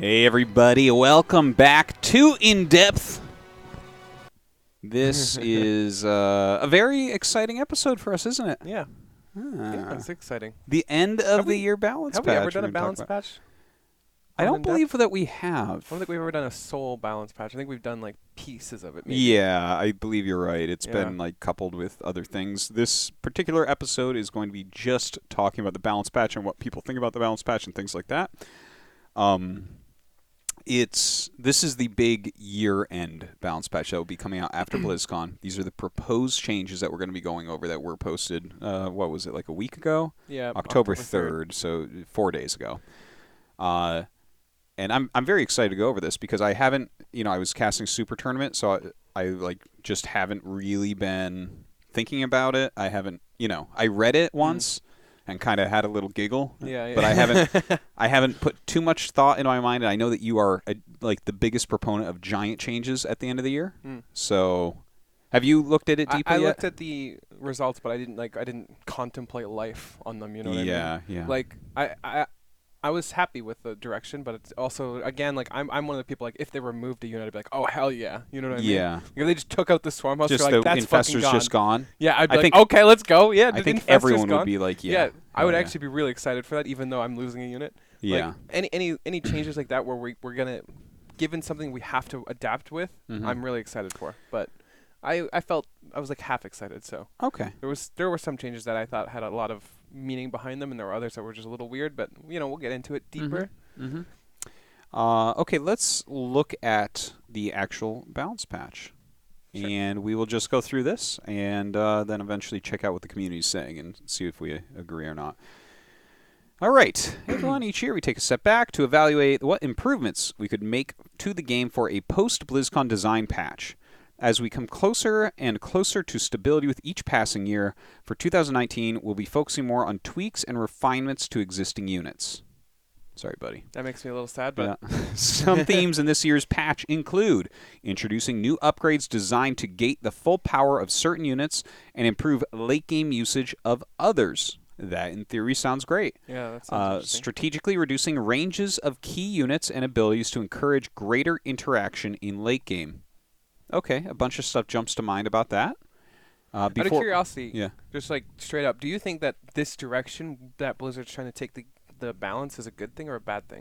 Hey everybody, welcome back to In Depth. This is a very exciting episode for us, isn't it? Yeah. Yeah, it's exciting. The end of the year balance patch. Have we ever done a balance patch? I don't believe that we have. I don't think we've ever done a sole balance patch. I think we've done like pieces of it. Maybe. Yeah, I believe you're right. It's been like coupled with other things. This particular episode is going to be just talking about the balance patch and what people think about the balance patch and things like that. This is the big year-end balance patch that will be coming out after BlizzCon. These are the proposed changes that we're going to be going over that were posted, what was it, like a week ago? Yeah, October 3rd, so 4 days ago. And I'm very excited to go over this because I haven't, I was casting Super Tournament, so I like just haven't really been thinking about it. I haven't, I read it once and kind of had a little giggle. Yeah. But I haven't put too much thought into my mind. And I know that you are like the biggest proponent of giant changes at the end of the year. So have you looked at it deeply I yet? looked at the results, but I didn't contemplate life on them. You know what I mean? Yeah. Like I was happy with the direction, but it's also, again, like I'm one of the people, like, if they removed a unit, I'd be like, oh, hell yeah. You know what I mean? Yeah. If they just took out the Swarm House, Just like, the that's fucking Infestor's gone. just gone? Yeah, I'd be I like, okay, let's go. Yeah, I think Infestor's everyone gone. would be like, yeah. I would actually be really excited for that, even though I'm losing a unit. Yeah. Like, any changes like that where we're going to, given something we have to adapt with, I'm really excited for. But I was like half excited, so. Okay. There were some changes that I thought had a lot of meaning behind them, and there were others that were just a little weird, but we'll get into it deeper. Okay, let's look at the actual balance patch. Sure. And we will just go through this and then eventually check out what the community is saying and see if we agree or not. All right, everyone, each year we take a step back to evaluate what improvements we could make to the game for a post-BlizzCon design patch. As we come closer and closer to stability with each passing year, for 2019, we'll be focusing more on tweaks and refinements to existing units. Sorry, buddy. That makes me a little sad, but... Yeah. Some themes in this year's patch include introducing new upgrades designed to gate the full power of certain units and improve late-game usage of others. That, in theory, sounds great. Yeah, that sounds strategically reducing ranges of key units and abilities to encourage greater interaction in late game. Okay, a bunch of stuff jumps to mind about that. Out of curiosity, yeah. Just like straight up, do you think that this direction that Blizzard's trying to take the balance is a good thing or a bad thing?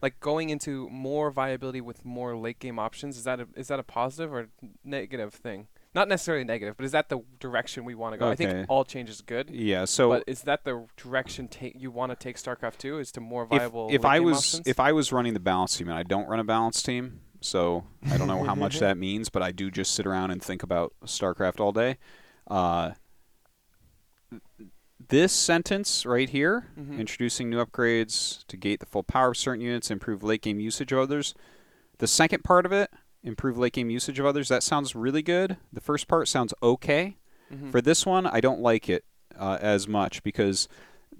Like going into more viability with more late game options, is that a positive or negative thing? Not necessarily negative, but is that the direction we want to go? Okay. I think all change is good. Yeah. So, but is that the direction you want to take StarCraft 2? Is to more viable? If I was running the balance team, and I don't run a balance team, so I don't know how much that means, but I do just sit around and think about StarCraft all day. This sentence right here, introducing new upgrades to gate the full power of certain units, improve late game usage of others. The second part of it, improve late game usage of others, that sounds really good. The first part sounds okay. For this one, I don't like it as much because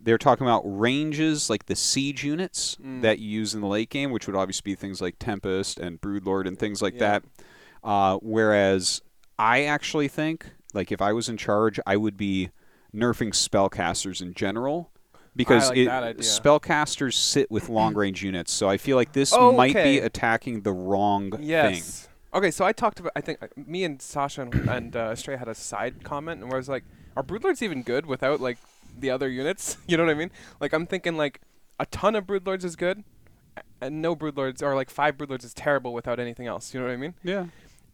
they're talking about ranges like the siege units that you use in the late game, which would obviously be things like Tempest and Broodlord and things like that. Whereas I actually think, like if I was in charge, I would be nerfing spellcasters in general because spellcasters sit with long-range units. So I feel like this might be attacking the wrong thing. Okay, so I talked about, I think me and Sasha and Stray had a side comment, and where I was like, are Broodlords even good without like the other units? You know what I mean? Like I'm thinking like a ton of Broodlords is good, and no Broodlords, or like 5 Broodlords is terrible without anything else. You know what I mean? Yeah.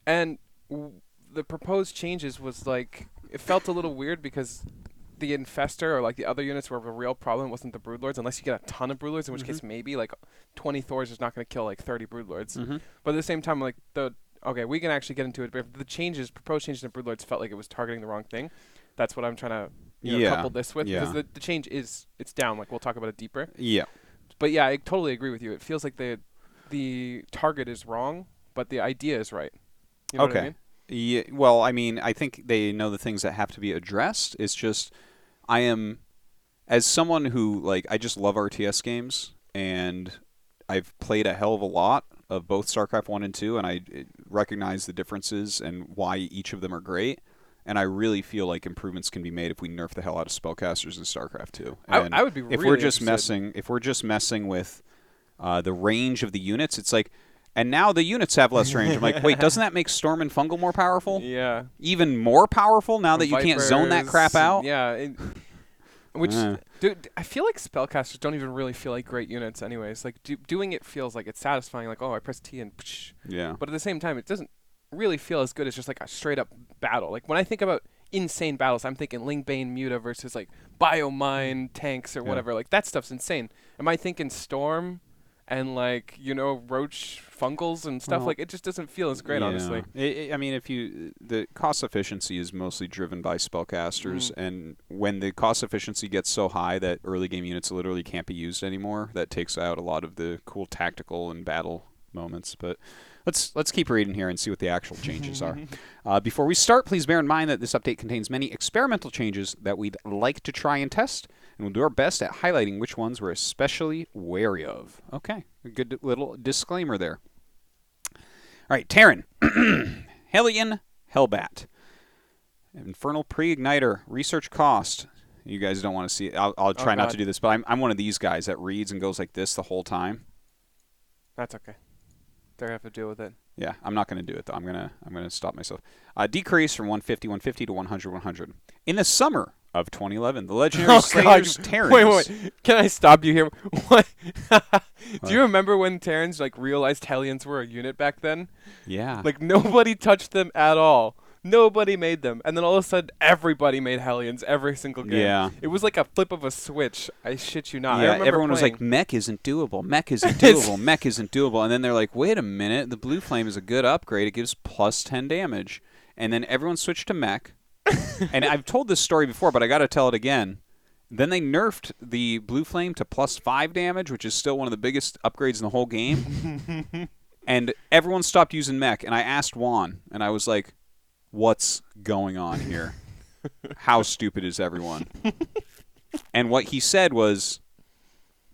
And the proposed changes was like, it felt a little weird because the Infestor or like the other units were a real problem. It wasn't the Broodlords, unless you get a ton of Broodlords, in which case maybe like 20 Thors is not going to kill like 30 Broodlords. But at the same time, like we can actually get into it. But if the proposed changes in Broodlords felt like it was targeting the wrong thing, that's what I'm trying to couple this with. Because the change it's down. Like we'll talk about it deeper. Yeah. But yeah, I totally agree with you. It feels like the target is wrong, but the idea is right. You know what I mean? Yeah, well, I mean, I think they know the things that have to be addressed. It's just, I am, as someone who, like, I just love RTS games, and I've played a hell of a lot of both StarCraft 1 and 2, and I recognize the differences and why each of them are great. And I really feel like improvements can be made if we nerf the hell out of spellcasters in StarCraft 2. And I would be if really we're just messing with the range of the units. It's like, and now the units have less range. I'm like, wait, doesn't that make Storm and Fungal more powerful? Yeah. Even more powerful now that you can't zone that crap out? Yeah. Which, dude, I feel like spellcasters don't even really feel like great units anyways. Like, doing it feels like it's satisfying. Like, oh, I press T and psh. Yeah. But at the same time, it doesn't really feel as good as just like a straight up battle. Like, when I think about insane battles, I'm thinking Lingbane Muta versus like Biomine tanks or whatever. Like, that stuff's insane. Am I thinking Storm and like, you know, Roach Fungals and stuff? Like, it just doesn't feel as great, honestly. I mean, the cost efficiency is mostly driven by spellcasters, and when the cost efficiency gets so high that early game units literally can't be used anymore, that takes out a lot of the cool tactical and battle moments. But let's keep reading here and see what the actual changes are. Before we start, please bear in mind that this update contains many experimental changes that we'd like to try and test, and we'll do our best at highlighting which ones we're especially wary of. Okay, a good little disclaimer there. All right, Terran. Hellion Hellbat. Infernal Pre-Igniter. Research cost. You guys don't want to see it. I'll try not to do this, but I'm one of these guys that reads and goes like this the whole time. That's okay. They're going to have to deal with it. Yeah, I'm not going to do it, though. I'm gonna stop myself. Decrease from 150 to 100. In the summer of 2011, the legendary Slayers Terrans. Wait. Can I stop you here? What? Do you remember when Terrans like realized Hellions were a unit back then? Yeah. Like nobody touched them at all. Nobody made them. And then all of a sudden, everybody made Hellions every single game. Yeah. It was like a flip of a switch. I shit you not. Yeah, I remember everyone was playing. like, mech isn't doable. Mech isn't doable. Mech isn't doable. And then they're like, wait a minute. The Blue Flame is a good upgrade. It gives plus 10 damage. And then everyone switched to mech. And I've told this story before, but I got to tell it again. Then they nerfed the Blue Flame to plus 5 damage, which is still one of the biggest upgrades in the whole game. And everyone stopped using mech. And I asked Juan, and I was like, what's going on here? How stupid is everyone? And what he said was,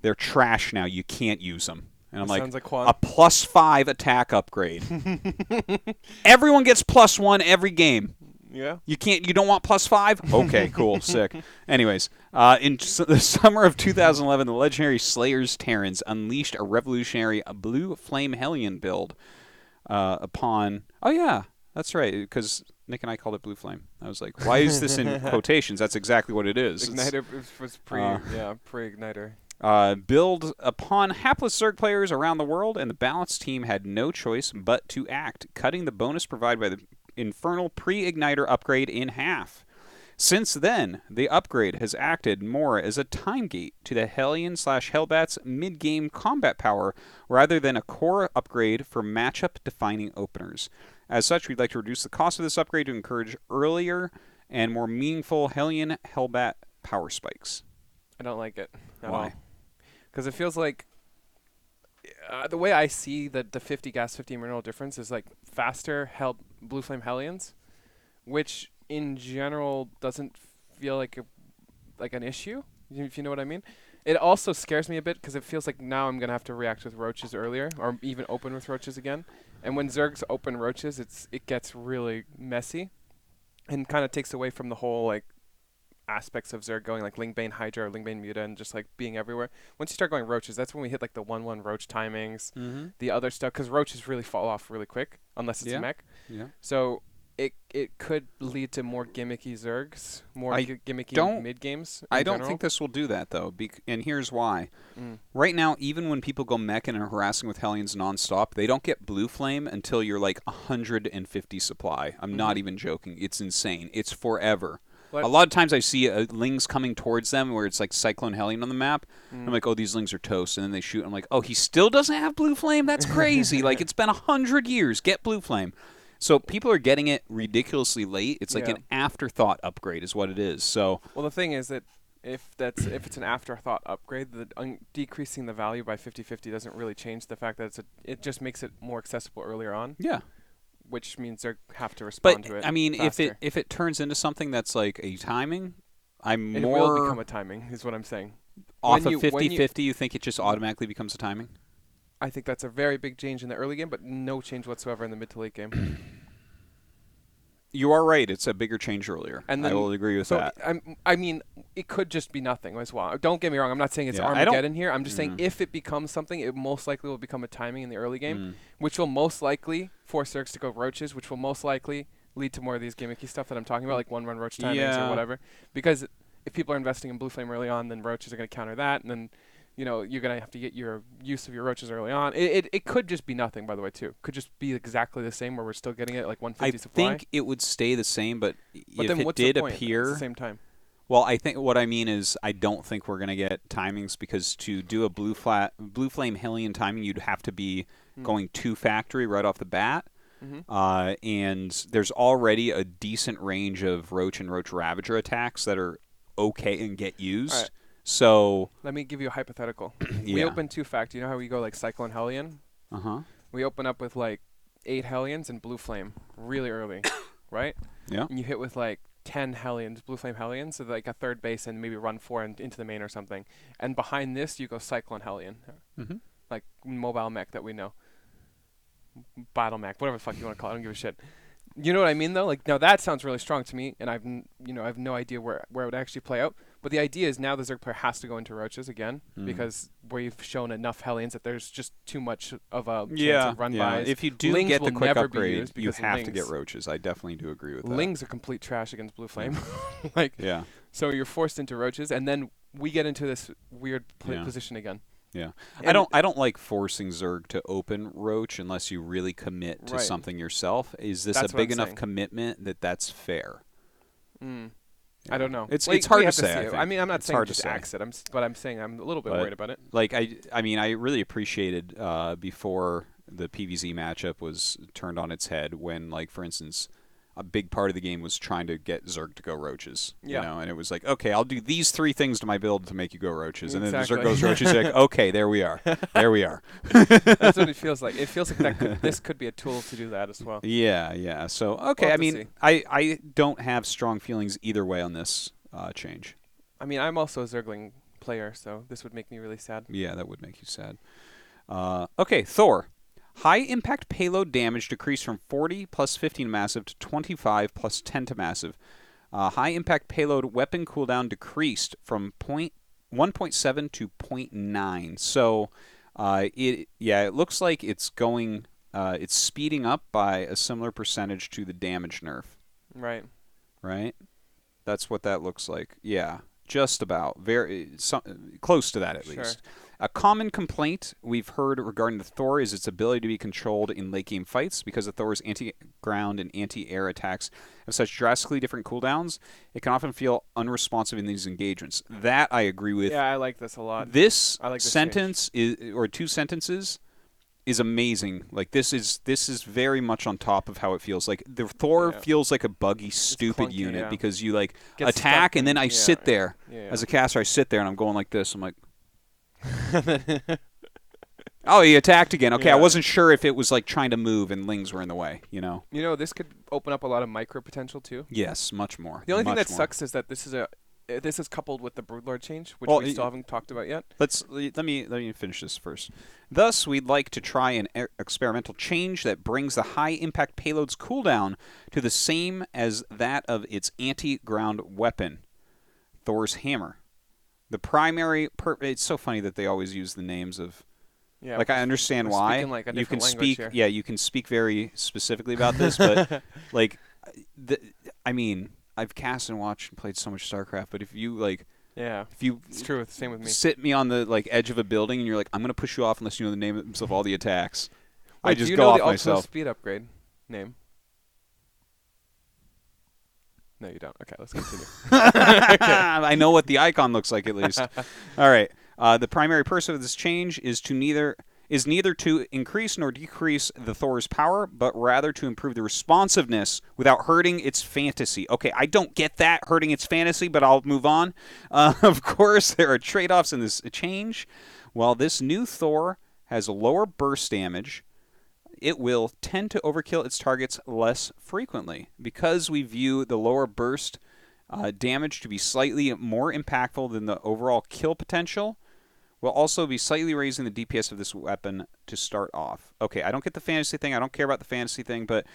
they're trash now. You can't use them. And I'm like a plus 5 attack upgrade. Everyone gets plus 1 every game. Yeah. You don't want plus 5? Okay, cool, sick. Anyways, in the summer of 2011, the legendary Slayers Terrans unleashed a revolutionary Blue Flame Hellion build upon... Oh, yeah. That's right, because Nick and I called it Blue Flame. I was like, why is this in quotations? That's exactly what it is. Igniter was pre-Igniter. Build upon hapless Zerg players around the world, and the balanced team had no choice but to act, cutting the bonus provided by the Infernal Pre-Igniter upgrade in half. Since then, the upgrade has acted more as a time gate to the Hellion/Hellbat's mid-game combat power rather than a core upgrade for matchup-defining openers. As such, we'd like to reduce the cost of this upgrade to encourage earlier and more meaningful Hellion/Hellbat power spikes. I don't like it at Why? all. Because it feels like the way I see the 50 gas, 50 mineral difference is like faster Blue Flame Hellions, which in general doesn't feel like an issue, if you know what I mean. It also scares me a bit because it feels like now I'm going to have to react with roaches earlier or even open with roaches again. And when Zergs open roaches, it gets really messy and kind of takes away from the whole like aspects of Zerg going like Lingbane Hydra or Lingbane Muta and just like being everywhere. Once you start going roaches, that's when we hit like the 1/1 roach timings, the other stuff, because roaches really fall off really quick unless it's a mech. Yeah. So it could lead to more gimmicky Zergs, more gimmicky mid games. I don't think this will do that though, and here's why. Right now, even when people go mech and are harassing with Hellions nonstop, they don't get Blue Flame until you're like 150 supply. I'm not even joking. It's insane. It's forever. A lot of times I see Lings coming towards them where it's like Cyclone Hellion on the map. I'm like, oh, these Lings are toast. And then they shoot. I'm like, oh, he still doesn't have Blue Flame? That's crazy. Like, it's been 100 years. Get Blue Flame. So people are getting it ridiculously late. It's like an afterthought upgrade is what it is. So well, the thing is that if it's an afterthought upgrade, decreasing the value by 50/50 doesn't really change the fact that it just makes it more accessible earlier on. Yeah. Which means they have to respond to it. But I mean, faster. if it turns into something that's like a timing, it will become a timing, is what I'm saying. Off of 50/50, you think it just automatically becomes a timing? I think that's a very big change in the early game, but no change whatsoever in the mid to late game. You are right. It's a bigger change earlier. And then, I will agree with that. I mean, it could just be nothing as well. Don't get me wrong. I'm not saying it's Yeah, Armageddon here. I'm just saying if it becomes something, it most likely will become a timing in the early game, which will most likely force Zergs to go roaches, which will most likely lead to more of these gimmicky stuff that I'm talking about, like one-run roach timings or whatever. Because if people are investing in Blue Flame early on, then roaches are going to counter that, and then you're going to have to get your use of your roaches early on. It could just be nothing, by the way, too. Could just be exactly the same where we're still getting it at like 150 supply. I think it would stay the same, but if then it what's did the point appear... at the same time? Well, I think what I mean is I don't think we're going to get timings because to do a Blue Flame Hellion timing, you'd have to be going to factory right off the bat. And there's already a decent range of Roach and Roach Ravager attacks that are okay and get used. Right. So let me give you a hypothetical. We open 2 factory. You know how we go like Cyclone Hellion? We open up with like 8 Hellions and Blue Flame really early, right? Yeah. And you hit with like 10 Hellions, Blue Flame Hellions, so like a third base and maybe run 4 into the main or something. And behind this, you go Cyclone Hellion, like mobile mech that we know. Battle mech, whatever the fuck you want to call it. I don't give a shit. You know what I mean, though? Like, now that sounds really strong to me, and I have no idea where it would actually play out. But the idea is now the Zerg player has to go into roaches again because we've shown enough Hellions that there's just too much of a chance of run-bys. If you do Lings get the will quick never be upgrade, used you because have Lings, to get roaches. I definitely do agree with that. Lings are complete trash against Blue Flame. Yeah. So you're forced into roaches, and then we get into this weird position again. Yeah, and I don't like forcing Zerg to open Roach unless you really commit to something yourself. Is this a big enough commitment that that's fair? I don't know. It's hard to say. I mean, I'm not it's saying hard just to say. axe it. But I'm saying I'm a little bit worried about it. Like I mean, I really appreciated before the PvZ matchup was turned on its head when, like, for instance, a big part of the game was trying to get Zerg to go roaches. You know, and it was like, okay, I'll do these 3 things to my build to make you go roaches, and then the Zerg goes roaches. You're like, okay, there we are, there we are. That's what it feels like. It feels like this could be a tool to do that as well. Yeah. So okay, I mean, I don't have strong feelings either way on this change. I mean, I'm also a Zergling player, so this would make me really sad. Yeah, that would make you sad. Okay, Thor. High impact payload damage decreased from 40 plus 15 massive to 25 plus 10 to massive. High impact payload weapon cooldown decreased from 1.7 to 0.9. So it looks like it's going it's speeding up by a similar percentage to the damage nerf. Right. That's what that looks like. Yeah, just about. Close to that at least. A common complaint we've heard regarding the Thor is its ability to be controlled in late game fights because the Thor's anti-ground and anti-air attacks have such drastically different cooldowns. It can often feel unresponsive in these engagements. That I agree with. Yeah, I like this a lot. This I like this sentence or 2 sentences is amazing. Like this is very much on top of how it feels. Like the Thor feels like a buggy, stupid unit because you like attack and then I sit there as a caster. I sit there and I'm going like this. I'm like. Oh, he attacked again. Okay, I wasn't sure if it was like trying to move and Lings were in the way, you know. This could open up a lot of micro potential too. Yes, much more. The only thing that sucks is that this is coupled with the Broodlord change, which we still haven't talked about yet. Let me finish this first. Thus, we'd like to try an experimental change that brings the high impact payload's cooldown to the same as that of its anti-ground weapon, Thor's hammer. The primary it's so funny that they always use the names of like I understand why like you can speak here. you can speak very specifically about this, but like I mean, I've cast and watched and played so much StarCraft, but if you it's true. It's the same with me. Sit me on the like edge of a building and you're like, I'm gonna push you off unless you know the names of all the attacks. Wait, I just do you go know off the myself. Ultimate speed upgrade name? No, you don't. Okay, let's continue. I know what the icon looks like at least. All right. The primary purpose of this change is neither to increase nor decrease the Thor's power, but rather to improve the responsiveness without hurting its fantasy. Okay, I don't get that, hurting its fantasy, but I'll move on. Of course, there are trade-offs in this change. While this new Thor has lower burst damage, it will tend to overkill its targets less frequently. Because we view the lower burst damage to be slightly more impactful than the overall kill potential, we'll also be slightly raising the DPS of this weapon to start off. Okay, I don't get the fantasy thing. I don't care about the fantasy thing, but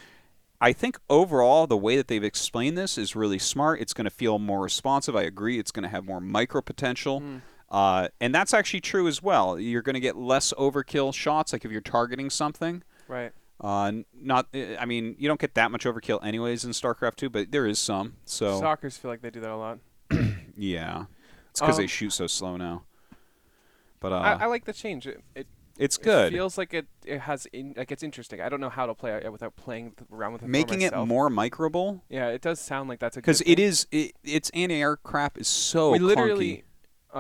I think overall the way that they've explained this is really smart. It's going to feel more responsive. I agree. It's going to have more micro potential. And that's actually true as well. You're going to get less overkill shots, like if you're targeting something. Right. I mean, you don't get that much overkill anyways in StarCraft 2, but there is some. So Stalkers feel like they do that a lot. yeah, it's because they shoot so slow now. But I like the change. It's good. It feels like it's interesting. I don't know how to play it without playing around with it. Making it more microable. Yeah, it does sound like that's a good because thing. its anti-air crap is so we literally. clunky.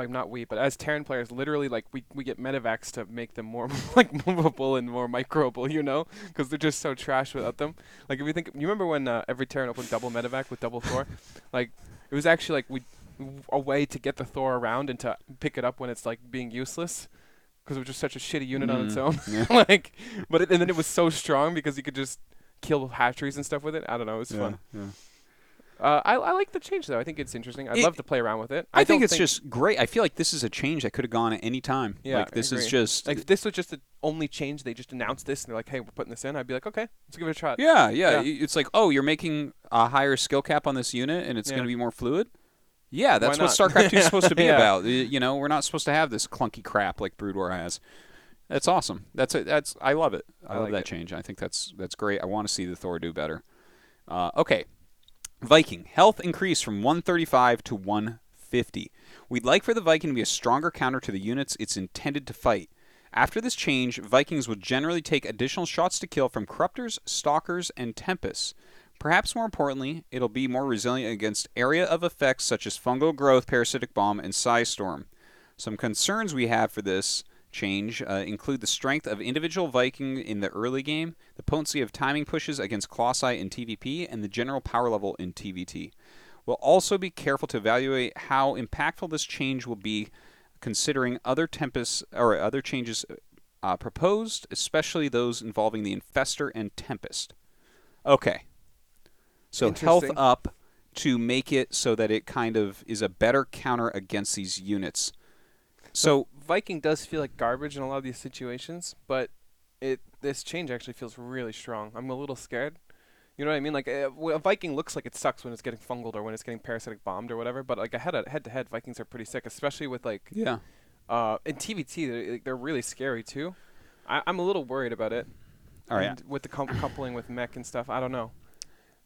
Not we, but as Terran players, literally, like, we get medevacs to make them more, like, movable and more microable, you know? Because they're just so trash without them. Like, if you think... You remember when every Terran opened double medevac with double Thor? Like, it was actually, like, a way to get the Thor around and to pick it up when it's, like, being useless. Because it was just such a shitty unit on its own. Yeah. Like, and then it was so strong because you could just kill hatcheries and stuff with it. I don't know, it was fun. Yeah. I like the change, though. I think it's interesting. I'd love to play around with it. I think it's just great. I feel like this is a change that could have gone at any time. Yeah, like, this I agree. is just... Like, if this was just the only change, they just announced this, and they're like, hey, we're putting this in, I'd be like, okay, let's give it a shot. Yeah. It's like, oh, you're making a higher skill cap on this unit, and it's going to be more fluid? Yeah, that's what StarCraft 2 is supposed to be about. You know, we're not supposed to have this clunky crap like Brood War has. That's awesome. I love it. I love that change. I think that's great. I want to see the Thor do better. Okay. Viking. Health increased from 135 to 150. We'd like for the Viking to be a stronger counter to the units it's intended to fight. After this change, Vikings will generally take additional shots to kill from Corruptors, Stalkers, and Tempests. Perhaps more importantly, it'll be more resilient against area of effects such as fungal growth, parasitic bomb, and Psystorm. Some concerns we have for this change include the strength of individual Viking in the early game, the potency of timing pushes against Colossi in TVP, and the general power level in TVT. We'll also be careful to evaluate how impactful this change will be, considering other changes proposed, especially those involving the Infestor and Tempest. Okay, so health up to make it so that it kind of is a better counter against these units. So Viking does feel like garbage in a lot of these situations, but this change actually feels really strong. I'm a little scared. You know what I mean? Like a Viking looks like it sucks when it's getting fungled or when it's getting parasitic bombed or whatever. But like head to head, Vikings are pretty sick, especially with like in TVT they're really scary too. I'm a little worried about it. All right. And with the coupling with mech and stuff, I don't know.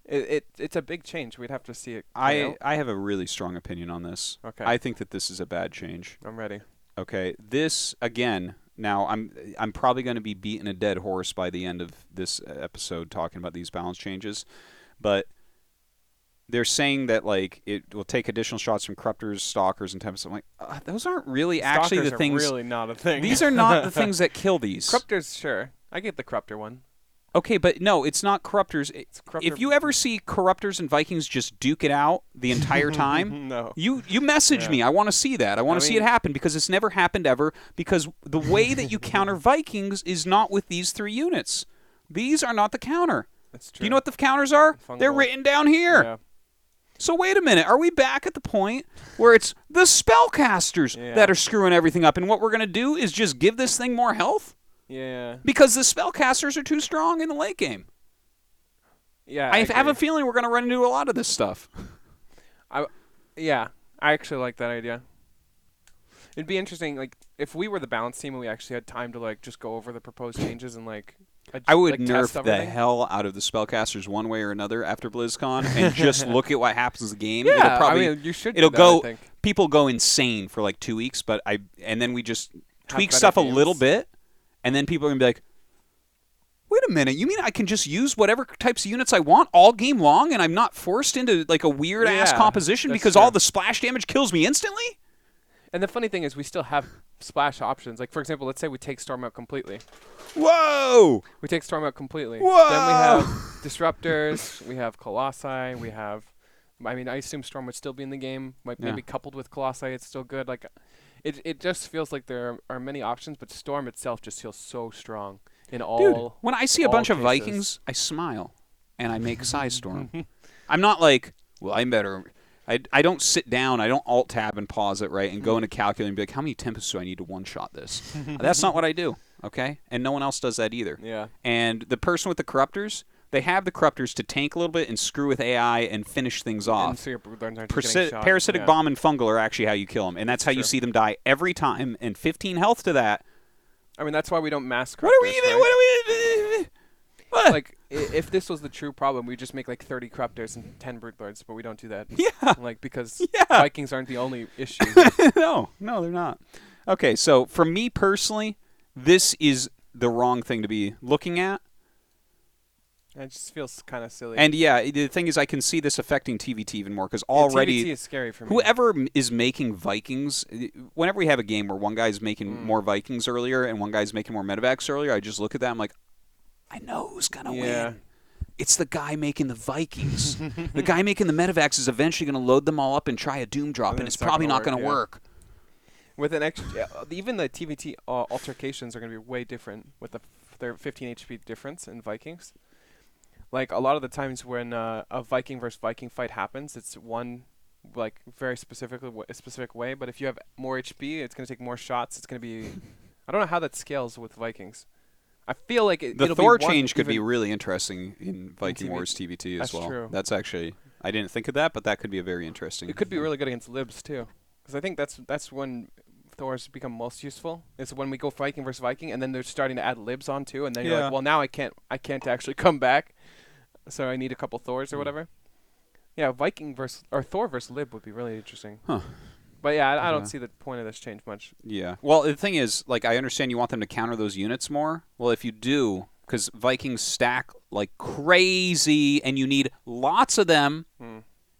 It's a big change. We'd have to see it. I have a really strong opinion on this. Okay. I think that this is a bad change. I'm ready. Okay, this again. Now I'm probably going to be beating a dead horse by the end of this episode talking about these balance changes, but they're saying that like it will take additional shots from Corruptors, Stalkers, and Tempests. I'm like, those aren't really actually the things. Stalkers are really not a thing. These are not the things that kill these. Corruptors, sure. I get the Corruptor one. Okay, but no, it's not Corruptors. If you ever see Corruptors and Vikings just duke it out the entire time, no. you message me. I want to see that. I want to see it happen because it's never happened ever, because the way that you counter Vikings is not with these three units. These are not the counter. That's true. Do you know what the counters are? Fungal. They're written down here. Yeah. So wait a minute. Are we back at the point where it's the spellcasters that are screwing everything up, and what we're going to do is just give this thing more health? Yeah. Because the spellcasters are too strong in the late game. Yeah. I have a feeling we're going to run into a lot of this stuff. I actually like that idea. It'd be interesting, like, if we were the balance team and we actually had time to, like, just go over the proposed changes and, like... I would nerf the hell out of the spellcasters one way or another after BlizzCon and just look at what happens in the game. Yeah, it'll probably, you should it'll do that, go, I think. People go insane for, like, 2 weeks, and then we just tweak better stuff games. a little bit, and then people are going to be like, wait a minute, you mean I can just use whatever types of units I want all game long and I'm not forced into, like, a weird-ass composition because all the splash damage kills me instantly? And the funny thing is we still have splash options. Like, for example, let's say we take Storm out completely. Whoa! We take Storm out completely. Whoa! Then we have Disruptors, we have Colossi, we have... I mean, I assume Storm would still be in the game. Maybe coupled with Colossi, it's still good. Like, it just feels like there are many options, but Storm itself just feels so strong in all Dude, when I see a bunch of cases. Vikings, I smile, and I make Psystorm. I'm not like, well, I'm better... I don't sit down, I don't alt-tab and pause it, right, and go into Calculate and be like, how many Tempests do I need to one-shot this? That's not what I do, okay? And no one else does that either. Yeah. And the person with the Corruptors, they have the corruptors to tank a little bit and screw with AI and finish things off. And so your broodlords aren't just getting shot. Parasitic bomb and fungal are actually how you kill them, and that's how you see them die every time. And 15 health to that. I mean, that's why we don't mass corruptors. What are we even? Right? What are we? What? Like, if this was the true problem, we just make like 30 corruptors and 10 broodlords, but we don't do that. Yeah. Like, because Vikings aren't the only issue. No, they're not. Okay, so for me personally, this is the wrong thing to be looking at. It just feels kind of silly. And yeah, the thing is, I can see this affecting TVT even more because already TVT is scary for me. Whoever is making Vikings, whenever we have a game where one guy's making more Vikings earlier and one guy's making more medevacs earlier, I just look at that. I'm like, I know who's gonna win. It's the guy making the Vikings. The guy making the medevacs is eventually going to load them all up and try a doom drop, and it's probably not going to work. With an extra, even the TVT altercations are going to be way different with their 15 HP difference in Vikings. Like a lot of the times when a Viking versus Viking fight happens, it's one like very specific way. But if you have more HP, it's going to take more shots. It's going to be, I don't know how that scales with Vikings. I feel like the Thor change could be really interesting in Viking Wars TVT as well. That's true. That's actually, I didn't think of that, but that could be a very interesting. It could be really good against Libs too, because I think that's when Thors become most useful. Is when we go Viking versus Viking, and then they're starting to add Libs on too, and then you're like, well, now I can't actually come back, so I need a couple Thors or whatever. Yeah, Thor versus Lib would be really interesting. Huh. But yeah, I don't see the point of this change much. Yeah. Well, the thing is, like, I understand you want them to counter those units more. Well, if you do, because Vikings stack like crazy, and you need lots of them.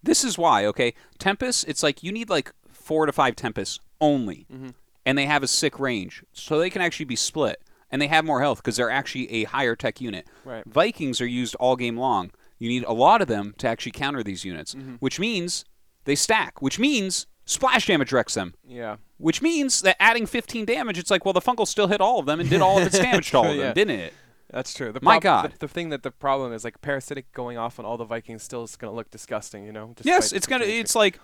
This is why, okay? Tempest, it's like you need like 4 to 5 Tempests only, and they have a sick range, so they can actually be split, and they have more health because they're actually a higher tech unit. Right. Vikings are used all game long. You need a lot of them to actually counter these units, which means they stack, which means splash damage wrecks them. Yeah. Which means that adding 15 damage, it's like, well, the fungal still hit all of them and did all of its damage to all of them, didn't it? That's true. My God. The thing that the problem is, like, Parasitic going off on all the Vikings still is going to look disgusting, you know? Yes, it's going to, it's like,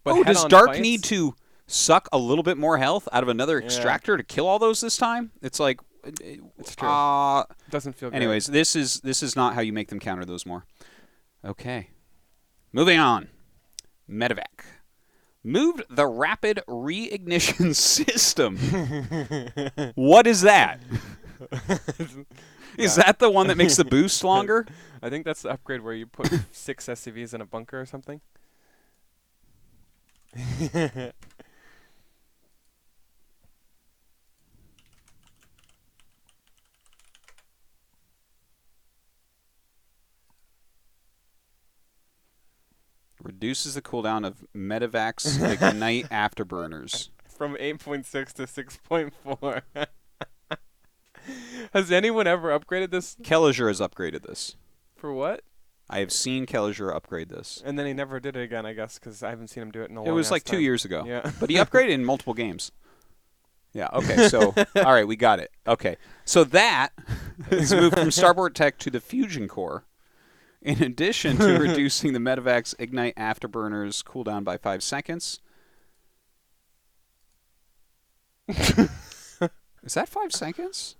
but does Dark need to suck a little bit more health out of another extractor to kill all those this time? It's like, it's true. It doesn't feel good. Anyways, this is not how you make them counter those more. Okay. Moving on. Medevac. Moved the rapid reignition system. What is that? Is that the one that makes the boost longer? I think that's the upgrade where you put 6 SCVs in a bunker or something. Reduces the cooldown of Medevac's Ignite Afterburners. From 8.6 to 6.4. Has anyone ever upgraded this? Kelliger has upgraded this. For what? I have seen Kelliger upgrade this. And then he never did it again, I guess, because I haven't seen him do it in a long time. It was like time. 2 years ago. Yeah. But he upgraded in multiple games. Yeah, okay, so, all right, we got it. Okay, so that is moved from Starboard Tech to the Fusion Core. In addition to reducing the Medevac's Ignite Afterburners cooldown by 5 seconds. Is that 5 seconds?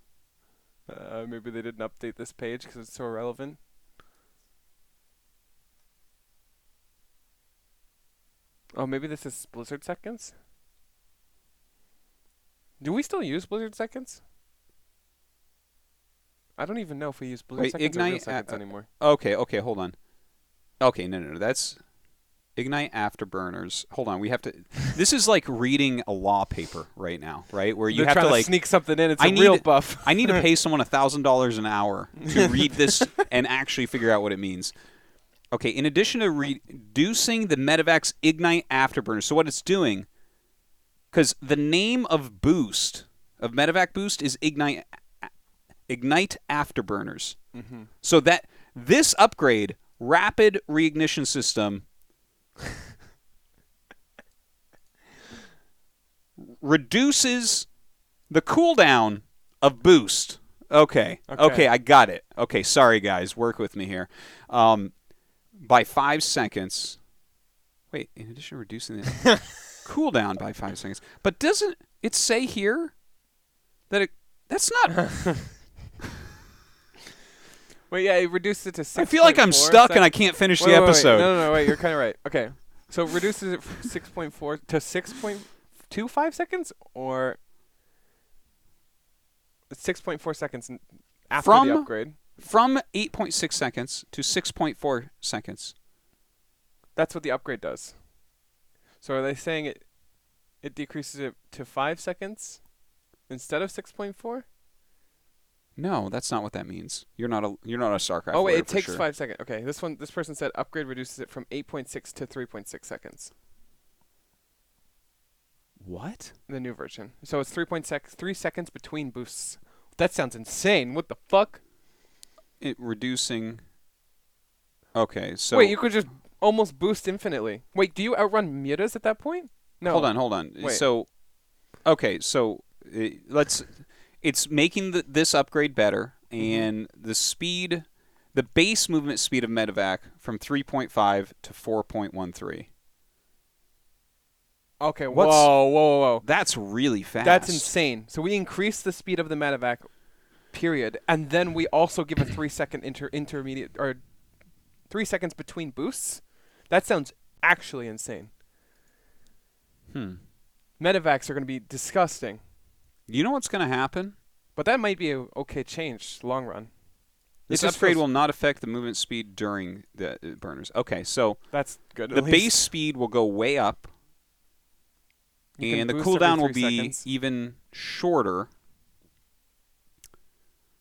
Maybe they didn't update this page because it's so irrelevant. Oh, maybe this is Blizzard seconds? Do we still use Blizzard seconds? I don't even know if we use Blizzard seconds or real seconds anymore. Okay, hold on. Okay, no, that's Ignite Afterburners. Hold on, we have to. This is like reading a law paper right now, right? Where you have to like sneak something in. It's a real buff. I need to pay someone $1,000 an hour to read this and actually figure out what it means. Okay, in addition to reducing the Medevac's Ignite Afterburners, so what it's doing, because the name of boost of Medevac boost is Ignite Afterburners. So that this upgrade, rapid reignition system, reduces the cooldown of boost. Okay, I got it. Okay, sorry guys, work with me here. By 5 seconds. Wait, in addition to reducing the cooldown by 5 seconds. But doesn't it say here that that's not... Wait, yeah, it reduces it to 6. I feel like I'm stuck and I can't finish the episode. No, wait, you're kind of right. Okay, so it reduces it from 6.4 to 6.25 seconds, or 6.4 seconds after the upgrade. From 8.6 seconds to 6.4 seconds. That's what the upgrade does. So are they saying it decreases it to 5 seconds instead of 6.4? No, that's not what that means. You're not a StarCraft. Oh wait, player it takes sure. 5 seconds. Okay, this person said upgrade reduces it from 8.6 to 3.6 seconds. What? The new version. So it's 3 seconds between boosts. That sounds insane. What the fuck? It reducing. Okay, so wait, you could just almost boost infinitely. Wait, do you outrun mutas at that point? No. Hold on. Wait. So, okay, so it's making this upgrade better, and the speed, the base movement speed of medevac from 3.5 to 4.13. Okay, whoa. That's really fast. That's insane. So we increase the speed of the medevac, period, and then we also give a 3-second intermediate, or 3 seconds between boosts? That sounds actually insane. Medevacs are going to be disgusting. You know what's going to happen? But that might be a okay change, long run. This upgrade will not affect the movement speed during the burners. Okay, so that's good. The base speed will go way up, and the cooldown will be even shorter.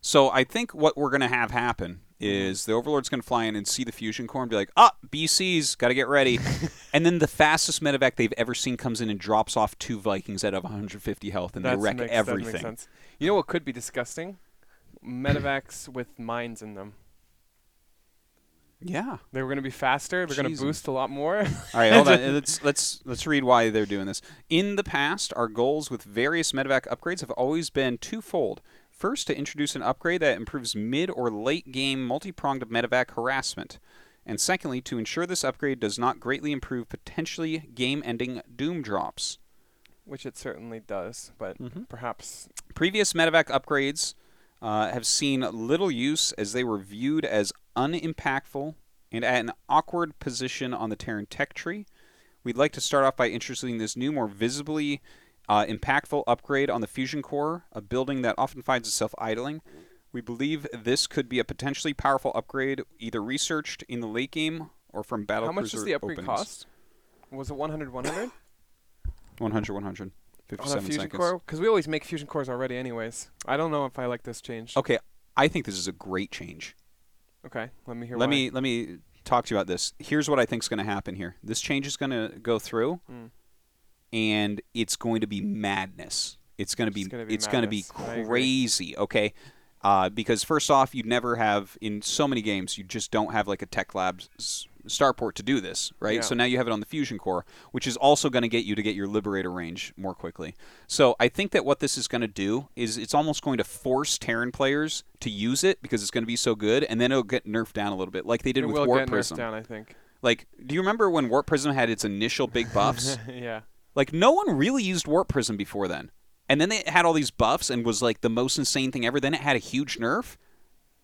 So I think what we're going to have happen is the Overlord's going to fly in and see the fusion core and be like, BC's, got to get ready. And then the fastest medevac they've ever seen comes in and drops off 2 Vikings out of 150 health, and they wreck everything. That makes sense. You know what could be disgusting? Medevacs with mines in them. Yeah. They were going to be faster. They're going to boost a lot more. All right, hold on. Let's read why they're doing this. In the past, our goals with various medevac upgrades have always been twofold. First, to introduce an upgrade that improves mid or late game multi-pronged medevac harassment. And secondly, to ensure this upgrade does not greatly improve potentially game-ending doom drops. Which it certainly does, but perhaps... Previous medevac upgrades have seen little use as they were viewed as unimpactful and at an awkward position on the Terran tech tree. We'd like to start off by introducing this new, more visibly impactful upgrade on the fusion core, a building that often finds itself idling. We believe this could be a potentially powerful upgrade, either researched in the late game or from battlecruiser openings. How much does the upgrade cost? Was it 100? 100. 57 on a fusion seconds. core? Because we always make fusion cores already anyways. I don't know if I like this change. Okay, I think this is a great change. Okay, let me hear why. Let me talk to you about this. Here's what I think is going to happen here. This change is going to go through, and it's going to be madness. It's going to be crazy. Okay, because first off, you'd never have in so many games. You just don't have like a Tech Labs starport to do this, right? Yeah. So now you have it on the fusion core, which is also going to get you to get your Liberator range more quickly. So I think that what this is going to do is it's almost going to force Terran players to use it because it's going to be so good, and then it'll get nerfed down a little bit, like they did with Warp Prism. It will get nerfed down, I think. Like, do you remember when Warp Prism had its initial big buffs? Yeah. Like, no one really used Warp Prism before then. And then it had all these buffs and was like the most insane thing ever. Then it had a huge nerf,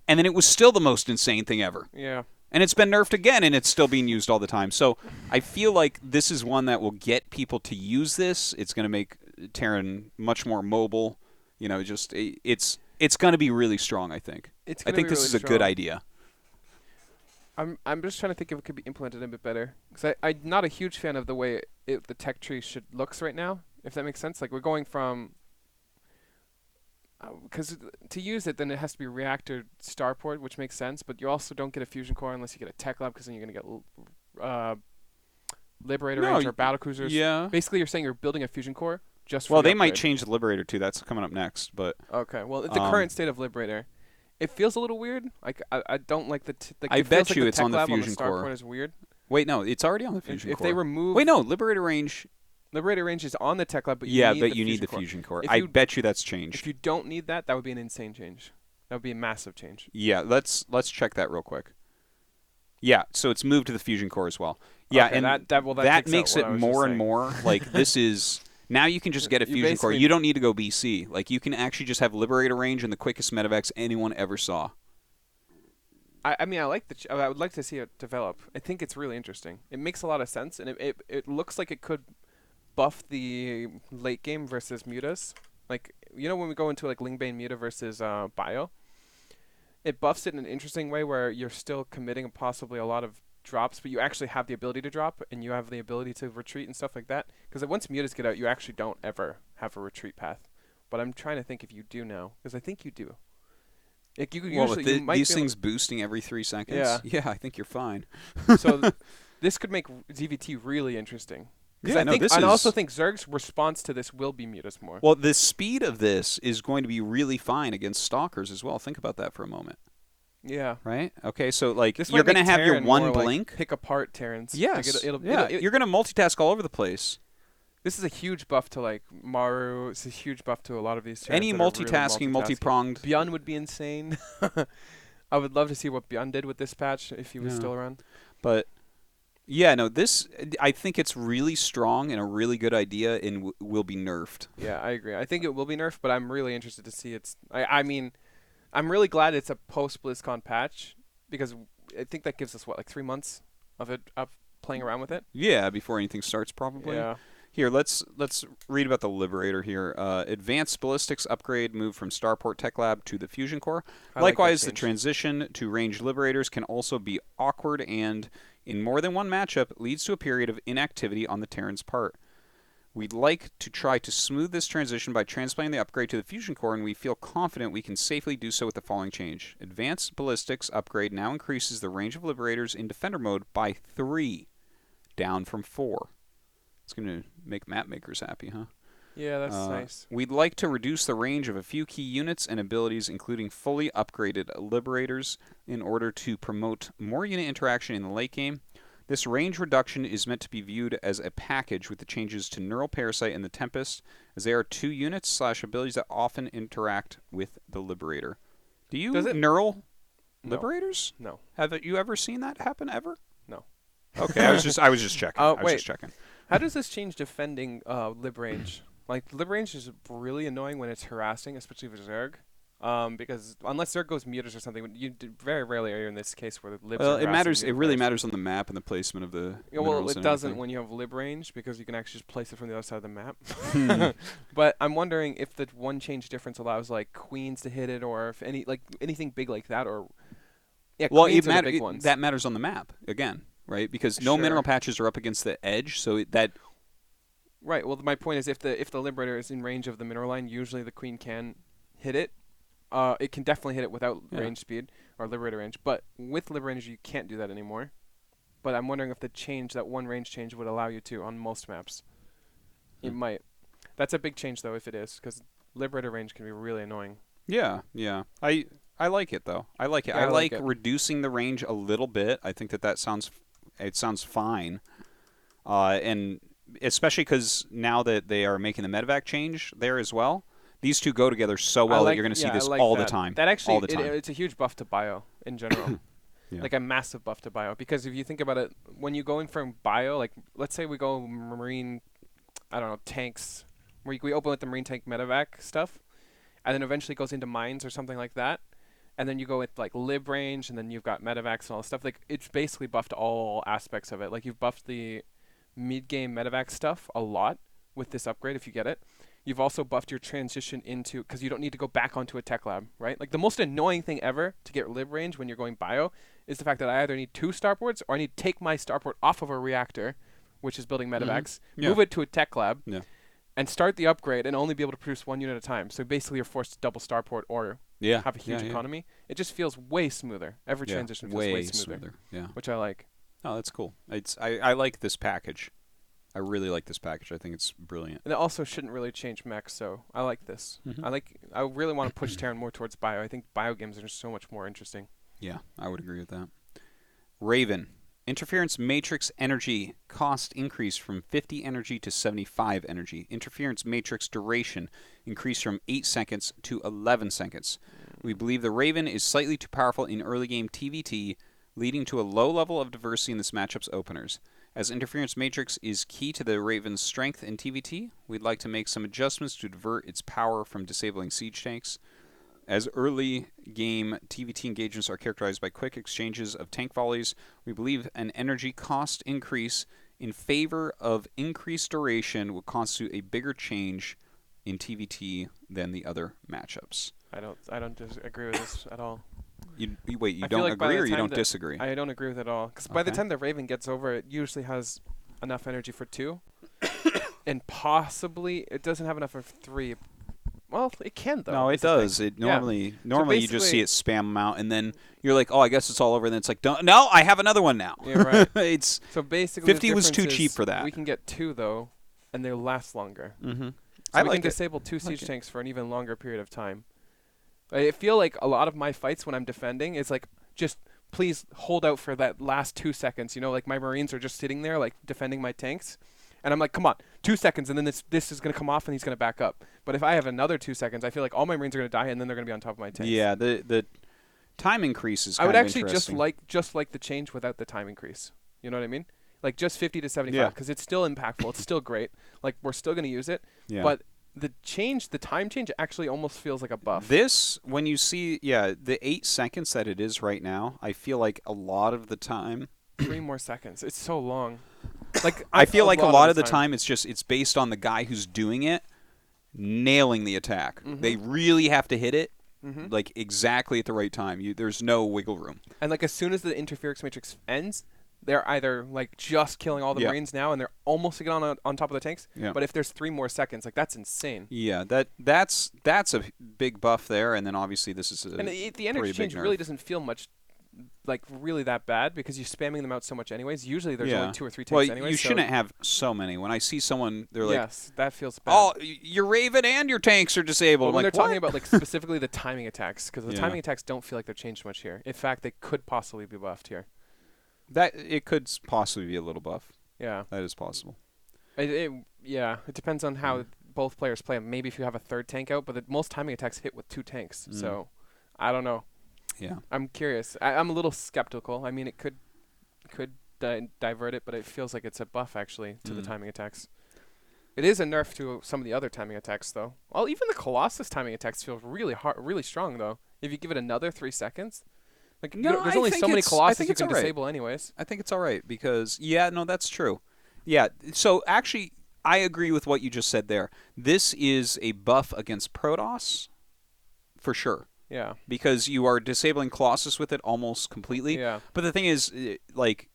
and then it was still the most insane thing ever. Yeah. And it's been nerfed again, and it's still being used all the time. So I feel like this is one that will get people to use this. It's going to make Terran much more mobile. You know, just it's going to be really strong, I think. I think this is a good idea. I'm just trying to think if it could be implemented a bit better. Because I'm not a huge fan of the way the tech tree looks right now, if that makes sense. Like, we're going from... Because to use it, then it has to be reactor starport, which makes sense. But you also don't get a fusion core unless you get a tech lab, because then you're going to get Liberator range or battlecruisers. Yeah. Basically, you're saying you're building a fusion core just for Well, the they upgrade. might change the Liberator, too. That's coming up next. But okay. Well, the current state of Liberator, it feels a little weird. Like, I don't like the... I bet you it's on the fusion core. Starport is weird. Wait, no. It's already on the fusion core. If they remove... Wait, no. Liberator range... Liberator range is on the tech lab, but you need the fusion core. I bet you that's changed. If you don't need that, that would be an insane change. That would be a massive change. Yeah, let's check that real quick. Yeah, so it's moved to the fusion core as well. Yeah, okay, and that makes it more and more like this is now you can just get a fusion core. You don't need to go BC. Like you can actually just have Liberator range and the quickest medevacs anyone ever saw. I mean, I like I would like to see it develop. I think it's really interesting. It makes a lot of sense, and it looks like it could buff the late game versus mutas. Like, you know, when we go into like Lingbane muta versus bio, it buffs it in an interesting way where you're still committing possibly a lot of drops, but you actually have the ability to drop, and you have the ability to retreat and stuff like that. Because once mutas get out, you actually don't ever have a retreat path. But I'm trying to think if you do now, because I think you do. Like you could Well, usually with you might these be able things boosting every 3 seconds, Yeah. yeah, I think you're fine. So this could make ZVT really interesting. Because Yeah, no, this I also is... think Zerg's response to this will be mutas more. Well, the speed of this is going to be really fine against stalkers as well. Think about that for a moment, Yeah. right? Okay, so like This you're might going to make have your Terran one more, like, blink. pick apart Terrans. Yes. Like Yeah, it'll- you're going to multitask all over the place. this is a huge buff to like Maru. It's a huge buff to a lot of these Terrans. Any that are multitasking, really multi-pronged. Beyond would be insane. I would love to see what Beyond did with this patch if he was still around. But yeah, no, this I think it's really strong and a really good idea, and will be nerfed. Yeah, I agree. I think it will be nerfed, but I'm really interested to see its. I mean, I'm really glad it's a post BlizzCon patch because I think that gives us what, like 3 months of playing around with it. Yeah, before anything starts, probably. Yeah. Here, let's read about the Liberator here. Advanced ballistics upgrade moved from Starport Tech Lab to the Fusion Core. I like that Likewise, the change. transition to ranged Liberators can also be awkward and, in more than one matchup, leads to a period of inactivity on the Terran's part. We'd like to try to smooth this transition by transplanting the upgrade to the Fusion Core, and we feel confident we can safely do so with the following change. Advanced ballistics upgrade now increases the range of Liberators in Defender mode by 3, down from 4. It's going to make map makers happy, huh? Yeah, that's nice. We'd like to reduce the range of a few key units and abilities, including fully upgraded Liberators, in order to promote more unit interaction in the late game. This range reduction is meant to be viewed as a package with the changes to Neural Parasite and the Tempest, as they are 2 units/abilities that often interact with the Liberator. Do you neural Liberators? No. Have you ever seen that happen ever? No. Okay, I was just checking. I was just checking. How does this change defending lib range? Like, lib range is really annoying when it's harassing, especially for Zerg. Because unless Zerg goes mutas or something, very rarely are you in this case where the libs are it matters. harassing It really players. matters on the map and the placement of the Yeah, well, minerals it and doesn't everything. when you have lib range because you can actually just place it from the other side of the map. Hmm. But I'm wondering if the one change difference allows like queens to hit it, or if anything big like that, or Well, queens are the big ones. that matters on the map again, right? Because no mineral patches are up against the edge, so that. Right. Well, my point is, if the Liberator is in range of the mineral line, usually the queen can hit it. It can definitely hit it without range speed or Liberator range, but with Liberator range you can't do that anymore. But I'm wondering if that one range change would allow you to on most maps. It might. That's a big change though if it is, because Liberator range can be really annoying. Yeah. I like it though. I like it. Yeah, I like it. reducing the range a little bit. I think that sounds fine. And especially because now that they are making the medevac change there as well, these two go together so well that you're going to see this all the time. That actually, all the time. It's a huge buff to bio in general. Like a massive buff to bio, because if you think about it, when you go in from bio, like let's say we go marine, I don't know, tanks, we open with the marine tank medevac stuff, and then eventually goes into mines or something like that, and then you go with like lib range, and then you've got medevacs and all this stuff. Like it's basically buffed all aspects of it. Like you've buffed the mid-game medevac stuff a lot with this upgrade if you get it. You've also buffed your transition into, because you don't need to go back onto a tech lab, right? Like the most annoying thing ever to get lib range when you're going bio is the fact that I either need 2 starports or I need to take my starport off of a reactor, which is building medevacs, move it to a tech lab, and start the upgrade and only be able to produce 1 unit at a time. So basically you're forced to double starport or have a huge economy. It just feels way smoother. Every transition feels way smoother. Yeah. Which I like. Oh, that's cool. I like this package. I really like this package. I think it's brilliant. And it also shouldn't really change mechs, so I like this. I really want to push Terran more towards bio. I think bio games are just so much more interesting. Yeah, I would agree with that. Raven. Interference matrix energy cost increased from 50 energy to 75 energy. Interference matrix duration increased from 8 seconds to 11 seconds. We believe the Raven is slightly too powerful in early game TVT, leading to a low level of diversity in this matchup's openers. As Interference Matrix is key to the Raven's strength in TVT, we'd like to make some adjustments to divert its power from disabling siege tanks. As early game TVT engagements are characterized by quick exchanges of tank volleys, we believe an energy cost increase in favor of increased duration will constitute a bigger change in TVT than the other matchups. I don't agree with this at all. You I don't feel like agree or you don't disagree? I don't agree with it at all. Because by the time the Raven gets over, it usually has enough energy for 2. And possibly it doesn't have enough for 3. Well, it can though. No, it does. It normally you just see it spam them out, and then you're like, oh, I guess it's all over. And then it's like, no, I have another one now. Yeah, right. It's so basically 50 was too cheap for that. We can get 2 though, and they last longer. Mm-hmm. So we can disable 2 siege tanks for an even longer period of time. I feel like a lot of my fights when I'm defending is like, just please hold out for that last 2 seconds. You know, like my Marines are just sitting there like defending my tanks. And I'm like, come on, 2 seconds, and then this is going to come off, and he's going to back up. But if I have another 2 seconds, I feel like all my Marines are going to die, and then they're going to be on top of my tanks. Yeah, the time increase is I would actually interesting. just like the change without the time increase. You know what I mean? Like just 50 to 75, because it's still impactful. It's still great. Like we're still going to use it. Yeah. But the time change actually almost feels like a buff. This, when you see, the 8 seconds that it is right now, I feel like a lot of the time. 3 more seconds. It's so long. Like I feel like a lot of the time it's based on the guy who's doing it nailing the attack. Mm-hmm. They really have to hit it like exactly at the right time. There's no wiggle room. And like as soon as the interference matrix ends, they're either like just killing all the Marines now, and they're almost to get on top of the tanks. Yeah. But if there's 3 more seconds, like that's insane. Yeah, that's a big buff there, and then obviously this is the energy change really doesn't feel much. Like really that bad because you're spamming them out so much anyways. Usually there's only 2 or 3 tanks anyways. You shouldn't have so many. When I see someone, they're like, yes, that feels bad. Oh, your Raven and your tanks are disabled. Well, when like, they're talking about like specifically the timing attacks, because the timing attacks don't feel like they're changed much here. In fact, they could possibly be buffed here. That it could possibly be a little buff. Yeah, that is possible. It depends on how both players play. Maybe if you have a 3rd tank out, but most timing attacks hit with 2 tanks. So I don't know. Yeah, I'm curious. I'm a little skeptical. I mean, it could divert it, but it feels like it's a buff actually to the timing attacks. It is a nerf to some of the other timing attacks, though. Well, even the Colossus timing attacks feel really strong, though. If you give it another 3 seconds, like there's only so many Colossus you can disable, anyways. I think it's all right because that's true. Yeah, so actually, I agree with what you just said there. This is a buff against Protoss, for sure. Yeah. Because you are disabling Colossus with it almost completely. Yeah. But the thing is, like,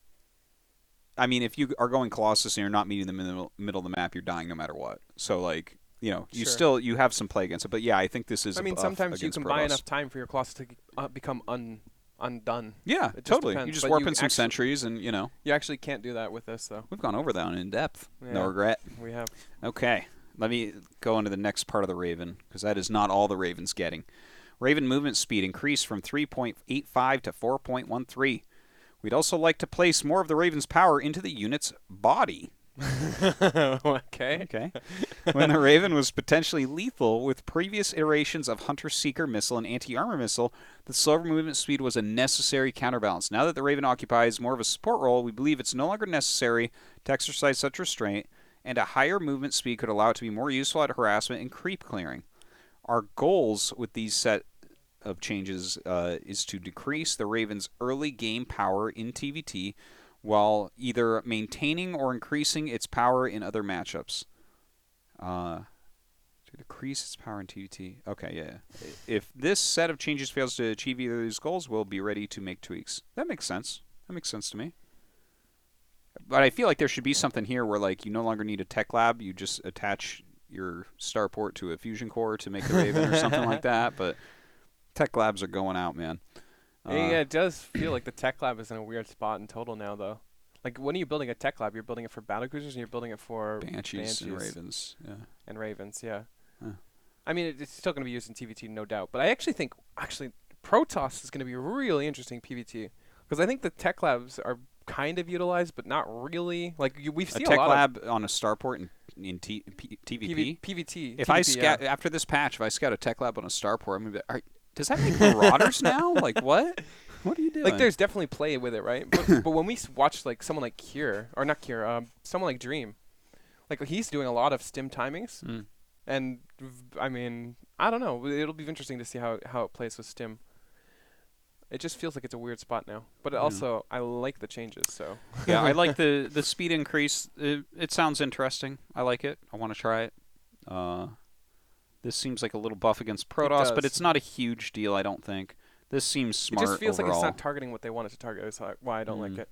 I mean, if you are going Colossus and you're not meeting the middle of the map, you're dying no matter what. So, like, you have some play against it. But yeah, I think this is. I mean, sometimes you can buy enough time for your Colossus to become undone. Yeah, totally. You just warp in some sentries, and You actually can't do that with this, though. We've gone over that one in depth. Yeah, no regret. We have. Okay, let me go into the next part of the Raven because that is not all the Raven's getting. Raven movement speed increased from 3.85 to 4.13. We'd also like to place more of the Raven's power into the unit's body. Okay. When the Raven was potentially lethal with previous iterations of Hunter-Seeker missile and anti-armor missile, the slower movement speed was a necessary counterbalance. Now that the Raven occupies more of a support role, we believe it's no longer necessary to exercise such restraint, and a higher movement speed could allow it to be more useful at harassment and creep clearing. Our goals with these set of changes is to decrease the Raven's early game power in TVT while either maintaining or increasing its power in other matchups. To decrease its power in TVT. Okay, yeah. If this set of changes fails to achieve either of these goals, we'll be ready to make tweaks. That makes sense. That makes sense to me. But I feel like there should be something here where, like, you no longer need a tech lab. You just attach your starport to a fusion core to make the Raven or something like that. But tech labs are going out, man. Yeah, it does feel like the tech lab is in a weird spot in total now, though. Like, when are you building a tech lab? You're building it for battlecruisers, and you're building it for Banshees and Ravens. Yeah. And Ravens, yeah. I mean, it's still going to be used in TVT, no doubt. But I actually think, Protoss is going to be really interesting PVT. Because I think the tech labs are kind of utilized, but not really. Like, we've seen a tech lot lab on a starport in TVP? PVT. If TVP, after this patch, if I scout a tech lab on a starport, I'm going to be does that make Marauders now? Like, what? What are you doing? Like, there's definitely play with it, right? But when we watch, like, someone like someone like Dream, like, he's doing a lot of stim timings. And, I mean, I don't know. It'll be interesting to see how it plays with Stim. It just feels like it's a weird spot now. But also, I like the changes, so. Yeah, I like the speed increase. It sounds interesting. I like it. I want to try it. This seems like a little buff against Protoss, but it's not a huge deal, I don't think. This seems smart overall. It just feels overall. like it's not targeting what they want it to target. That's why I don't like it.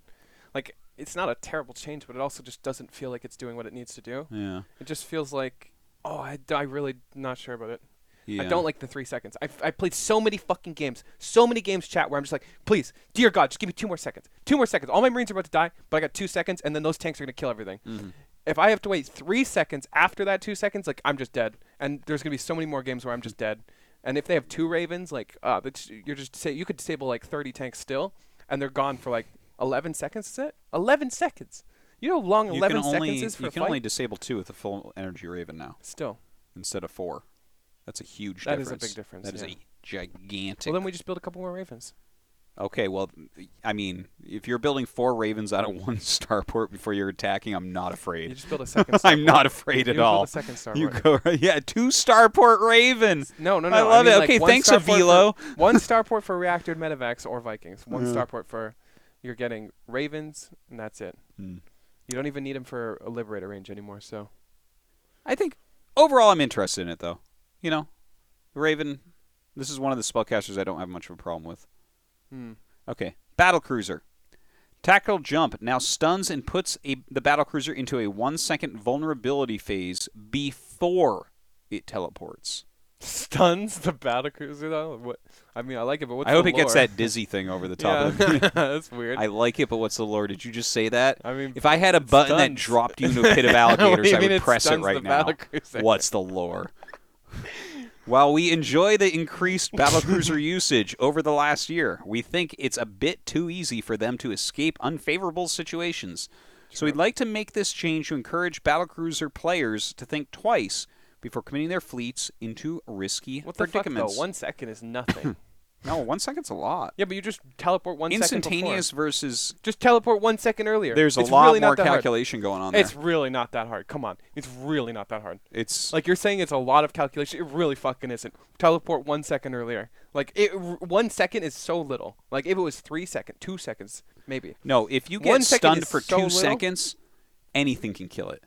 Like, it's not a terrible change, but it also just doesn't feel like it's doing what it needs to do. Yeah. It just feels like, I really not sure about it. Yeah. I don't like the 3 seconds. I played so many fucking games, chat, where I'm just like, please, dear God, just give me 2 more seconds. 2 more seconds. All my Marines are about to die, but I got 2 seconds, and then those tanks are going to kill everything. If I have to wait 3 seconds after that 2 seconds, like, I'm just dead. And there's going to be so many more games where I'm just dead. And if they have 2 Ravens, like, you could disable like 30 tanks still, and they're gone for like 11 seconds, is it? 11 seconds. You know how long 11 seconds is for a fight? You can only disable 2 with a full energy Raven now. Still. Instead of 4. That's a huge difference. difference. That is a big difference. That is a gigantic. Well, then we just build a couple more Ravens. Okay, well, I mean, if you're building 4 Ravens out of 1 starport before you're attacking, I'm not afraid. You just build a second starport. I'm not afraid at all. Build a second starport. You go, 2 starport Raven. No. I love it. Okay, thanks, Avilo. 1 starport for reactored medevacs or Vikings. 1 starport for you're getting Ravens, and that's it. You don't even need them for a Liberator range anymore. So, I think overall I'm interested in it, though. You know, Raven. This is one of the spellcasters I don't have much of a problem with. Okay, Battlecruiser. Tactical Jump now stuns and puts the Battlecruiser into a 1-second vulnerability phase before it teleports. Stuns the Battlecruiser, though? What? I mean, I like it, but what's I hope it gets that dizzy thing over the top of it. That's weird. I like it, but what's the lore? Did you just say that? I mean, if I had a button that dropped you into a pit of alligators, I would press it right now. What's the lore? While we enjoy the increased Battlecruiser usage over the last year, we think it's a bit too easy for them to escape unfavorable situations. True. So we'd like to make this change to encourage Battlecruiser players to think twice before committing their fleets into risky predicaments. Fuck, though? 1 second is nothing. No, 1 second's a lot. Yeah, but you just teleport 1 second Instantaneous versus... Just teleport 1 second earlier. There's a lot more calculation going on there. It's really not that hard. Come on. It's really not that hard. It's... Like, you're saying it's a lot of calculation. It really fucking isn't. Teleport 1 second earlier. Like, 1 second is so little. Like, if it was 3 seconds, 2 seconds, maybe. No, if you get stunned for 2 seconds, anything can kill it.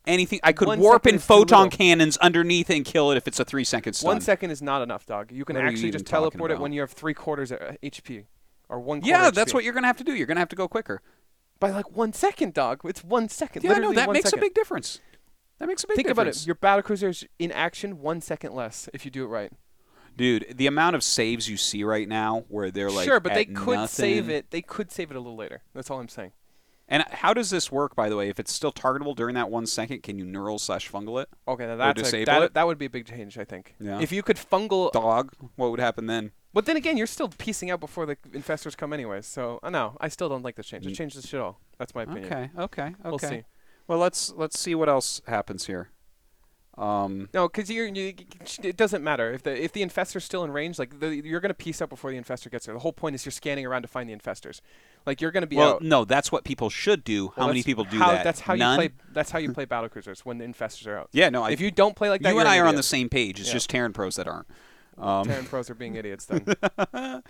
Anything. I could warp in photon cannons underneath and kill it if it's a 3-second stun. 1 second is not enough, dog. You can actually just teleport it when you have 3/4 HP. Or 1/4 Yeah, HP. that's what you're going to have to do. You're going to have to go quicker. By like 1 second, dog. It's 1 second. Yeah, no, that makes a big difference. That makes a big difference. Think about it. Your Battlecruiser's in action 1 second less if you do it right. Dude, the amount of saves you see right now where they're like Sure, but they could save it. They could save it a little later. That's all I'm saying. And how does this work, by the way? If it's still targetable during that 1 second, can you neural/fungal it? Okay, now that would be a big change, I think. Yeah. If you could fungal... Dog, what would happen then? But then again, you're still piecing out before the infestors come anyways. So, no, I still don't like this change. It changes the shit all. That's my opinion. Okay. We'll see. Well, let's see what else happens here. No, because it doesn't matter if the infestor's still in range. Like you're gonna piece out before the infestor gets there. The whole point is you're scanning around to find the infestors. Like you're gonna be out. No, that's what people should do. How many people do that? That's how None? you play. That's how you play battlecruisers when the infestors are out. Yeah, no. If you don't play like that, you and I are on the same page. It's just Terran pros that aren't. Terran pros are being idiots then. I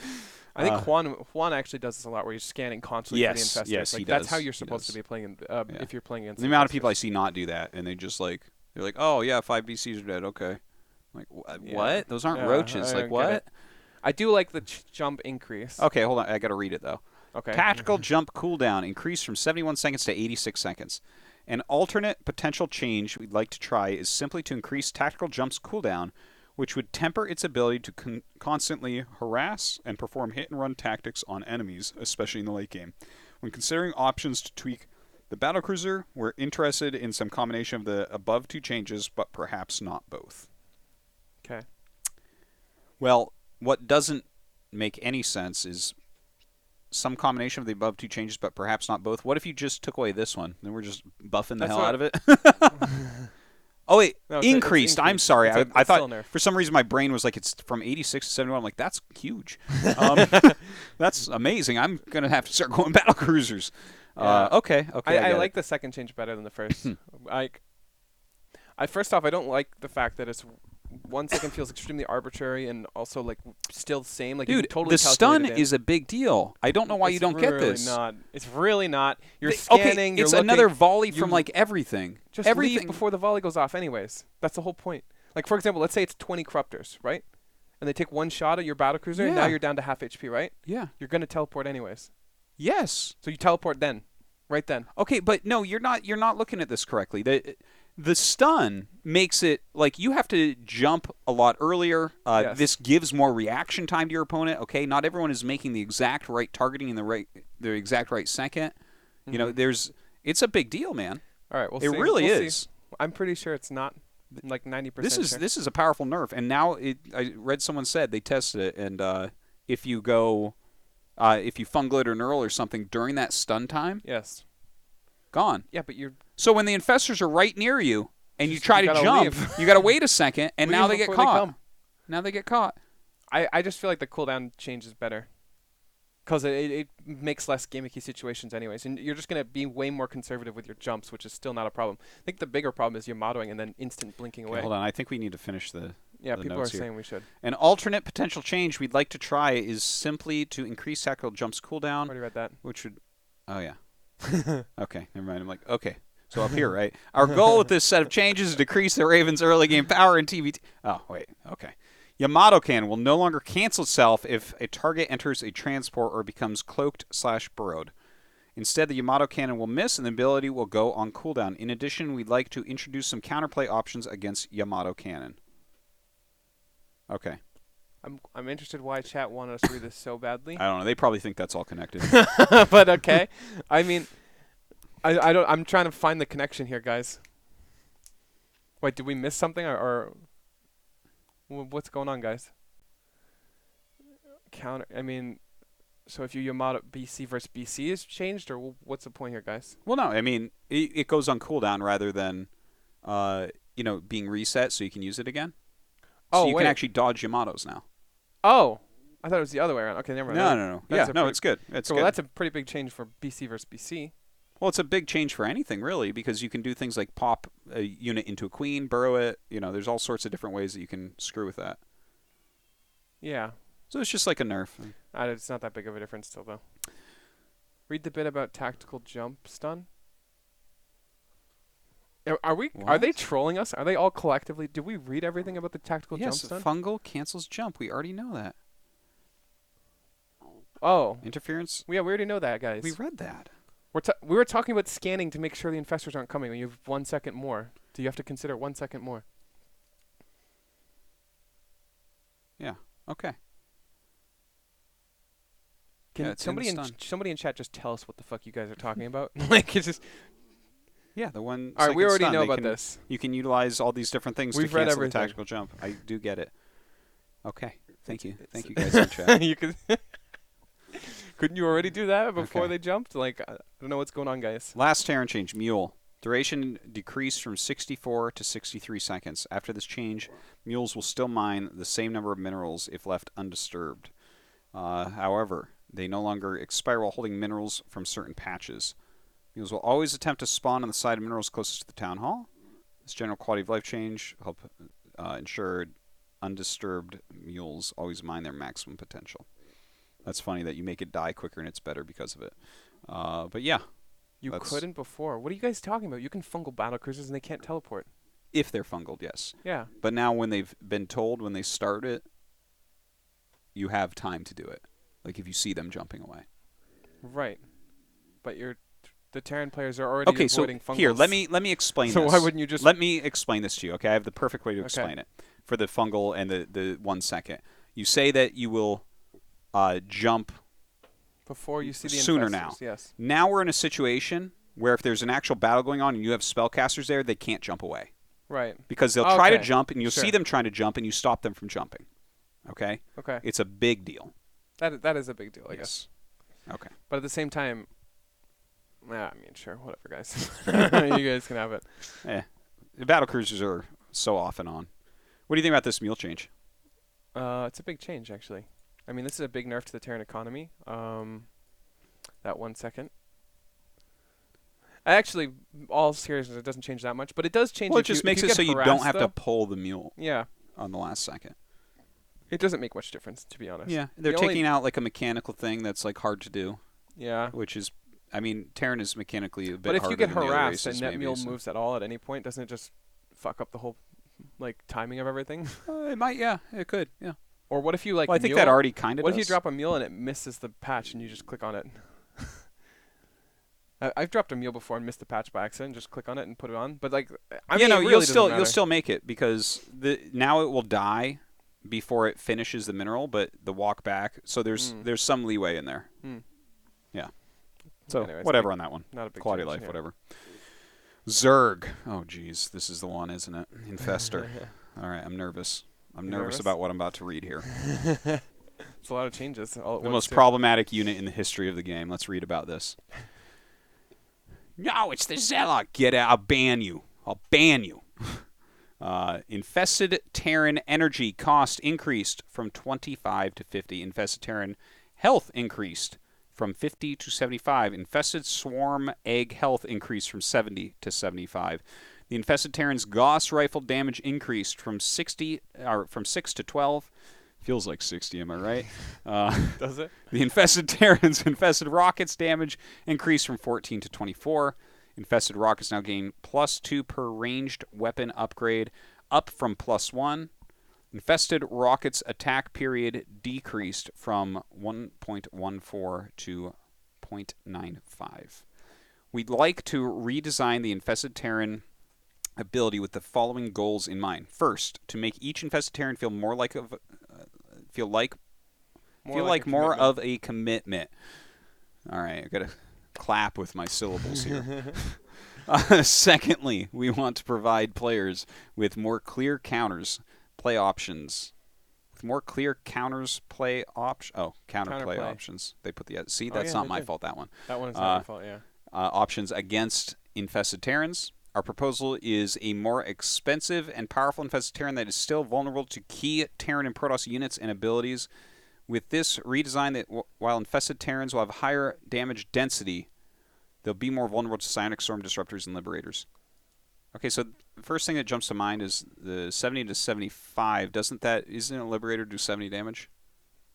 think Juan actually does this a lot, where he's scanning constantly for the infestors. Yes, like, he that's does. how you're supposed to be playing if you're playing against the amount of people I see not do that, and they just like they're like, oh yeah, 5 BCs are dead. Okay, I'm like what? Those aren't roaches. Like what? I do like the jump increase. Okay, hold on. I got to read it though. Okay. Tactical jump cooldown increased from 71 seconds to 86 seconds. An alternate potential change we'd like to try is simply to increase tactical jump's cooldown, which would temper its ability to constantly harass and perform hit-and-run tactics on enemies, especially in the late game. When considering options to tweak the battlecruiser, we're interested in some combination of the above two changes, but perhaps not both. Okay. Well, what doesn't make any sense is some combination of the above two changes, but perhaps not both. What if you just took away this one? Then we're just buffing the hell out of it? Oh, wait. No, increased. I'm sorry. I thought for some reason my brain was like it's from 86 to 71. I'm like, that's huge. That's amazing. I'm going to have to start going battle cruisers. Okay. I like the second change better than the first. First off, I don't like the fact that it's 1 second feels extremely arbitrary and also like still the same. Like you Dude, can totally the stun calculate it in. is a big deal. I don't know why you don't get this. Not. It's really not. You're Okay, scanning. it's you're another looking, volley from like everything. Just leave before the volley goes off anyways. That's the whole point. Like, for example, let's say it's 20 corruptors, right? And they take one shot at your battlecruiser, and now you're down to half HP, right? Yeah. You're going to teleport anyways. Yes. So you teleport then. Right then. Okay, but no, you're not looking at this correctly. The stun makes it like you have to jump a lot earlier. Yes. This gives more reaction time to your opponent. Okay, not everyone is making the exact right targeting in the exact right second. Mm-hmm. You know, it's a big deal, man. All right, we'll see. It really is. See. I'm pretty sure it's not like 90%. This is a powerful nerf, and now I read someone said they tested it, and if you go, if you fungal it or neural or something during that stun time, yes, gone. Yeah, but you're so when the infestors are right near you and you try to jump, you got to wait a second, and now they get caught. Now they get caught. I just feel like the cooldown change is better. Because it makes less gimmicky situations anyways. And you're just going to be way more conservative with your jumps, which is still not a problem. I think the bigger problem is Yamatoing and then instant blinking away. Hold on. I think we need to finish the people are here. saying we should. An alternate potential change we'd like to try is simply to increase tactical jumps cooldown. Already read that. Which would... Oh, yeah. Okay. Never mind. I'm like, okay. So up here, right? Our goal with this set of changes is to decrease the Raven's early game power in TVT. Oh, wait. Okay. Yamato Cannon will no longer cancel itself if a target enters a transport or becomes cloaked/burrowed. Instead, the Yamato Cannon will miss and the ability will go on cooldown. In addition, we'd like to introduce some counterplay options against Yamato Cannon. Okay. I'm interested why chat wanted us to read this so badly. I don't know. They probably think that's all connected. But okay. I mean, I don't. I'm trying to find the connection here, guys. Wait, did we miss something or what's going on, guys? I mean, so if you Yamato BC versus BC is changed, or what's the point here, guys? Well, no. I mean, it goes on cooldown rather than, being reset so you can use it again. So you can actually dodge Yamatos now. Oh, I thought it was the other way around. Okay, never mind. No. Yeah, no, it's good. It's good. Well, that's a pretty big change for BC versus BC. Well, it's a big change for anything, really, because you can do things like pop a unit into a queen, burrow it. You know, there's all sorts of different ways that you can screw with that. Yeah. So it's just like a nerf. It's not that big of a difference still, though. Read the bit about tactical jump stun. Are they trolling us? Are they all collectively? Did we read everything about the tactical jump stun? Yes, fungal cancels jump. We already know that. Oh. Interference? Yeah, we already know that, guys. We read that. We were talking about scanning to make sure the infestors aren't coming. When you have 1 second more, do you have to consider 1 second more? Yeah. Okay. Can somebody in chat just tell us what the fuck you guys are talking about? Like it's just. Yeah, the one. All right, we already know about this. You can utilize all these different things to cancel the tactical jump. I do get it. Okay. Thank you guys in chat. You could. Couldn't you already do that before they jumped? Like, I don't know what's going on, guys. Last Terran change, Mule. Duration decreased from 64 to 63 seconds. After this change, mules will still mine the same number of minerals if left undisturbed. However, they no longer expire while holding minerals from certain patches. Mules will always attempt to spawn on the side of minerals closest to the town hall. This general quality of life change help ensure undisturbed mules always mine their maximum potential. That's funny that you make it die quicker and it's better because of it. But yeah. You couldn't before. What are you guys talking about? You can fungal battlecruisers and they can't teleport. If they're fungled, yes. Yeah. But now when they've been told when they start it, you have time to do it. Like if you see them jumping away. Right. But the Terran players are already avoiding fungals. Here, let me explain this. So why wouldn't you just... Let me explain this to you, okay? I have the perfect way to explain it for the fungal and the 1 second. You say that you will jump before you see the sooner infestors, now. Yes. Now we're in a situation where if there's an actual battle going on and you have spellcasters there, they can't jump away. Right. Because they'll try to jump and you'll see them trying to jump and you stop them from jumping. Okay? Okay. It's a big deal. That is a big deal, I guess. Okay. But at the same time, I mean, sure, whatever, guys. You guys can have it. The battle cruisers are so off and on. What do you think about this mule change? It's a big change, actually. I mean, this is a big nerf to the Terran economy. That 1 second. Actually, all seriousness, it doesn't change that much, but it does change. Well, it just makes it so you don't have to pull the mule. Yeah. on the last second. It doesn't make much difference, to be honest. Yeah, they're taking out like a mechanical thing that's like hard to do. Yeah. Which is, I mean, Terran is mechanically a bit But if harder you get than the other harassed races, and that maybe, mule so. moves at all at any point, doesn't it just fuck up the whole like timing of everything? It might, yeah, it could, yeah. Or what if you like? Well, I think that already kind of. What does. if you drop a mule and it misses the patch and you just click on it? I've dropped a mule before and missed the patch by accident. Just click on it and put it on. But like, I mean, no, it really you'll still make it because now it will die before it finishes the mineral, but the walk back. So there's some leeway in there. Yeah. So anyways, whatever on that one. Not a big Quality change, life, yeah. whatever. Zerg. Oh geez, this is the one, isn't it? Infestor. All right, I'm nervous. I'm nervous about what I'm about to read here. It's a lot of changes. All at The once, most too. problematic unit in the history of the game. Let's read about this. No, it's the Zealot. Get out. I'll ban you. I'll ban you. Infested Terran energy cost increased from 25 to 50. Infested Terran health increased from 50 to 75. Infested Swarm egg health increased from 70 to 75. The Infested Terran's Gauss rifle damage increased from 6 to 12. Feels like 60, am I right? Does it? The Infested Terran's Infested Rockets damage increased from 14 to 24. Infested Rockets now gain +2 per ranged weapon upgrade, up from +1. Infested Rockets attack period decreased from 1.14 to 0.95. We'd like to redesign the Infested Terran ability with the following goals in mind. First, to make each Infested Terran feel more like more of a commitment. All right, I gotta clap with my syllables here. Secondly, we want to provide players with more clear play options. With more clear play options. They put the see. That's not my fault. That one. That one is not your fault. Yeah. Options against Infested Terrans. Our proposal is a more expensive and powerful Infested Terran that is still vulnerable to key Terran and Protoss units and abilities. With this redesign, while Infested Terrans will have higher damage density, they'll be more vulnerable to Psionic Storm Disruptors and Liberators. Okay, so the first thing that jumps to mind is the 70 to 75. Isn't a Liberator do 70 damage?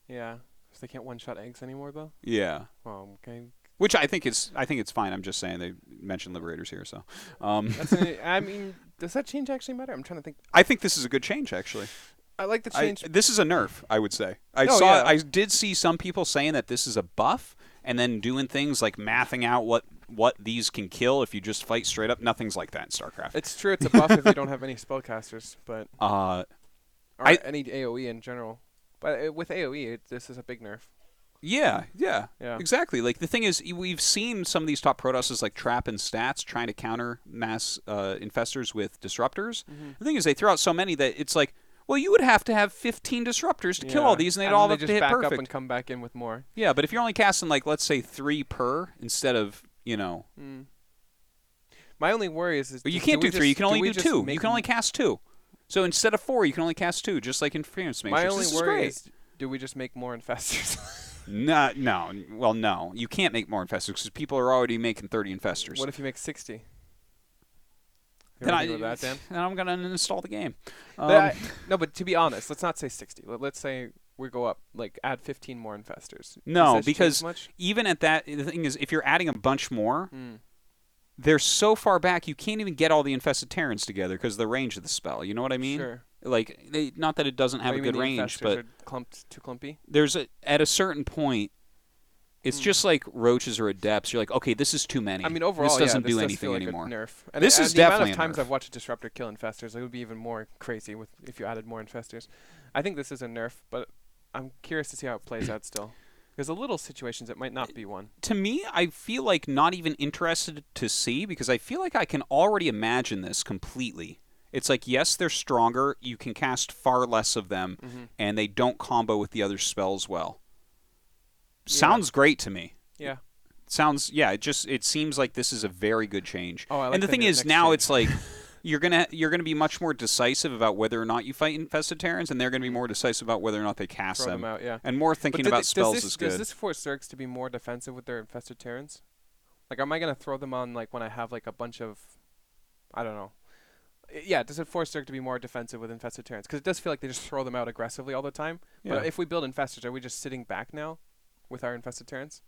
Yeah. So they can't one-shot eggs anymore, though? Yeah. Oh, okay. Which I think it's fine. I'm just saying they mentioned Liberators here, so. I mean, does that change actually matter? I'm trying to think. I think this is a good change, actually. I like the change. This is a nerf, I would say. I did see some people saying that this is a buff, and then doing things like mathing out what these can kill if you just fight straight up. Nothing's like that in StarCraft. It's true. It's a buff if you don't have any spellcasters, but or any AOE in general. But with AOE, this is a big nerf. Yeah, Yeah. exactly. Like the thing is, we've seen some of these top Protosses like Trap and Stats trying to counter mass infestors with disruptors. The thing is, they throw out so many that it's like, well, you would have to have 15 disruptors to kill all these, and they'd all have to hit back perfect. up and come back in with more. Yeah, but if you're only casting like, let's say 3 per instead of, My only worry is But you can't do 3. You can only do 2. You can only cast 2. So instead of 4, you can only cast 2, just like in Freedom's Matrix. My only this worry is is, do we just make more infestors? No. Well, no. You can't make more infestors because people are already making 30 infestors. What if you make 60? Then I'm going to uninstall the game. No, but to be honest, let's not say 60. Let's say we go up, like add 15 more infestors. No, because even at that, the thing is, if you're adding a bunch more, they're so far back you can't even get all the infested Terrans together because of the range of the spell. You know what I mean? Sure. Like, not that it doesn't have a good range, but are too clumpy. At a certain point, it's just like roaches or adepts. You're like, okay, this is too many. I mean, overall, this doesn't this do does anything feel like anymore. A nerf. And this is the definitely amount of times a nerf. I've watched a disruptor kill infestors, it would be even more crazy if you added more infestors. I think this is a nerf, but I'm curious to see how it plays out still. There's a little situations it might not be one. To me, I feel like not even interested to see because I feel like I can already imagine this completely. It's like, yes, they're stronger. You can cast far less of them, and they don't combo with the other spells well. Sounds great to me. Yeah. It seems like this is a very good change. Oh, I like and the thing is, now change. it's like you're gonna be much more decisive about whether or not you fight infested Terrans, and they're gonna be more decisive about whether or not they cast Throw them. them out, yeah. And more thinking about spells is good. Does this force Zergs to be more defensive with their infested Terrans? Like, am I gonna throw them on like when I have like a bunch of, I don't know. Yeah, does it force Zerg to be more defensive with infested Terrans? Because it does feel like they just throw them out aggressively all the time. Yeah. But if we build infestors, are we just sitting back now with our infested Terrans?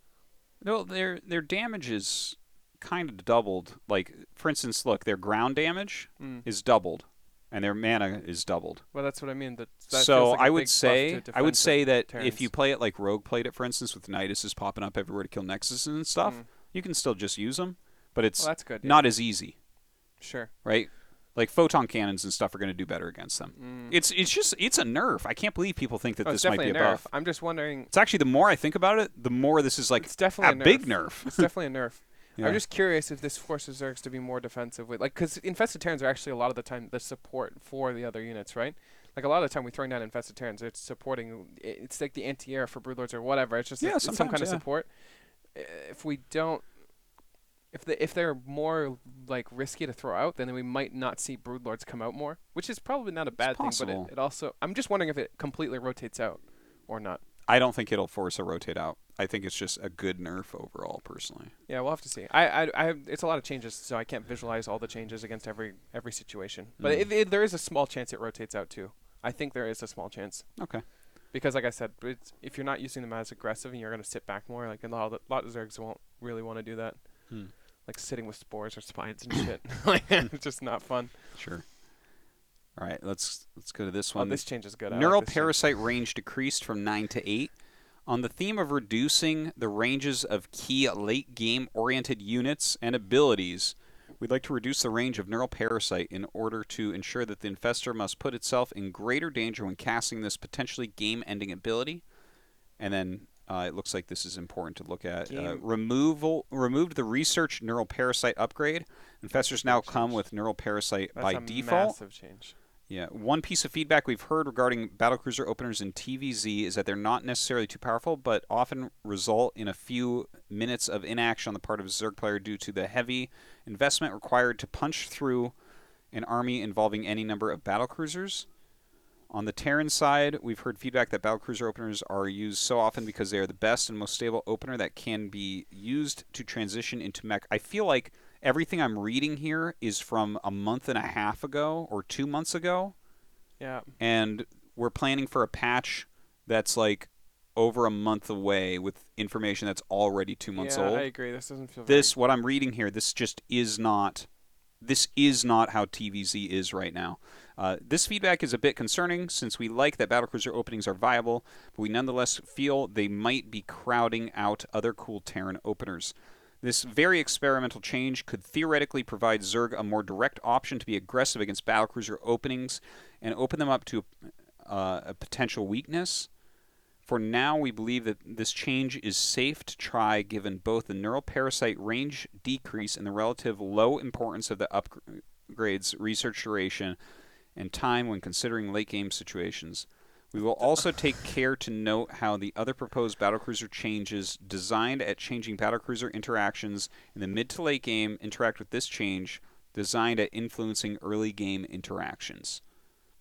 No, their damage is kind of doubled. Like, for instance, look, their ground damage is doubled, and their mana is doubled. Well, that's what I mean. That So feels like a I big would buff say to I would say defensive that Terrans. if you play it like Rogue played it, for instance, with Nidus is popping up everywhere to kill Nexuses and stuff, you can still just use them, but it's Well, that's good. not as easy, Sure. right? Like photon cannons and stuff are going to do better against them. It's a nerf. I can't believe people think that Oh, this it's might be a definitely a nerf. buff. I'm just wondering. It's actually, the more I think about it, the more this is like It's definitely a big nerf. It's definitely a nerf. Yeah. I'm just curious if this forces Zergs to be more defensive with, like, because infested Terrans are actually a lot of the time the support for the other units, right? Like a lot of the time we're throwing down infested Terrans, it's supporting. It's like the anti-air for Broodlords or whatever. It's just it's some kind of support. If we don't, if they're more like risky to throw out, then we might not see Broodlords come out more, which is probably not a bad thing. But it also, I'm just wondering if it completely rotates out or not. I don't think it'll force a rotate out. I think it's just a good nerf overall, personally. Yeah, we'll have to see. I it's a lot of changes, so I can't visualize all the changes against every situation. But there is a small chance it rotates out too. I think there is a small chance. Okay. Because, like I said, if you're not using them as aggressive and you're going to sit back more, like a lot of Zergs won't really want to do that. Like sitting with spores or spines and shit. Like, it's just not fun. Sure. All right, let's go to this one. Oh, this change is good. Neural Parasite range decreased from 9 to 8. On the theme of reducing the ranges of key late-game-oriented units and abilities, we'd like to reduce the range of Neural Parasite in order to ensure that the Infestor must put itself in greater danger when casting this potentially game-ending ability. And then it looks like this is important to look at. Removed the Research Neural Parasite upgrade. Infestors now come with Neural Parasite by default. Massive change. Yeah, one piece of feedback we've heard regarding battlecruiser openers in TVZ is that they're not necessarily too powerful, but often result in a few minutes of inaction on the part of a Zerg player due to the heavy investment required to punch through an army involving any number of battlecruisers. On the Terran side, we've heard feedback that battlecruiser openers are used so often because they are the best and most stable opener that can be used to transition into mech. I feel like everything I'm reading here is from a month and a half ago or 2 months ago. Yeah. And we're planning for a patch that's like over a month away with information that's already 2 months old. Yeah, I agree. This doesn't feel what I'm reading here, this just is not how TVZ is right now. This feedback is a bit concerning since we like that battlecruiser openings are viable, but we nonetheless feel they might be crowding out other cool Terran openers. This very experimental change could theoretically provide Zerg a more direct option to be aggressive against battlecruiser openings and open them up to a potential weakness. For now, we believe that this change is safe to try given both the Neural Parasite range decrease and the relative low importance of the upgrades, research duration, and time when considering late-game situations. We will also take care to note how the other proposed battlecruiser changes designed at changing battlecruiser interactions in the mid to late game interact with this change designed at influencing early game interactions.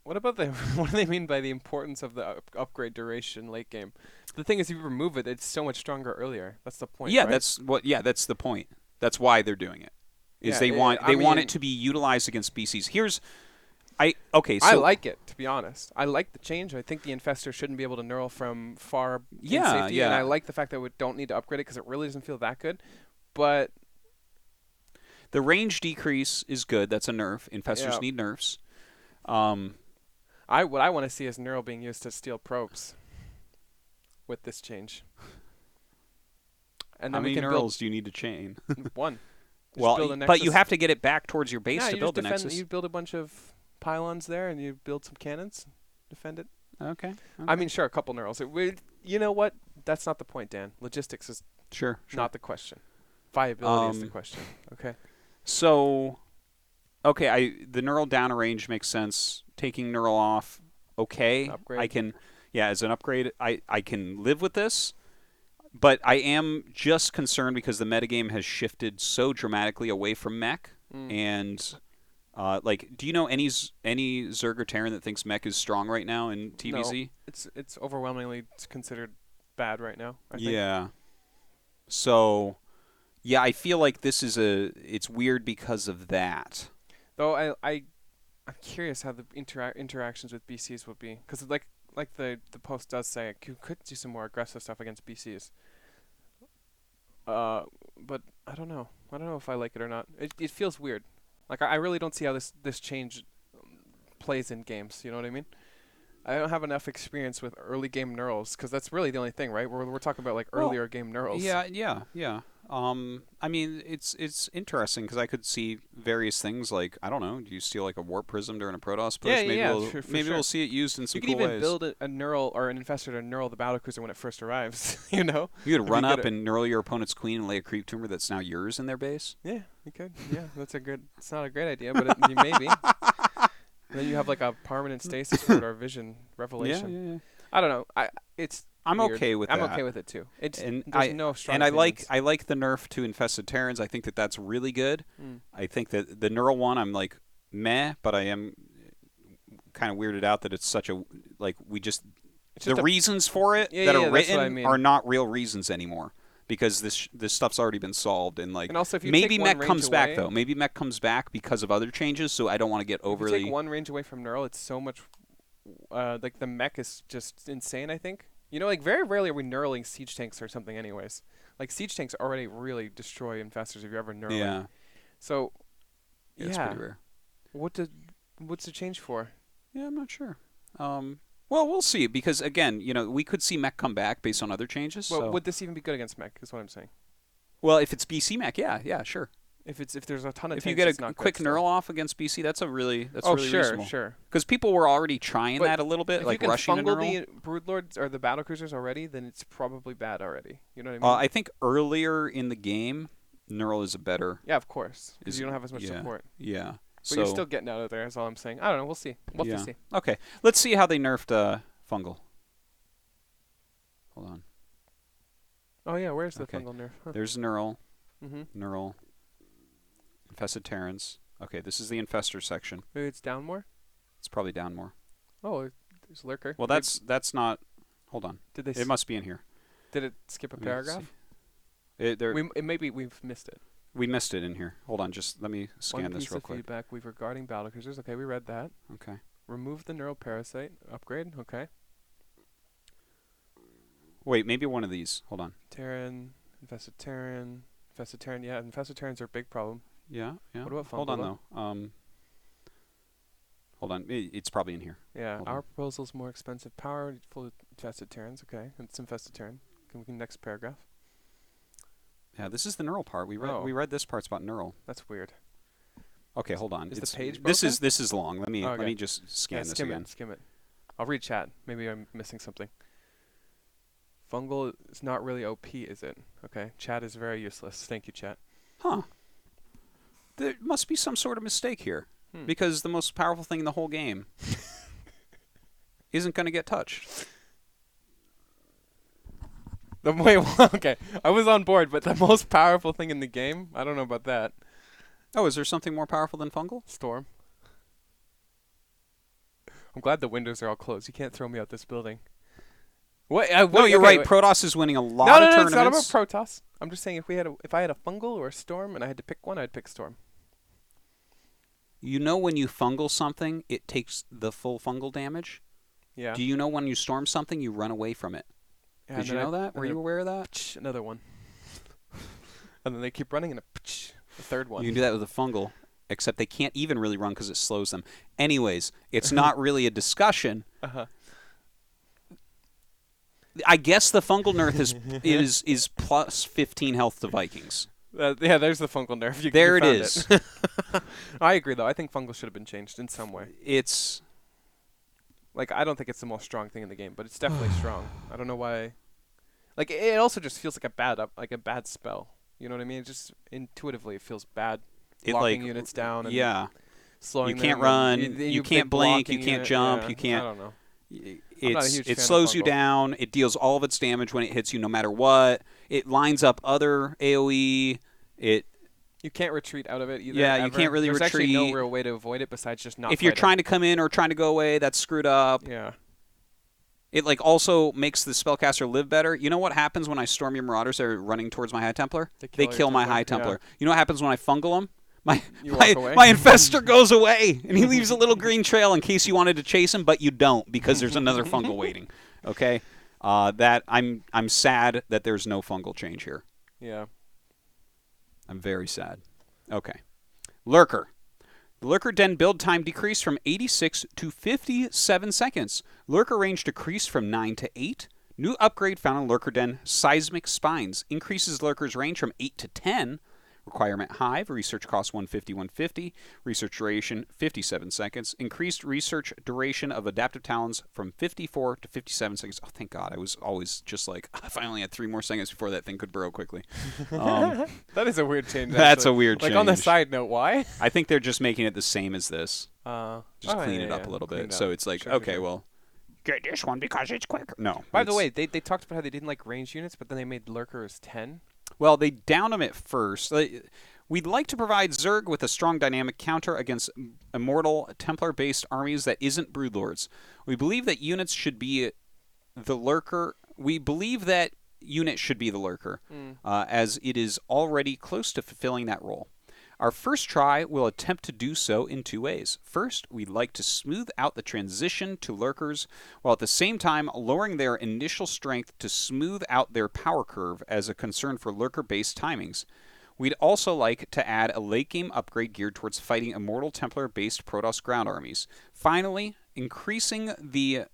What about what do they mean by the importance of the upgrade duration late game? The thing is, if you remove it, it's so much stronger earlier. That's the point. Yeah, right? That's the point. That's why they're doing it. They want it to be utilized against species. I like it, to be honest. I like the change. I think the Infestor shouldn't be able to neural from far in safety. Yeah. And I like the fact that we don't need to upgrade it because it really doesn't feel that good. But the range decrease is good. That's a nerf. Infestors need nerfs. What I want to see is neural being used to steal probes with this change. And then how many neurals do you need to chain? One. But you have to get it back towards your base to build the Nexus. You build a bunch of pylons there, and you build some cannons, defend it. Okay. I mean, sure, a couple neurals. You know what? That's not the point, Dan. Logistics is not the question. Viability is the question. Okay. So, the neural down a range makes sense. Taking neural off, okay. Upgrade. As an upgrade, I can live with this. But I am just concerned because the metagame has shifted so dramatically away from mech. And, do you know any Zerg or Terran that thinks mech is strong right now in TVZ? No, it's overwhelmingly considered bad right now, I think. Yeah. So, I feel like it's weird because of that. Though I I'm curious how the interactions with BCs would be, because like the post does say, you could do some more aggressive stuff against BCs. But I don't know. I don't know if I like it or not. It feels weird. Like I really don't see how this change plays in games. You know what I mean? I don't have enough experience with early game neurals, because that's really the only thing, right? We're talking about like earlier game neurals. Yeah. I mean, it's interesting because I could see various things like, I don't know, do you steal like a warp prism during a Protoss push? Maybe we'll see it used in some cool ways. You could even build a neural or an infestor to neural the battlecruiser when it first arrives. You know, you could run up and neural your opponent's queen and lay a creep tumor that's now yours in their base. Yeah, you could. Yeah, that's a good. It's not a great idea, but you maybe. And then you have like a permanent stasis word or vision revelation. Yeah. I don't know. I'm weird. okay with that. I'm okay with it too. No strong and I opinions. like the nerf to infested Terrans. I think that's really good. I think that the neural one, I'm like meh, but I am kind of weirded out that it's such a like the reasons for it that are written are not real reasons anymore, because this stuff's already been solved, and like, and also if you maybe take mech one comes range back away, though. Maybe mech comes back because of other changes, so I don't want to get overly. If you take one range away from neural, it's so much. Like the mech is just insane. I think. You know, like very rarely are we neuraling siege tanks or something anyways. Like siege tanks already really destroy infestors if you're ever neuraling. Yeah. So, it's pretty rare. What's the change for? Yeah, I'm not sure. Well, we'll see, because again, we could see mech come back based on other changes. Well, so. Would this even be good against mech? Is what I'm saying. Well, if it's BC mech, yeah, sure. If there's a ton of if tanks, you get it's a not quick good neural off against BC, that's really reasonable. Sure. Because people were already trying that a little bit, if like you can rushing a fungal neural. the broodlords or the battlecruisers already, then it's probably bad already. You know what I mean? I think earlier in the game, neural is a better. Yeah, of course, because you don't have as much support. Yeah. But you're still getting out of there. Is all I'm saying. I don't know. We'll see. We'll have to see. Okay, let's see how they nerfed fungal. Hold on. Oh yeah, where's the fungal nerf? Huh. There's neural. Mm-hmm. Neural. Infested Terrans. Okay, this is the infestor section. Maybe it's down more? It's probably down more. Oh, there's lurker. Well, that's not. Hold on. It must be in here. Did it skip a paragraph? Maybe we've missed it. We missed it in here. Hold on, just let me scan this real quick. One piece of feedback we've regarding battlecruisers. Okay, we read that. Okay. Remove the neural parasite. Upgrade. Okay. Wait, maybe one of these. Hold on. Terran, infested Terran. Yeah, infested Terrans are a big problem. Yeah. What about fungal? Hold on, though. Hold on. It's probably in here. Yeah. Our proposal is more expensive power, full infested Terrans. Okay. It's infested Terran. Next paragraph. Yeah, this is the neural part. We read this part's about neural. That's weird. Okay, hold on. Is the page broken? This is long. Let me just scan this again. Skim it. I'll read chat. Maybe I'm missing something. Fungal is not really OP, is it? Okay. Chat is very useless. Thank you, chat. Huh. There must be some sort of mistake here, because the most powerful thing in the whole game isn't going to get touched. Okay. I was on board, but the most powerful thing in the game? I don't know about that. Oh, is there something more powerful than fungal? Storm. I'm glad the windows are all closed. You can't throw me out this building. No, you're right. Protoss is winning a lot of tournaments. No, it's not about Protoss. I'm just saying if I had a fungal or a storm and I had to pick one, I'd pick storm. You know, when you fungal something, it takes the full fungal damage? Yeah. Do you know when you storm something, you run away from it? Yeah, Did you know that? Were you aware of that? Another one. And then they keep running and a third one. You can do that with a fungal, except they can't even really run because it slows them. Anyways, it's not really a discussion. Uh-huh. I guess the fungal nerf is plus 15 health to Vikings. Yeah, there's the fungal nerf. There it is. I agree, though. I think fungal should have been changed in some way. It's... Like, I don't think it's the most strong thing in the game, but it's definitely strong. I don't know why. Like, it also just feels like a bad spell. You know what I mean? It just intuitively it feels bad. Locking units down and slowing them. You can't run. You can't blink. You can't jump. You can't... I don't know. It slows you down. It deals all of its damage when it hits you, no matter what. It lines up other AOE. You can't retreat out of it either. Yeah, you can't really retreat. There's actually no real way to avoid it besides just not. If you're trying to come in or trying to go away, that's screwed up. Yeah. It also makes the spellcaster live better. You know what happens when I storm your Marauders that are running towards my High Templar? They kill my High Templar. Yeah. You know what happens when I fungal them? You walk away? my infestor goes away, and he leaves a little green trail in case you wanted to chase him, but you don't because there's another fungal waiting. Okay, that I'm sad that there's no fungal change here. Yeah. I'm very sad. Okay, Lurker. The Lurker Den build time decreased from 86 to 57 seconds. Lurker range decreased from 9 to 8. New upgrade found in Lurker Den, Seismic Spines. Increases Lurker's range from 8 to 10. Requirement Hive. Research cost 150. Research duration 57 seconds. Increased research duration of Adaptive Talons from 54 to 57 seconds. Oh, thank God. I was always just like, if I only had 3 more seconds before that thing could burrow quickly. That is a weird change. That's actually. a weird change. Like on the side note, why? I think they're just making it the same as this. Just clean it up a little bit. So it's like, okay, well, get this one because it's quicker. No. By the way, they talked about how they didn't like range units, but then they made Lurkers 10. Well, they downed them at first. We'd like to provide Zerg with a strong dynamic counter against Immortal Templar-based armies that isn't Broodlords. We believe that units should be the Lurker. We believe that unit should be the Lurker, as it is already close to fulfilling that role. Our first try will attempt to do so in 2 ways. First, we'd like to smooth out the transition to Lurkers, while at the same time lowering their initial strength to smooth out their power curve as a concern for Lurker-based timings. We'd also like to add a late-game upgrade geared towards fighting Immortal Templar-based Protoss ground armies. Finally, increasing the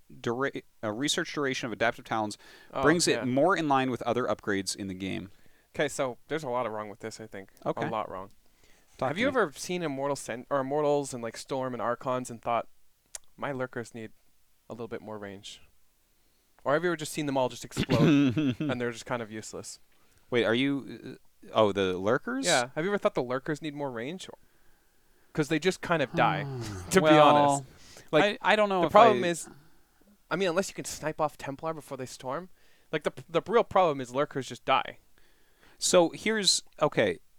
research duration of Adaptive Talons brings it more in line with other upgrades in the game. Okay, so there's a lot wrong with this, I think. Okay. A lot wrong. Have you ever seen Immortals and like Storm and Archons and thought, my Lurkers need a little bit more range? Or have you ever just seen them all just explode and they're just kind of useless? Wait, are you... Oh, the Lurkers? Yeah. Have you ever thought the Lurkers need more range? Because they just kind of die, to be honest. Like I don't know. The problem is, I mean, unless you can snipe off Templar before they storm, like the real problem is Lurkers just die. So here's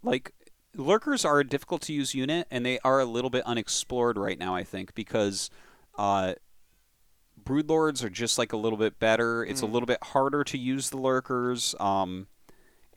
like Lurkers are a difficult to use unit, and they are a little bit unexplored right now, I think, because Broodlords are just like a little bit better. It's a little bit harder to use the Lurkers.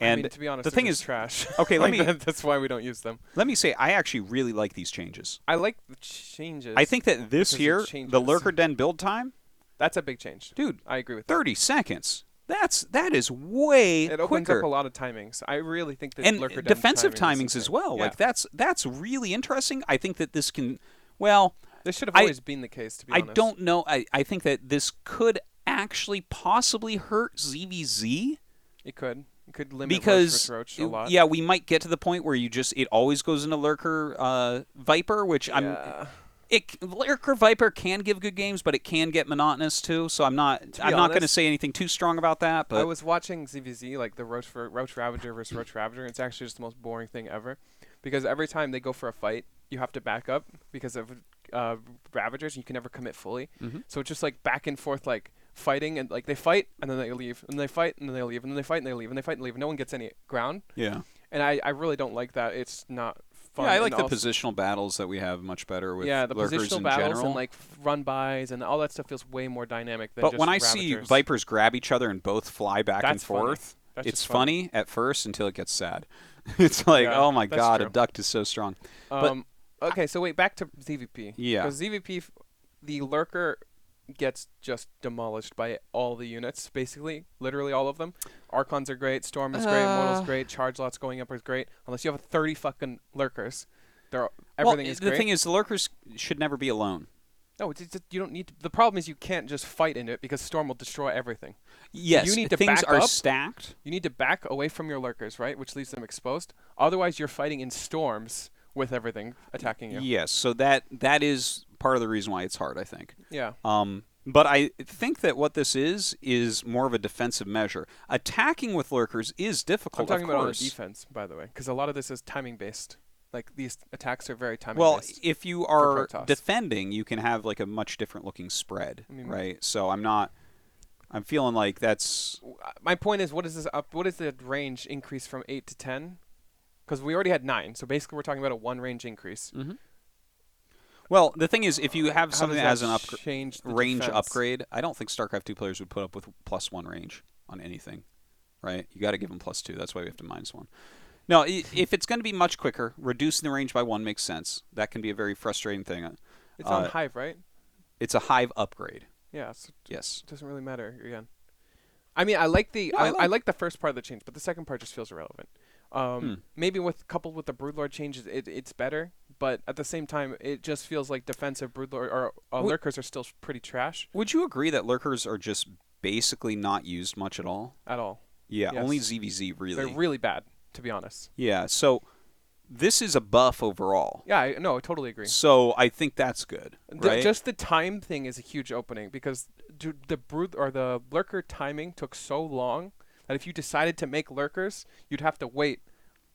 And I mean, to be honest, the thing is trash. Okay, let me. That's why we don't use them. Let me say, I actually really like these changes. I like the changes. I think that this here, the Lurker Den build time, that's a big change, dude. I agree with 30 seconds. That is way quicker. It opens up a lot of timings. I really think that Lurker Den defensive timings as well. Yeah. Like that's really interesting. I think that this can. Well, this should have always been the case. To be honest, I don't know. I think that this could actually possibly hurt ZVZ. It could. It could limit because Roach a lot. Yeah, we might get to the point where it always goes into Lurker Viper, which Lurker Viper can give good games, but it can get monotonous too. So I'm not going to say anything too strong about that. But I was watching ZVZ, like the Roach Ravager versus Roach Ravager. It's actually just the most boring thing ever, because every time they go for a fight, you have to back up because of Ravagers. And you can never commit fully. So it's just like back and forth, like fighting, and like they fight and then they leave, and they fight and then they leave, and then they fight and they leave, and they fight and leave. No one gets any ground. Yeah. And I really don't like that. It's not fun. Yeah, I like the positional battles that we have much better with the Lurkers positional in battles general. and like run-bys and all that stuff feels way more dynamic than But just when I Ravagers. see Vipers grab each other and both fly back and forth, it's funny at first until it gets sad. It's like, oh my God, true. a duct is so strong. Okay, so wait, back to ZVP. Yeah. Because ZVP, the Lurker gets just demolished by all the units, basically. Literally all of them. Archons are great, Storm is great, Immortal's great, Charge Lots going up is great. Unless you have 30 fucking Lurkers. Everything is great. The thing is, the Lurkers should never be alone. No, you don't need to. The problem is you can't just fight into it because Storm will destroy everything. Yes, you need to things back are up. stacked. You need to back away from your Lurkers, right? Which leaves them exposed. Otherwise, you're fighting in storms with everything attacking you. Yes, so that is part of the reason why it's hard, I think. Yeah. But I think that what this is more of a defensive measure. Attacking with Lurkers is difficult, I'm talking about on the course. defense, by the way, because a lot of this is timing-based. Like, these attacks are very timing-based. Well, if you are defending, you can have, like, a much different-looking spread, right? So I'm feeling like that's... My point is, what is the range increase from 8 to 10? Because we already had 9, so basically we're talking about a 1 range increase. Well, the thing is, if you have something that has an range defense? upgrade, I don't think StarCraft 2 players would put up with +1 range on anything, right? You got to give them +2. That's why we have to -1. No, if it's going to be much quicker, reducing the range by 1 makes sense. That can be a very frustrating thing. It's on Hive, right? It's a Hive upgrade. Yeah. So Yes. it doesn't really matter again. I mean, I like I like the first part of the change, but the second part just feels irrelevant. Maybe coupled with the Broodlord changes, it's better. But at the same time, it just feels like defensive Broodlord or Lurkers are still pretty trash. Would you agree that Lurkers are just basically not used much at all? At all. Yeah, Yes. only ZVZ really. They're really bad, to be honest. Yeah, so this is a buff overall. Yeah, I totally agree. So I think that's good, right? Just the time thing is a huge opening because the Lurker timing took so long that if you decided to make Lurkers, you'd have to wait,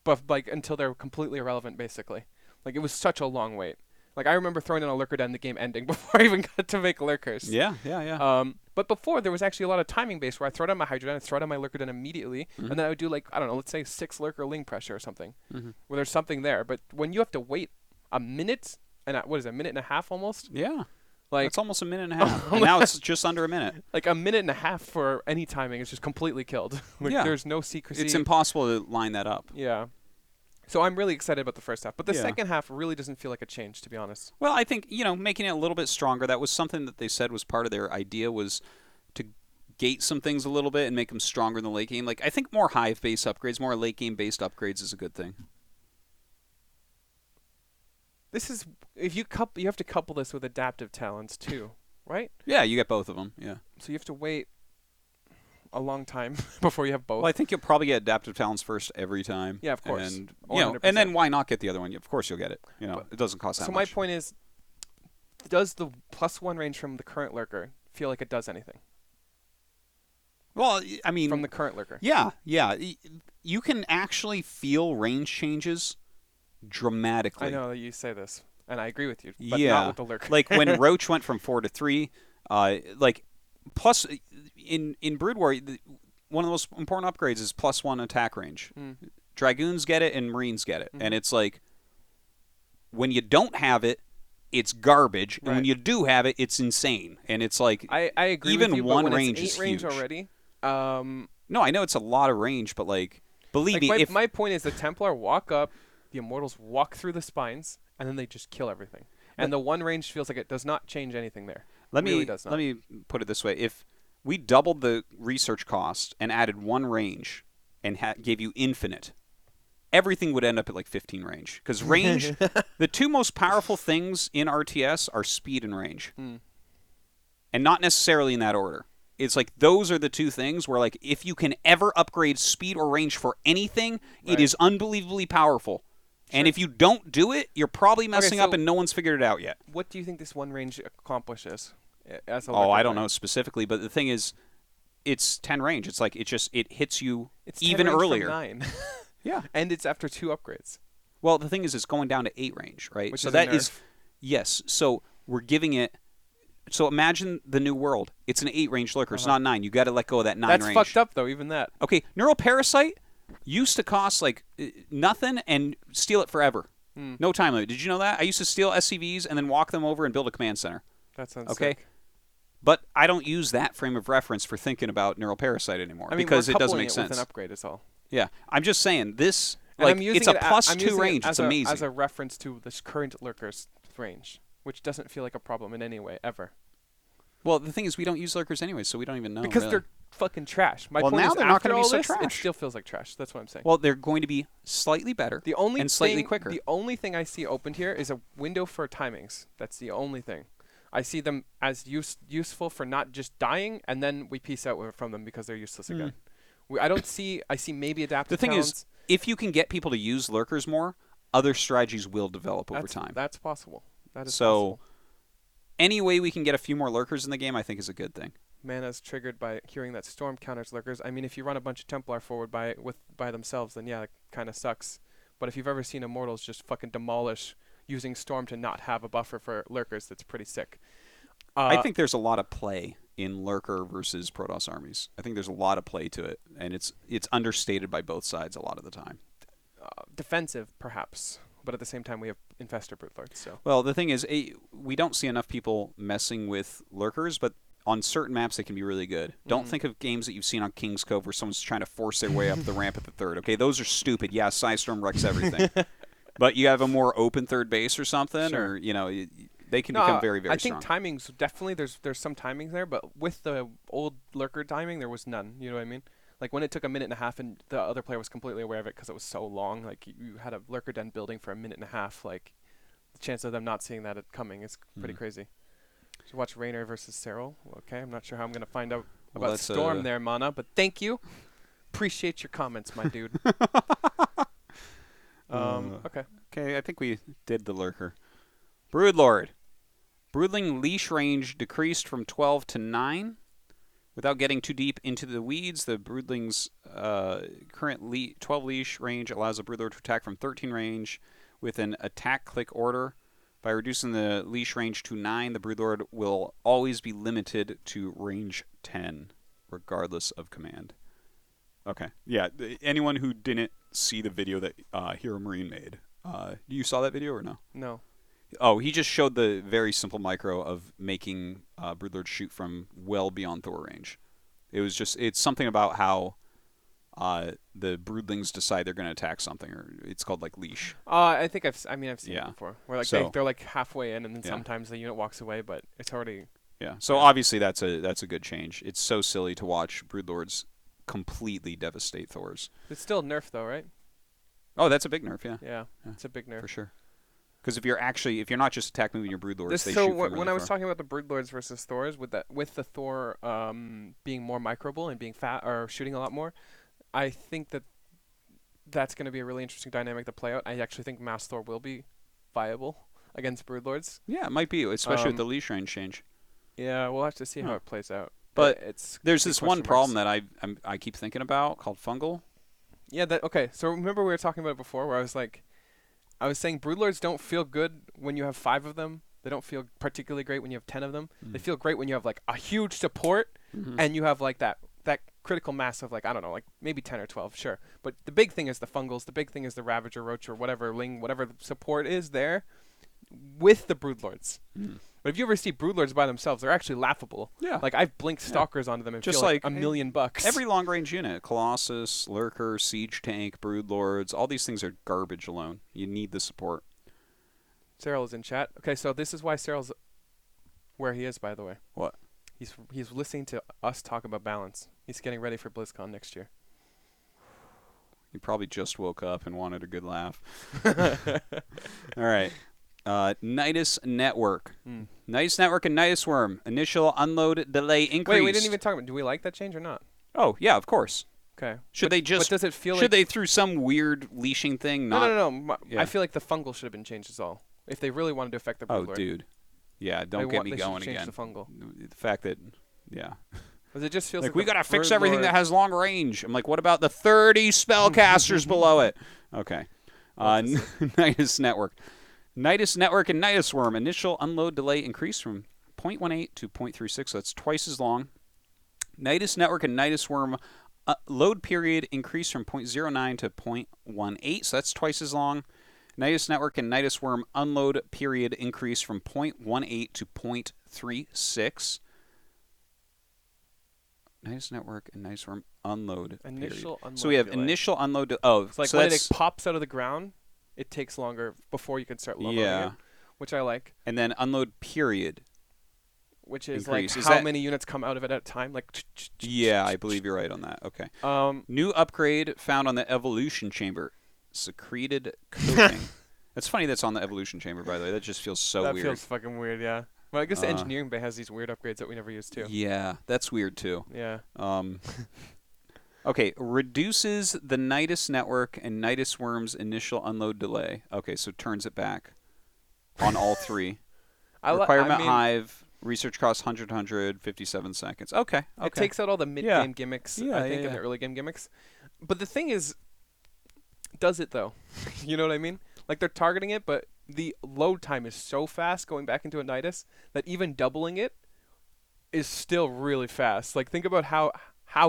until they're completely irrelevant, basically. Like it was such a long wait. Like I remember throwing in a Lurker den, the game ending before I even got to make Lurkers. Yeah. But before there was actually a lot of timing based where I throw down my Hydra den, I throw down my Lurker den immediately, and then I would do let's say 6 Lurker Ling pressure or something, where there's something there. But when you have to wait a minute and a minute and a half almost? Yeah. Like it's almost a minute and a half. And now it's just under a minute. Like a minute and a half for any timing is just completely killed. There's no secrecy. It's impossible to line that up. Yeah. So I'm really excited about the first half, but the second half really doesn't feel like a change, to be honest. Well, I think, making it a little bit stronger, that was something that they said was part of their idea, was to gate some things a little bit and make them stronger in the late game. Like I think more Hive-based upgrades, more late game-based upgrades is a good thing. This is you have to couple this with adaptive talents too, right? Yeah, you get both of them. Yeah. So you have to wait a long time before you have both. Well, I think you'll probably get adaptive talents first every time. Yeah, of course. And 100%. and then why not get the other one? Of course you'll get it. It doesn't cost that so much. So my point is, does the +1 range from the current Lurker feel like it does anything? Well, I mean, from the current Lurker. Yeah. You can actually feel range changes dramatically. I know that you say this, and I agree with you, but not with the Lurker. Like when Roach went from 4 to 3, plus in Brood War, one of the most important upgrades is +1 attack range. Dragoons get it and Marines get it, and it's like when you don't have it, it's garbage, and when you do have it, it's insane. And it's like I agree even with you, one but when range it's 8 is range huge already. No, I know it's a lot of range, but believe me, my point is the Templar walk up, the Immortals walk through the spines, and then they just kill everything. And the one range feels like it does not change anything there. Let me put it this way: if we doubled the research cost and added one range and gave you infinite, everything would end up at like 15 range. Because range, the two most powerful things in RTS are speed and range, and not necessarily in that order. It's like those are the two things where, like, if you can ever upgrade speed or range for anything, it is unbelievably powerful. Sure. And if you don't do it, you're probably messing up and no one's figured it out yet. What do you think this one range accomplishes? I don't know specifically, but the thing is, it's 10 range. It's like it hits you even earlier. From 9. Yeah. And it's after 2 upgrades. Well, the thing is, it's going down to 8 range, right? Which so is that a nerf. Yes. So we're giving it. So imagine the new world. It's an 8 range lurker. It's not 9. You got to let go of that 9 range. That's fucked up, though. Even that. Okay. Neural Parasite used to cost like nothing and steal it forever. No time limit. Did you know that? I used to steal SCVs and then walk them over and build a command center. That sounds okay. Sick. But I don't use that frame of reference for thinking about Neural Parasite anymore because it doesn't make sense. With an upgrade is all. Yeah, I'm just saying this. It's a +2 range. It's amazing. As a reference to this current lurker's range, which doesn't feel like a problem in any way ever. Well, the thing is, we don't use lurkers anyway, so we don't even know. Because really. they're fucking trash. My point now is, they're not going to be so trash. It trash. still feels like trash. That's what I'm saying. Well, they're going to be slightly better and slightly quicker. The only thing I see opened here is a window for timings. That's the only thing. I see them as useful for not just dying, and then we peace out from them because they're useless again. I see maybe adaptive The thing talents. is, if you can get people to use lurkers more, other strategies will develop over time. That's possible. That is so, possible. Any way we can get a few more lurkers in the game, I think is a good thing. Mana's triggered by hearing that Storm counters lurkers. I mean, if you run a bunch of Templar forward by themselves, then yeah, it kind of sucks. But if you've ever seen Immortals just fucking demolish using Storm to not have a buffer for lurkers, that's pretty sick. I think there's a lot of play in lurker versus Protoss armies. I think there's a lot of play to it, and it's understated by both sides a lot of the time. Defensive, perhaps. But at the same time, we have Infestor Broodlords. So. Well, the thing is, we don't see enough people messing with lurkers, but on certain maps, they can be really good. Don't think of games that you've seen on King's Cove where someone's trying to force their way up the ramp at the third. Okay, those are stupid. Yeah, Psystorm wrecks everything. But you have a more open third base or something, Sure. or they can become very, very strong. I think timing's definitely there's some timings there, but with the old lurker timing, there was none. You know what I mean? Like when it took a minute and a half, and the other player was completely aware of it because it was so long. Like you had a lurker den building for a minute and a half. Like the chance of them not seeing that coming is pretty crazy. So watch Raynor versus Cyril. Okay, I'm not sure how I'm gonna find out about Storm there, Mana, but thank you. Appreciate your comments, my dude. Okay. Okay, I think we did the lurker. Broodlord. Broodling leash range decreased from 12 to 9. Without getting too deep into the weeds, the Broodling's current 12 leash range allows a Broodlord to attack from 13 range with an attack click order. By reducing the leash range to 9, the Broodlord will always be limited to range 10, regardless of command. Okay. Yeah, anyone who didn't see the video that Hero Marine made, you saw that video or no? No. Oh, he just showed the very simple micro of making Broodlord shoot from well beyond Thor range. It's something about how the Broodlings decide they're going to attack something, or it's called like leash. I think I've seen it before. Where like So, they're like halfway in, and then sometimes the unit walks away, but it's already. Yeah. So obviously that's a good change. It's so silly to watch Broodlords completely devastate Thors. It's still nerf though, right? Oh, that's a big nerf, yeah. Yeah, it's a big nerf for sure. Because if you're not just attack moving your Broodlords, they shoot from really when I was far. talking about the Broodlords versus Thors, with the Thor being more microable and being fat or shooting a lot more, I think that's going to be a really interesting dynamic to play out. I actually think Mass Thor will be viable against Broodlords. Yeah, it might be, especially with the leash range change. Yeah, we'll have to see how it plays out. But it's there's this one problem that I keep thinking about called fungal. Yeah. Okay. So remember we were talking about it before, where I was saying Broodlords don't feel good when you have 5 of them. They don't feel particularly great when you have 10 of them. They feel great when you have like a huge support and you have like that critical mass of like, I don't know, like maybe 10 or 12, sure. But the big thing is the fungals. The big thing is the Ravager, Roach, or whatever whatever the support is there with the Broodlords. But if you ever see Broodlords by themselves, they're actually laughable. Yeah. Like I've blinked Stalkers onto them and just feel like like $1 million bucks. Every long range unit, Colossus, Lurker, Siege Tank, Broodlords, all these things are garbage alone. You need the support. Cyril is in chat. Okay, so this is why Cyril's where he is, by the way. What? He's listening to us talk about balance. He's getting ready for BlizzCon next year. You probably just woke up and wanted a good laugh. All right. Nidus Network. Nidus Network and Nidus Worm. Initial unload delay increase. Wait, we didn't even talk about. Do we like that change or not? Oh, yeah, of course. Okay. Should they just? But does it feel should like they through some weird leashing thing? No. Yeah. I feel like the fungal should have been changed as all. If they really wanted to affect the Broodlord. Oh, dude. Yeah, don't get me going again. The fungal. The fact that, yeah. Because it just feels like we got to fix Broodlord everything that has long range. I'm like, what about the 30 spellcasters below it? Okay. Nidus Network. Nidus Network and Nidus Worm. Initial unload delay increased from 0.18 to 0.36. So that's twice as long. Nidus Network and Nidus Worm load period increased from 0.09 to 0.18. So that's twice as long. Nidus Network and Nidus Worm unload period increased from 0.18 to 0.36. Nidus Network and Nidus Worm unload period. So we have delay. Initial unload. It's like when it pops out of the ground, it takes longer before you can start loading it, which I like. And then unload period, which is increase. Like how many units come out of it at a time. Like yeah, I believe you're right on that. Okay. New upgrade found on the Evolution Chamber. Secreted coating. That's funny that's on the Evolution Chamber, by the way. That just feels so weird. That feels fucking weird, yeah. Well, I guess the Engineering Bay has these weird upgrades that we never use, too. Yeah, that's weird, too. Yeah. Okay, reduces the Nidus Network and Nidus Worm's initial unload delay. Okay, so turns it back on all 3. Requirement Hive, research cost 100, 57 seconds. Okay. It takes out all the mid-game gimmicks, I think, and the early-game gimmicks. But the thing is, does it, though? You know what I mean? Like, they're targeting it, but the load time is so fast going back into a Nidus that even doubling it is still really fast. Like, think about how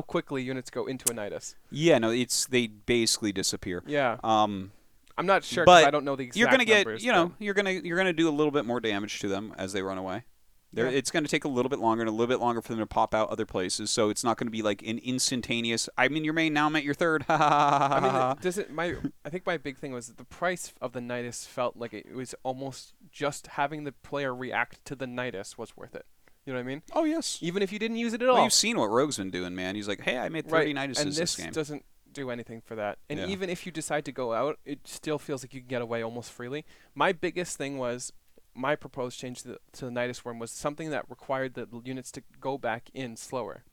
quickly units go into a Nidus. Yeah, no, they basically disappear. Yeah. I'm not sure because I don't know the exact numbers. You're gonna get, you're gonna do a little bit more damage to them as they run away. It's going to take a little bit longer and a little bit longer for them to pop out other places. So it's not going to be like an instantaneous. I'm in your main now. I'm at your third. I mean, I think my big thing was that the price of the Nidus felt like it was almost just having the player react to the Nidus was worth it. You know what I mean? Oh yes. Even if you didn't use it at all. You've seen what Rogue's been doing, man. He's like, hey, I made 30 Niduses this game. And this doesn't do anything for that. And even if you decide to go out, it still feels like you can get away almost freely. My biggest thing was my proposed change to the Nidus Worm was something that required the units to go back in slower.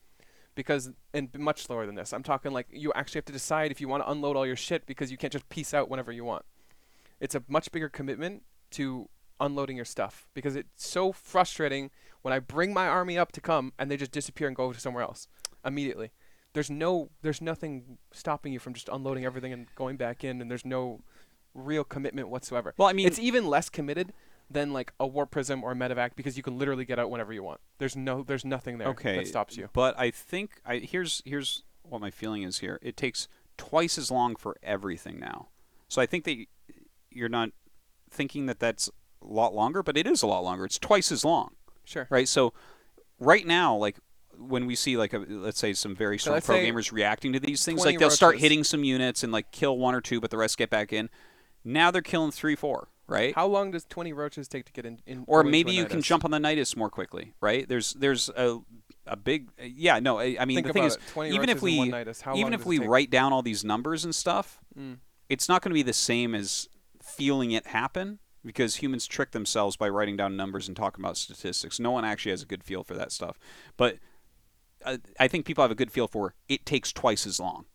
And much slower than this. I'm talking like you actually have to decide if you want to unload all your shit because you can't just peace out whenever you want. It's a much bigger commitment to unloading your stuff because it's so frustrating when I bring my army up to come and they just disappear and go to somewhere else immediately. There's nothing stopping you from just unloading everything and going back in, and there's no real commitment whatsoever. Well, I mean, it's even less committed than like a War Prism or a Medevac because you can literally get out whenever you want. There's nothing there that stops you. But I think here's what my feeling is here. It takes twice as long for everything now. So I think that you're not thinking that that's a lot longer, but it is a lot longer. It's twice as long. Sure. Right? So right now, like when we see like let's say some very strong pro gamers reacting to these things, like they'll start hitting some units and like kill one or two, but the rest get back in. Now they're killing 3-4, right? How long does 20 roaches take to get in? Or maybe you can jump on the Nidus more quickly, right? There's a big I mean the thing is even if we write down all these numbers and stuff, it's not going to be the same as feeling it happen. Because humans trick themselves by writing down numbers and talking about statistics. No one actually has a good feel for that stuff. But I think people have a good feel for it takes twice as long,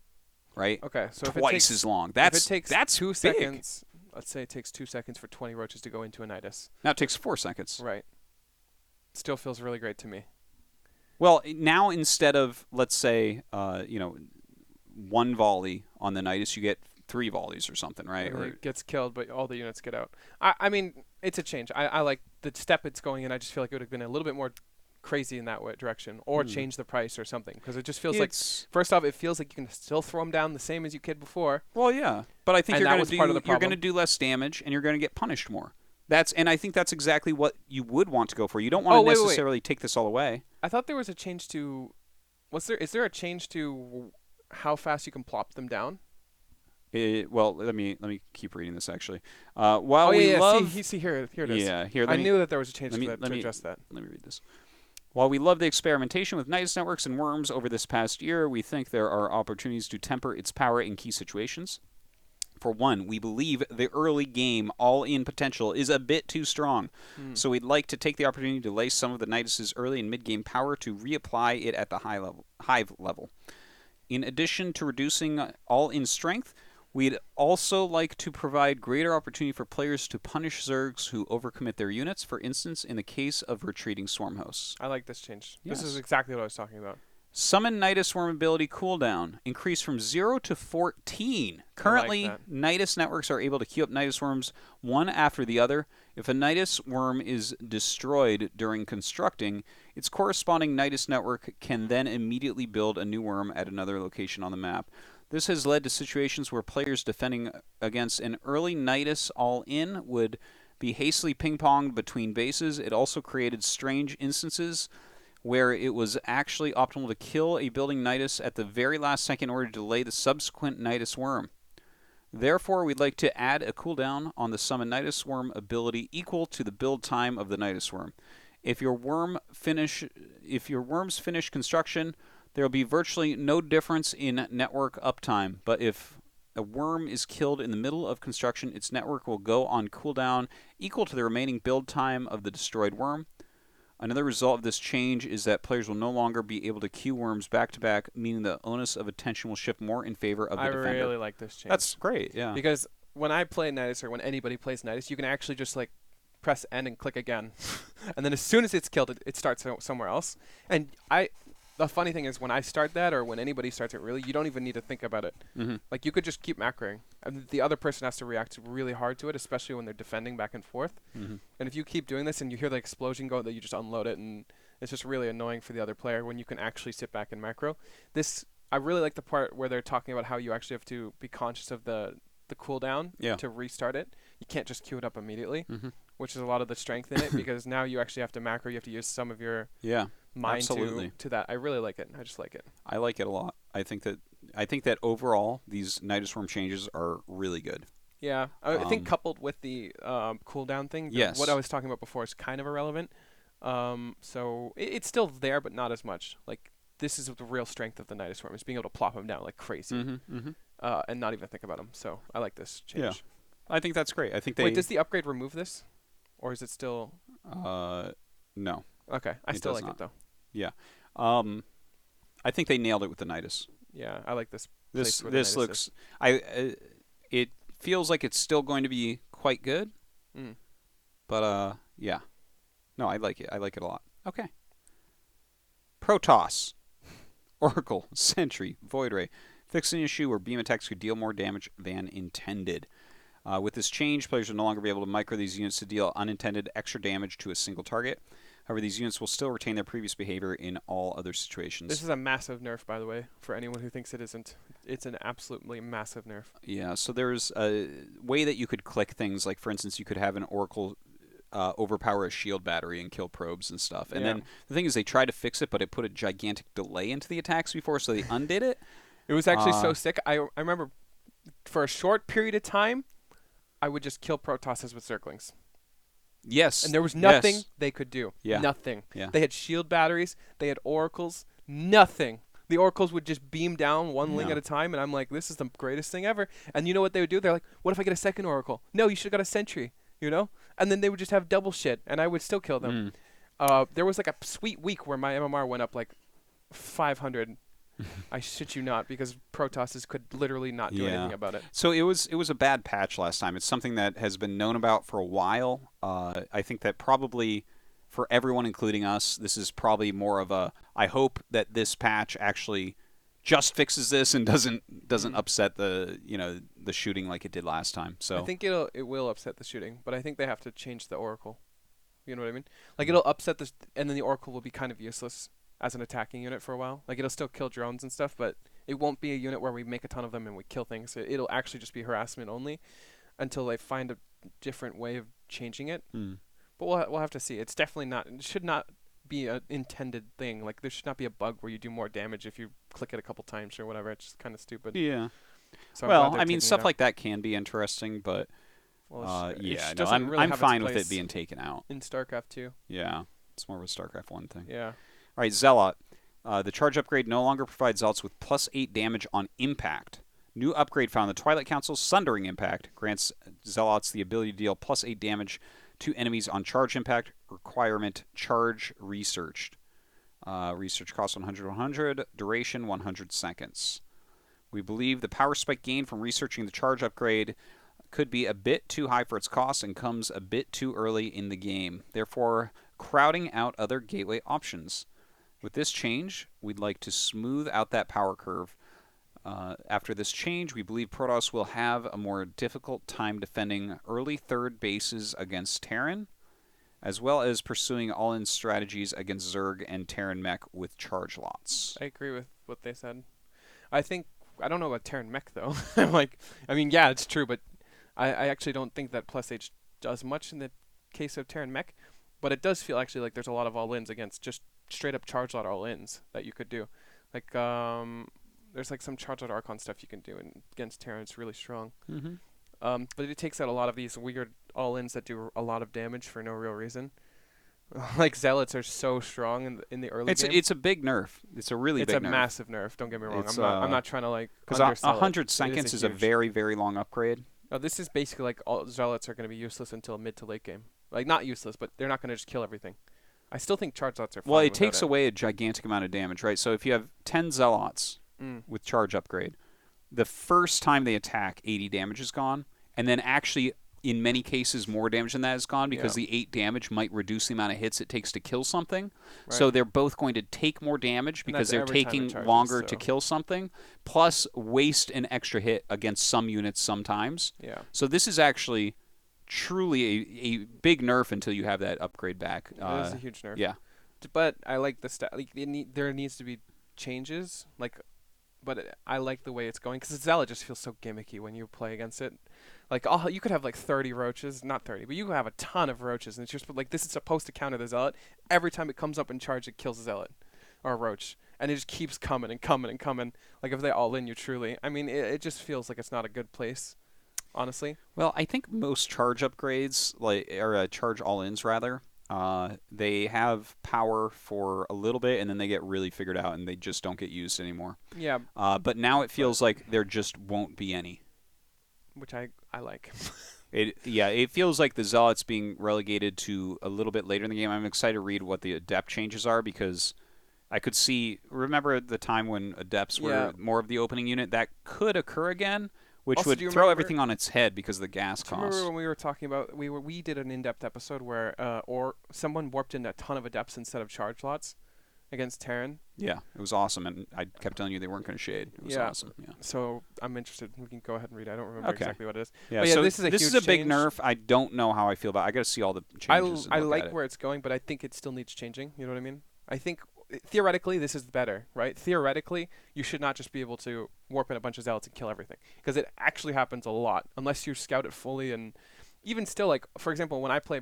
right? Okay, so twice as long. That's 2 seconds. Let's say it takes 2 seconds for 20 roaches to go into a Nidus. Now it takes 4 seconds. Right. Still feels really great to me. Well, now instead of let's say one volley on the Nidus, you get 3 volleys or something, right? Or it gets killed, but all the units get out. I mean, it's a change. I like the step it's going in. I just feel like it would have been a little bit more crazy in that direction, or change the price or something, because it just feels like, first off, it feels like you can still throw them down the same as you could before. Well, yeah, but I think you're going to do less damage, and you're going to get punished more. And I think that's exactly what you would want to go for. You don't want to necessarily take this all away. I thought there was a change to. Is there a change to how fast you can plop them down? Well, let me keep reading this actually. See here it is. Yeah, here. I knew that there was a change to address that. Let me read this. While we love the experimentation with Nidus networks and worms over this past year, we think there are opportunities to temper its power in key situations. For one, we believe the early game all-in potential is a bit too strong, so we'd like to take the opportunity to lay some of the Nidus' early and mid-game power to reapply it at the hive level. In addition to reducing all-in strength, we'd also like to provide greater opportunity for players to punish Zergs who overcommit their units, for instance, in the case of retreating swarm hosts. I like this change. Yes. This is exactly what I was talking about. Summon Nidus Worm ability cooldown. Increase from 0 to 14. Currently, Nidus networks are able to queue up Nidus Worms one after the other. If a Nidus Worm is destroyed during constructing, its corresponding Nidus network can then immediately build a new worm at another location on the map. This has led to situations where players defending against an early Nidus all-in would be hastily ping-ponged between bases. It also created strange instances where it was actually optimal to kill a building Nidus at the very last second in order to delay the subsequent Nidus worm. Therefore, we'd like to add a cooldown on the summon Nidus worm ability equal to the build time of the Nidus worm. If your worms finish construction, there will be virtually no difference in network uptime, but if a worm is killed in the middle of construction, its network will go on cooldown equal to the remaining build time of the destroyed worm. Another result of this change is that players will no longer be able to queue worms back-to-back, meaning the onus of attention will shift more in favor of the defender. I really like this change. That's great, yeah. Because when I play Nidus, or when anybody plays Nidus, you can actually just like press N and click again. And then as soon as it's killed, it starts somewhere else. And the funny thing is, when I start that, or when anybody starts it, really, you don't even need to think about it. Mm-hmm. Like, you could just keep macroing. And the other person has to react really hard to it, especially when they're defending back and forth. Mm-hmm. And if you keep doing this and you hear the explosion go, that you just unload it, and it's just really annoying for the other player when you can actually sit back and macro. I really like the part where they're talking about how you actually have to be conscious of the cooldown to restart it. You can't just queue it up immediately. Mm-hmm. which is a lot of the strength in it, because now you actually have to macro. You have to use some of your mind absolutely. to that. I really like it. I just like it. I like it a lot. I think that overall these Nidus Swarm changes are really good. Yeah, I think coupled with the cooldown thing, Yes. what I was talking about before is kind of irrelevant. So it's still there, but not as much. Like, this is the real strength of the Nidus Swarm, is being able to plop them down like crazy, and not even think about them. So I like this change. Yeah, I think that's great. I think they. Wait, does the upgrade remove this, or is it still? No. Okay, I still like not. it though. Yeah. I think they nailed it with the Nidus. Yeah, I like this. This looks. It feels like it's still going to be quite good. But yeah. No, I like it. I like it a lot. Okay. Protoss, Oracle, Sentry, Void Ray. Fix an issue where beam attacks could deal more damage than intended. With this change, players will no longer be able to micro these units to deal unintended extra damage to a single target. However, these units will still retain their previous behavior in all other situations. This is a massive nerf, by the way, for anyone who thinks it isn't. It's an absolutely massive nerf. Yeah, so there's a way that you could click things, like, for instance, you could have an Oracle overpower a shield battery and kill probes and stuff. And then the thing is, they tried to fix it, but it put a gigantic delay into the attacks before, so they undid it. It was actually so sick. I remember for a short period of time, I would just kill Protosses with Zerglings. Yes. And there was nothing they could do. Yeah. Nothing. Yeah. They had shield batteries. They had oracles. Nothing. The oracles would just beam down one ling at a time, and I'm like, this is the greatest thing ever. And you know what they would do? They're like, what if I get a second oracle? No, you should have got a sentry, you know? And then they would just have double shit, and I would still kill them. There was like a sweet week where my MMR went up like 500. I shit you not, because Protosses could literally not do anything about it. So it was a bad patch last time. It's something that has been known about for a while. I think that probably for everyone, including us, this is probably more of a, I hope that this patch actually just fixes this and doesn't upset the shooting like it did last time. So I think it will upset the shooting, but I think they have to change the Oracle. You know what I mean? Like, it'll upset this, and then the Oracle will be kind of useless as an attacking unit for a while. Like, it'll still kill drones and stuff, but it won't be a unit where we make a ton of them and we kill things. It'll actually just be harassment only until they find a different way of changing it. But we'll have to see. It's definitely not. It should not be an intended thing. Like, there should not be a bug where you do more damage if you click it a couple times or whatever. It's just kind of stupid. Yeah. So well, I mean, stuff like that can be interesting, but I'm fine with it being taken out. In StarCraft 2. Yeah. It's more of a StarCraft 1 thing. Yeah. All right, Zealot. The charge upgrade no longer provides Zealots with +8 damage on impact. New upgrade found in the Twilight Council, Sundering Impact, grants Zealots the ability to deal +8 damage to enemies on charge impact. Requirement, charge researched. Research cost 100, duration 100 seconds. We believe the power spike gain from researching the charge upgrade could be a bit too high for its cost and comes a bit too early in the game, therefore crowding out other gateway options. With this change, we'd like to smooth out that power curve. After this change, we believe Protoss will have a more difficult time defending early third bases against Terran, as well as pursuing all-in strategies against Zerg and Terran mech with charge lots. I agree with what they said. I don't know about Terran mech, though. Yeah, it's true, but I actually don't think that +H does much in the case of Terran mech, but it does feel actually like there's a lot of all-ins against just straight-up charge lot all-ins that you could do. Like, there's like some charge lot Archon stuff you can do against Terran. It's really strong. But it takes out a lot of these weird all-ins that do a lot of damage for no real reason. Like, Zealots are so strong in the early game. It's a big nerf. It's a really big nerf. It's a massive nerf. Don't get me wrong. I'm not trying to like because 100 seconds is a very, very long upgrade. No, this is basically like all Zealots are going to be useless until mid to late game. Like, not useless, but they're not going to just kill everything. I still think charge lots are fine. Well, it takes away a gigantic amount of damage, right? So if you have 10 Zealots with charge upgrade, the first time they attack, 80 damage is gone, and then actually, in many cases, more damage than that is gone because the 8 damage might reduce the amount of hits it takes to kill something. Right. So they're both going to take more damage because they're taking longer to kill something, plus waste an extra hit against some units sometimes. Yeah. So this is actually truly a big nerf until you have that upgrade back. It is a huge nerf. Yeah. But I like the there needs to be changes, but I like the way it's going because Zealot just feels so gimmicky when you play against it. Like you could have like 30 roaches, not 30, but you could have a ton of roaches, and it's just like this is supposed to counter the zealot. Every time it comes up in charge, it kills a zealot or a roach, and it just keeps coming and coming and coming. Like if they all in you truly, I mean, it just feels like it's not a good place, honestly. Well, I think most charge upgrades, or charge all-ins rather, they have power for a little bit and then they get really figured out and they just don't get used anymore. Yeah, But now it feels like there just won't be any. which I like. It feels like the Zealots being relegated to a little bit later in the game. I'm excited to read what the Adept changes are because I could remember the time when Adepts were more of the opening unit, that could occur again, which Also, would throw everything on its head because of the gas cost. Remember when we were talking about we did an in-depth episode where or someone warped in a ton of Adepts instead of charge lots against Terran? Yeah, it was awesome, and I kept telling you they weren't going to shade. It was awesome. Yeah. So I'm interested. We can go ahead and read it. I don't remember exactly what it is. Yeah, but yeah, so this is a huge big change. nerf. I don't know how I feel about it. I got to see all the changes. I like where it's going, but I think it still needs changing. You know what I mean? I think theoretically this is better, right? Theoretically, you should not just be able to warp in a bunch of zealots and kill everything, because it actually happens a lot unless you scout it fully. And even still, like for example, when I play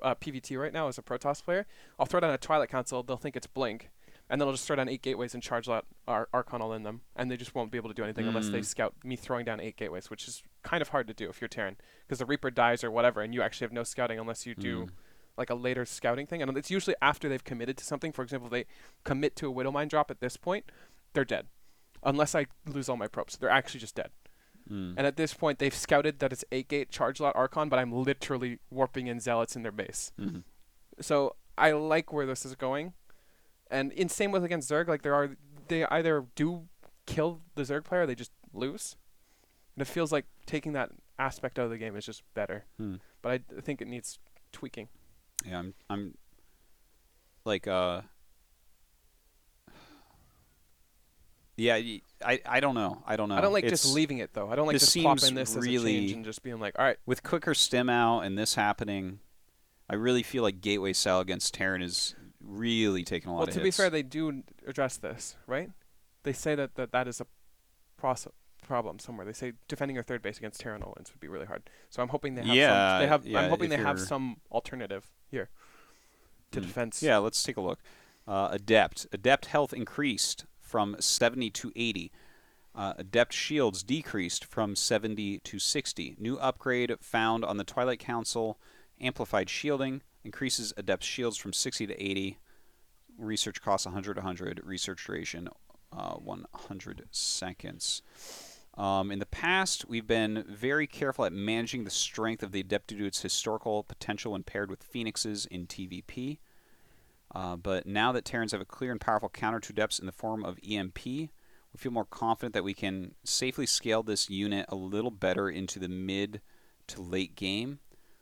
PvT right now as a Protoss player, I'll throw down a Twilight Council. They'll think it's Blink. And then I'll just throw down 8 gateways and charge lot Archon all in them, and they just won't be able to do anything unless they scout me throwing down 8 gateways, which is kind of hard to do if you're Terran, because the Reaper dies or whatever, and you actually have no scouting unless you do like a later scouting thing, and it's usually after they've committed to something. For example, if they commit to a Widowmine drop at this point, they're dead, unless I lose all my probes. They're actually just dead. And at this point, they've scouted that it's 8 gate charge lot Archon, but I'm literally warping in zealots in their base. So I like where this is going. And in same with against Zerg, like they either do kill the Zerg player or they just lose. And it feels like taking that aspect out of the game is just better. But I think it needs tweaking. Yeah, I'm like yeah, I don't know. I don't know. I don't like just leaving it though. I don't like just plopping this as a change and just being like, all right. With quicker stim out and this happening, I really feel like Gateway Cell against Terran is really taking a lot of hits. Well, to be fair, they do address this, right? They say that is a problem somewhere. They say defending your third base against Terran all-ins would be really hard. So I'm hoping they have I'm hoping they have some alternative here to defense. Yeah, let's take a look. Adept health increased from 70 to 80. Adept shields decreased from 70 to 60. New upgrade found on the Twilight Council. Amplified shielding increases Adept shields from 60 to 80. Research costs 100 to 100. Research duration 100 seconds. In the past, we've been very careful at managing the strength of the Adept due to its historical potential when paired with Phoenixes in TVP. But now that Terrans have a clear and powerful counter to Adepts in the form of EMP, we feel more confident that we can safely scale this unit a little better into the mid to late game.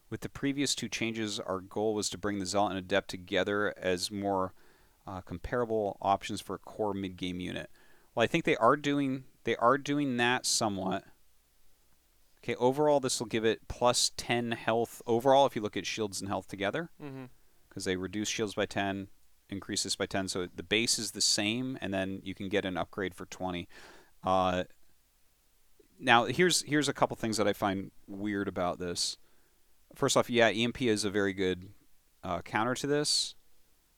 With the previous two changes, our goal was to bring the Zealot and Adept together as more comparable options for a core mid-game unit. Well, I think they are doing that somewhat. Okay, overall, this will give it plus 10 health overall if you look at shields and health together. Because they reduce shields by 10, increase this by 10. So the base is the same, and then you can get an upgrade for 20. Now, here's a couple things that I find weird about this. First off, yeah, EMP is a very good counter to this.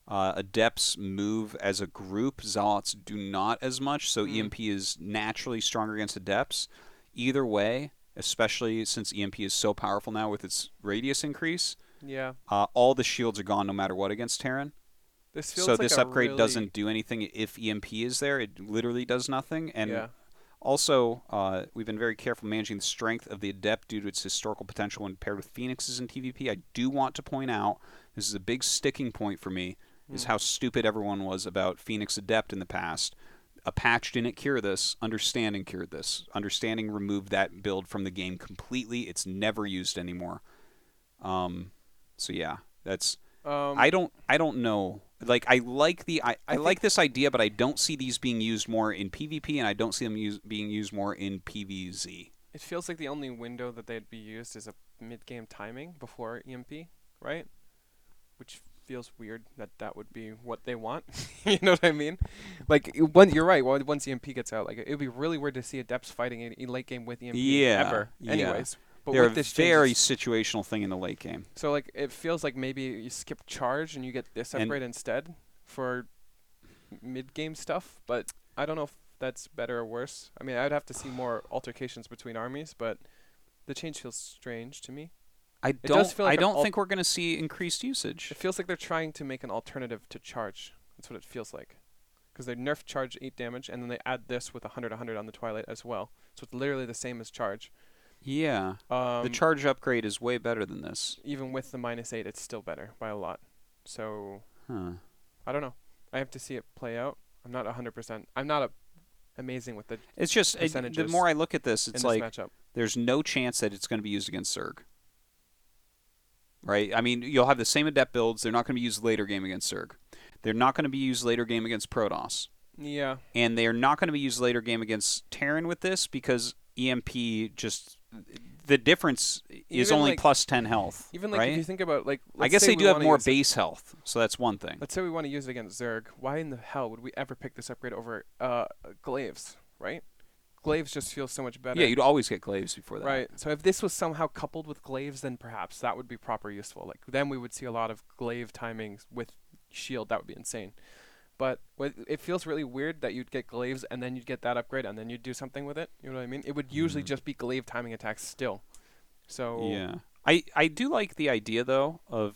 Adepts move as a group. Zealots do not as much, so EMP is naturally stronger against Adepts. Either way, especially since EMP is so powerful now with its radius increase, all the shields are gone no matter what against Terran. This feels so like this upgrade doesn't do anything if EMP is there. It literally does nothing. And also, we've been very careful managing the strength of the Adept due to its historical potential when paired with Phoenixes in TVP. I do want to point out, this is a big sticking point for me, is how stupid everyone was about Phoenix Adept in the past. A patch didn't cure this. Understanding cured this. Understanding removed that build from the game completely. It's never used anymore. So yeah, that's... I don't know. Like I like this idea, but I don't see these being used more in PvP, and I don't see them being used more in PvZ. It feels like the only window that they'd be used is a mid-game timing before EMP, right? Which feels weird that would be what they want. You know what I mean? Like you're right. Once EMP gets out, like it'd be really weird to see Adepts fighting in late game with EMP ever. Anyways, But They're with a this very changes, situational thing in the late game. so like it feels like maybe you skip charge and you get this And- upgrade instead for mid-game stuff. But I don't know if that's better or worse. I mean, I'd have to see more altercations between armies, but the change feels strange to me. I does feel like I an don't think we're going to see increased usage. It feels like they're trying to make an alternative to charge. That's what it feels like. Because they nerf charge 8 damage, and then they add this with 100 on the Twilight as well. So it's literally the same as charge. Yeah. The charge upgrade is way better than this. Even with the -8, it's still better by a lot. So, I don't know. I have to see it play out. I'm not 100%. I'm not amazing with the It's just, the percentages more I look at this, it's in this like matchup. there's no chance that it's going to be used against Zerg. Right? I mean, you'll have the same adept builds. They're not going to be used later game against Zerg. They're not going to be used later game against Protoss. Yeah. And they're not going to be used later game against Terran with this because EMP just... The difference is Even only like- plus 10 health, Even like right? if you think about like, I let's guess say they we do have wanna more use it- base health, so that's one thing. Let's say we want to use it against Zerg. Why in the hell would we ever pick this upgrade over Glaives, right? Glaives just feels so much better. Yeah, you'd always get Glaives before that. Right. So if this was somehow coupled with Glaives, then perhaps that would be proper useful. Like then we would see a lot of Glaive timings with Shield. That would be insane. But it feels really weird that you'd get Glaives and then you'd get that upgrade and then you'd do something with it. You know what I mean? It would usually just be Glaive timing attacks still. So Yeah. I do like the idea, though, of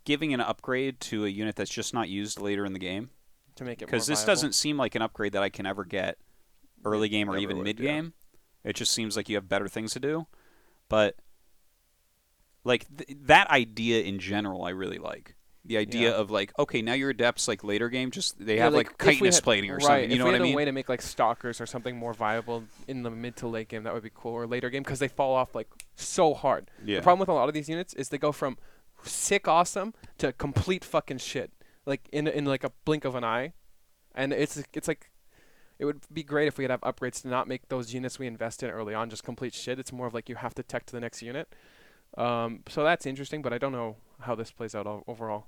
giving an upgrade to a unit that's just not used later in the game. to make it more Because this viable. doesn't seem like an upgrade that I can ever get early game or Never even would, mid game. It just seems like you have better things to do. But like that idea in general, I really like. The idea Yeah. of like, okay, now your adepts like later game, just they Yeah, have like if we chitinous had- plating or right, something. You know if we what I had mean? a way to make like Stalkers or something more viable in the mid to late game, that would be cool. Or later game because they fall off like so hard. Yeah. The problem with a lot of these units is they go from sick awesome to complete fucking shit, like in like a blink of an eye, and it's like it would be great if we could have upgrades to not make those units we invest in early on just complete shit. It's more of like you have to tech to the next unit. So that's interesting, but I don't know how this plays out overall.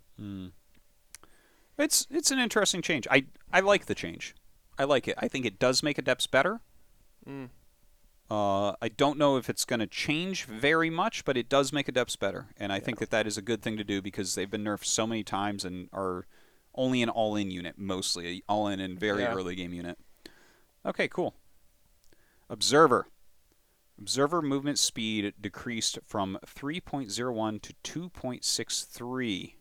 It's an interesting change. I like the change. I like it. I think it does make adepts better. I don't know if it's going to change very much, but it does make adepts better, and I think that is a good thing to do because they've been nerfed so many times and are only an all-in unit, mostly all-in and very early game unit. Okay, cool. Observer. Observer movement speed decreased from 3.01 to 2.63.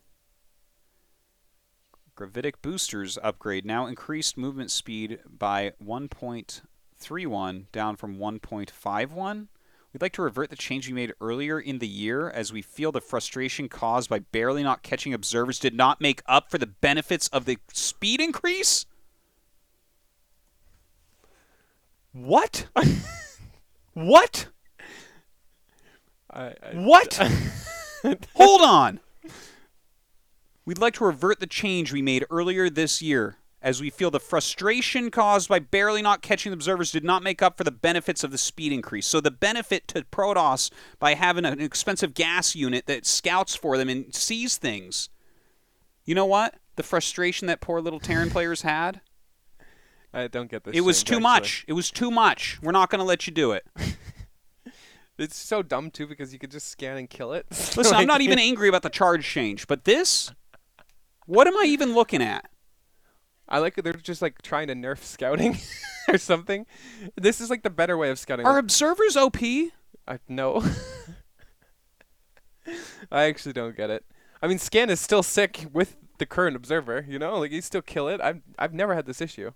Gravitic boosters upgrade now increased movement speed by 1.31, down from 1.51. We'd like to revert the change we made earlier in the year as we feel the frustration caused by barely not catching observers did not make up for the benefits of the speed increase? What? What? What? Hold on. We'd like to revert the change we made earlier this year, as we feel the frustration caused by barely not catching the observers did not make up for the benefits of the speed increase. So the benefit to Protoss by having an expensive gas unit that scouts for them and sees things. You know what? The frustration that poor little Terran players had? I don't get this. It was change, too actually. much. It was too much. We're not going to let you do it. It's so dumb too because you could just scan and kill it. Listen, I'm not even angry about the charge change, but this? What am I even looking at? I like it. They're just like trying to nerf scouting or something. This is like the better way of scouting. Are observers OP? No. I actually don't get it. I mean, scan is still sick with the current observer. You know, like you still kill it. I've never had this issue.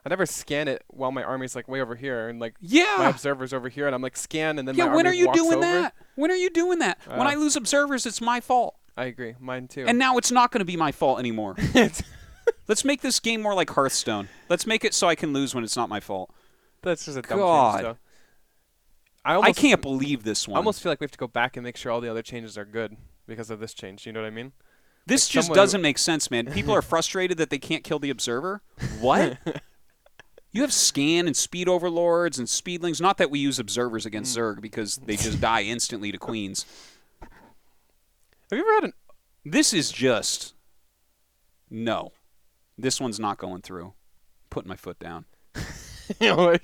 I never scan it while my army's like way over here and like my observer's over here and I'm like scan and then my army when are you walks doing over. that? When are you doing that? When I lose observers, it's my fault. I agree. Mine too. And now it's not going to be my fault anymore. Let's make this game more like Hearthstone. Let's make it so I can lose when it's not my fault. That's just a dumb God. change, though. I can't believe this one. I almost feel like we have to go back and make sure all the other changes are good because of this change. You know what I mean? This like just someone- doesn't make sense, man. People are frustrated that they can't kill the observer. What? You have scan and speed overlords and speedlings. Not that we use observers against Zerg because they just die instantly to queens. Have you ever had an... This is just... No. This one's not going through. Putting my foot down. You're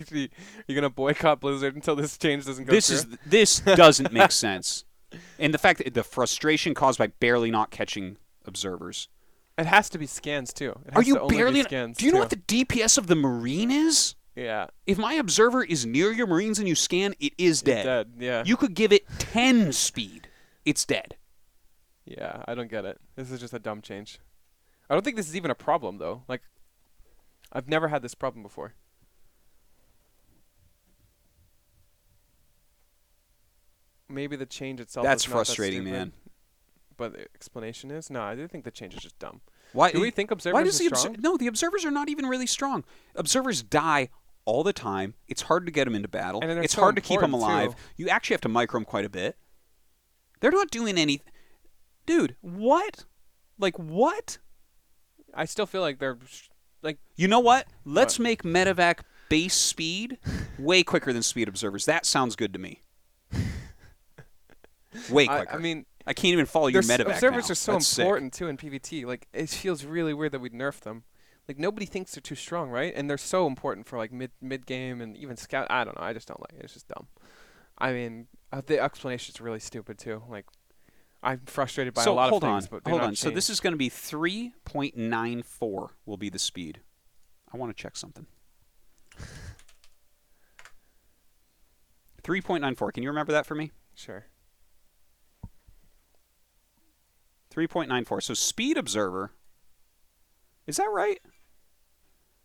gonna boycott Blizzard until this change doesn't go through? This doesn't make sense. And the fact that the frustration caused by barely not catching observers. It has to be scans too. It Are has you to only barely? be scans Do you know too. what the DPS of the Marine is? Yeah. If my observer is near your Marines and you scan, it is dead. It's dead. Yeah. You could give it 10 speed. It's dead. Yeah, I don't get it. This is just a dumb change. I don't think this is even a problem though. Like, I've never had this problem before. Maybe the change itself That's is not frustrating, that stupid, man. but the explanation is? No, I do think the change is just dumb. Why Do we think why observers does are the strong? No, the observers are not even really strong. Observers die all the time. It's hard to get them into battle. And they're It's so hard to keep them important, alive. too. You actually have to micro them quite a bit. They're not doing anything. Dude, what? Like, what? I still feel like they're like You know what? Let's What? make medevac base speed way quicker than speed observers. That sounds good to me. Way quicker. I mean, I can't even follow your their medevac observers now. are so That's sick. important too in PvT. Like, it feels really weird that we'd nerf them. Like, nobody thinks they're too strong, right? And they're so important for like mid game and even scout. I don't know. I just don't like it. It's just dumb. I mean, the explanation's really stupid too. Like, I'm frustrated by a lot of things, but hold on. So this is going to be 3.94 will be the speed. I want to check something. 3.94. Can you remember that for me? sure. 3.94. So speed observer. Is that right?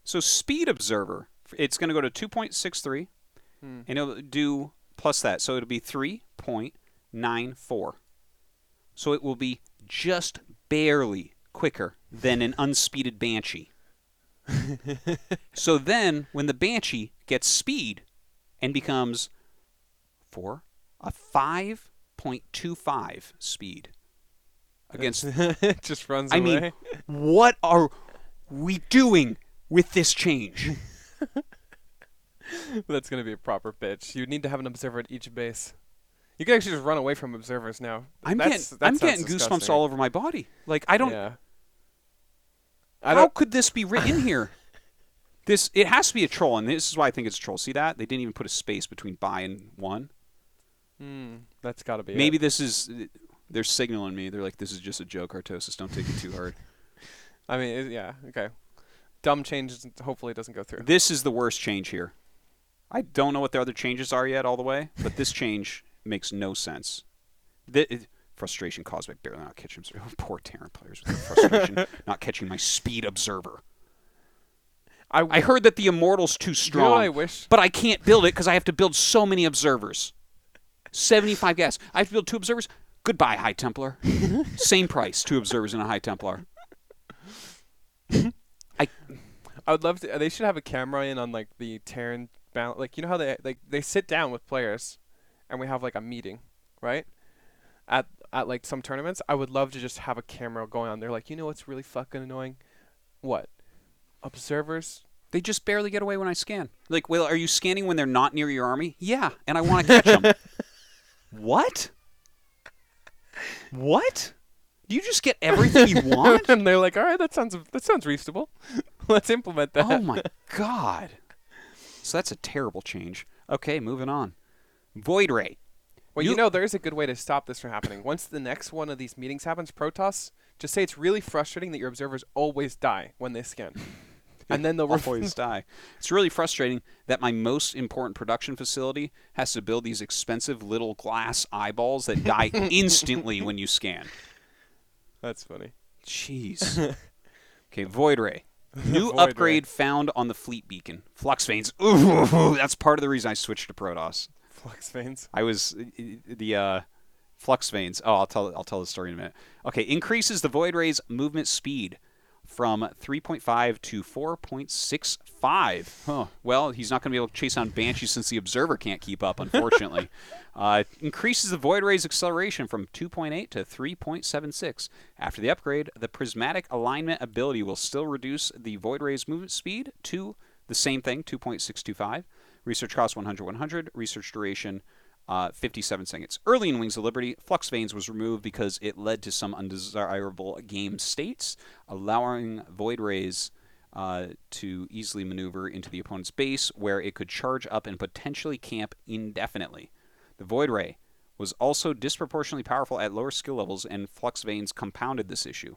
So speed observer, it's going to go to 2.63, and it'll do plus that. So it'll be 3.94. So it will be just barely quicker than an unspeeded Banshee. So then, when the Banshee gets speed and becomes a 5.25 speed against, It just runs I away. mean, what are we doing with this change? That's gonna be a proper bitch. You need to have an observer at each base. You can actually just run away from observers now. I'm That getting sounds goosebumps disgusting. all over my body. Like I don't. Yeah. How could this be written here? It has to be a troll, and this is why I think it's a troll. See that? They didn't even put a space between by and one. That's gotta be. Maybe it. this is they're signaling me. They're like, this is just a joke, Artosis. Don't take it too hard. I mean, yeah. Okay. Dumb changes. Hopefully, it doesn't go through. This is the worst change here. I don't know what the other changes are yet all the way, but this change makes no sense. Frustration caused by barely not catching poor Terran players with their frustration not catching my speed observer. I heard that the Immortal's too strong, what I wish? but I can't build it because I have to build so many observers. 75 gas. I have to build 2 observers. Goodbye, High Templar. Same price, 2 observers and a High Templar. I would love to. They should have a camera in on like the Terran balance. Like, you know how they sit down with players, and we have like a meeting, right? At like some tournaments, I would love to just have a camera going on there. Like, you know what's really fucking annoying? What? Observers. They just barely get away when I scan. Like, well, are you scanning when they're not near your army? Yeah, and I want to catch them. What? What? Do you just get everything you want? And they're like, all right, that sounds reasonable. Let's implement that. Oh my god. So that's a terrible change. Okay, moving on. Void Ray. Well, you know, there is a good way to stop this from happening. Once the next one of these meetings happens, Protoss, just say it's really frustrating that your observers always die when they scan. And then they'll always die. It's really frustrating that my most important production facility has to build these expensive little glass eyeballs that die instantly when you scan. That's funny. Jeez. Okay, Void Ray. New Void upgrade found on the fleet beacon. Flux Veins. Ooh, that's part of the reason I switched to Protoss. Flux veins. I was the Flux Veins. Oh, I'll tell the story in a minute. Okay, increases the Void Ray's movement speed from 3.5 to 4.65. Huh. Well, he's not going to be able to chase down Banshee since the Observer can't keep up, unfortunately. Increases the Void Ray's acceleration from 2.8 to 3.76. After the upgrade, the Prismatic Alignment ability will still reduce the Void Ray's movement speed to the same thing, 2.625. Research cost 100. Research duration 57 seconds. Early in Wings of Liberty, Flux Veins was removed because it led to some undesirable game states, allowing Void Rays to easily maneuver into the opponent's base, where it could charge up and potentially camp indefinitely. The Void Ray was also disproportionately powerful at lower skill levels, and Flux Veins compounded this issue.